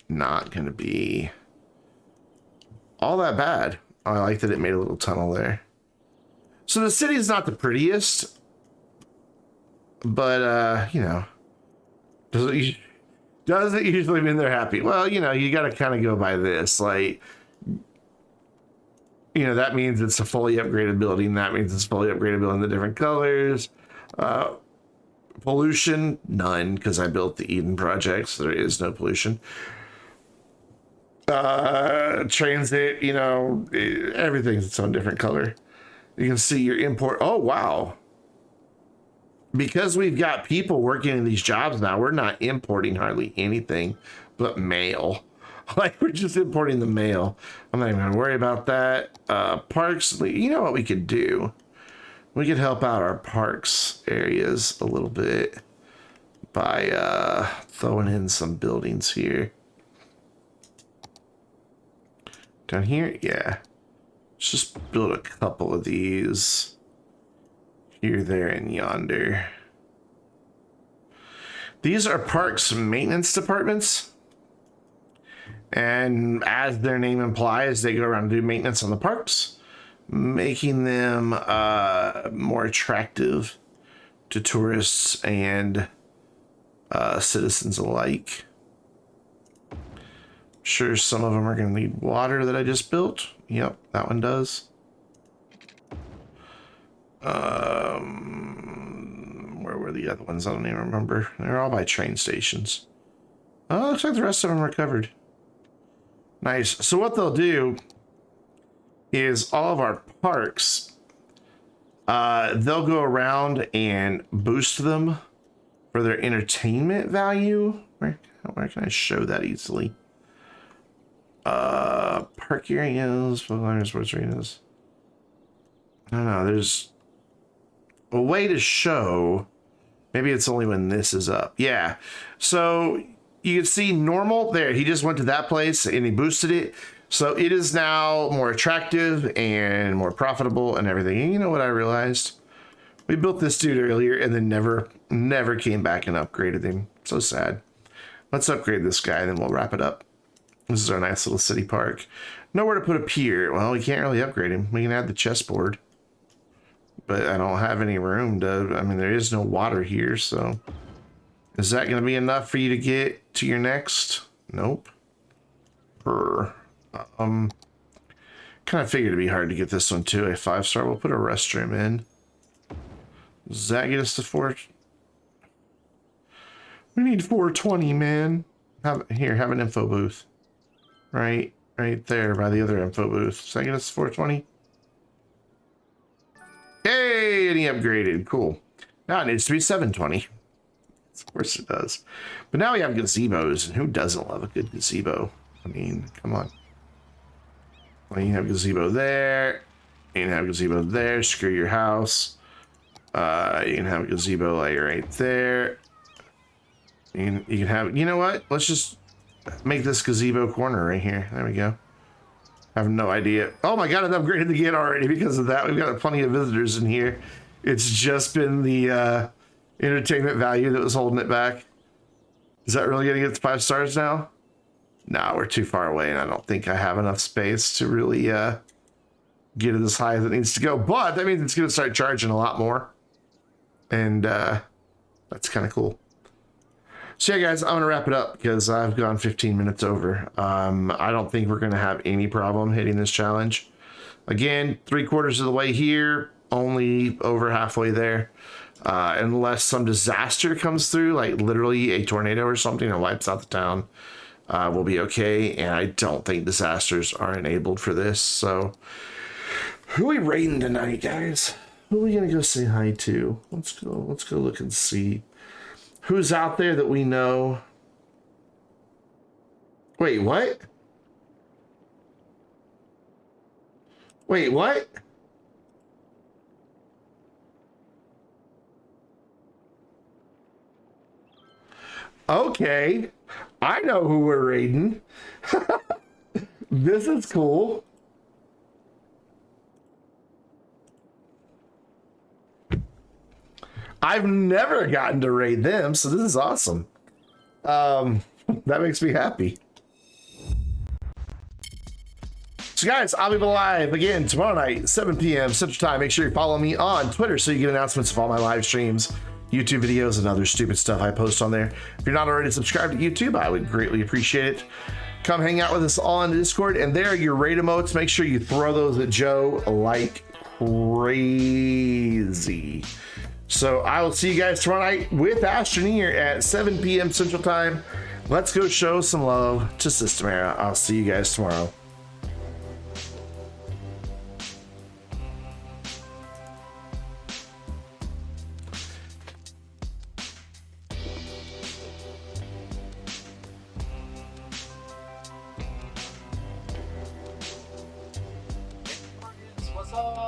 not going to be all that bad. I like that it made a little tunnel there. So the city is not the prettiest, but you know, does it usually mean they're happy? Well, you know, you got to kind of go by this. Like, you know, that means it's a fully upgraded building. That means it's fully upgraded building, the different colors. Pollution, none, because I built the Eden project, so there is no pollution. Transit, you know, everything's its own different color. You can see your import. Oh, wow. Because we've got people working in these jobs now, we're not importing hardly anything but mail. Like, we're just importing the mail. I'm not even going to worry about that. Parks, you know what we could do? We could help out our parks areas a little bit by throwing in some buildings here. Down here? Yeah. Let's just build a couple of these here, there, and yonder. These are parks maintenance departments. And as their name implies, they go around and do maintenance on the parks, making them more attractive to tourists and citizens alike. Sure, some of them are going to need water that I just built. Yep, that one does. Where were the other ones? I don't even remember. They're all by train stations. Oh, looks like the rest of them are covered. Nice. So what they'll do is all of our parks, they'll go around and boost them for their entertainment value. Where can I show that easily? Park areas, sports arenas. I don't know. There's a way to show. Maybe it's only when this is up. Yeah. So you can see normal there. He just went to that place and he boosted it. So it is now more attractive and more profitable and everything. And you know what I realized? We built this dude earlier and then never came back and upgraded him. So sad. Let's upgrade this guy and then we'll wrap it up. This is our nice little city park. Nowhere to put a pier. Well, we can't really upgrade him. We can add the chessboard. But I don't have any room to... I mean, there is no water here, so... Is that going to be enough for you to get to your next? Nope. Kind of figured it'd be hard to get this one too. A 5-star. We'll put a restroom in. Does that get us to 4? We need 420, man. Have an info booth. Right there by the other info booth. Does that get us to 420? Hey, and he upgraded. Cool. Now it needs to be 720. Of course it does. But now we have gazebos, and who doesn't love a good gazebo? I mean, come on. Well, you can have gazebo there. You can have gazebo there. Screw your house. You can have a gazebo like right there. You can have... You know what? Let's just make this gazebo corner right here. There we go. I have no idea. Oh my god, I've upgraded again already because of that. We've got plenty of visitors in here. It's just been the entertainment value that was holding it back. Is that really going to get to 5 stars now? No, we're too far away, and I don't think I have enough space to really get it as high as it needs to go. But that means it's going to start charging a lot more. And that's kind of cool. So yeah, guys, I'm going to wrap it up because I've gone 15 minutes over. I don't think we're going to have any problem hitting this challenge. Again, 3/4 of the way here, only over halfway there. Unless some disaster comes through, like literally a tornado or something and wipes out the town, we'll be okay. And I don't think disasters are enabled for this. So who are we raiding tonight, guys? Who are we gonna go say hi to? Let's go look and see who's out there that we know. Wait, what? Wait, what? Okay, I know who we're raiding. This is cool. I've never gotten to raid them, so this is awesome. That makes me happy. So guys, I'll be live again tomorrow night, 7 p.m. Central Time. Make sure you follow me on Twitter so you get announcements of all my live streams, YouTube videos, and other stupid stuff I post on there. If you're not already subscribed to YouTube, I would greatly appreciate it. Come hang out with us on Discord, and there are your raid emotes. Make sure you throw those at Joe like crazy. So I will see you guys tomorrow night with Astroneer at 7 p.m. Central Time. Let's go show some love to Systemera. I'll see you guys tomorrow. What's up?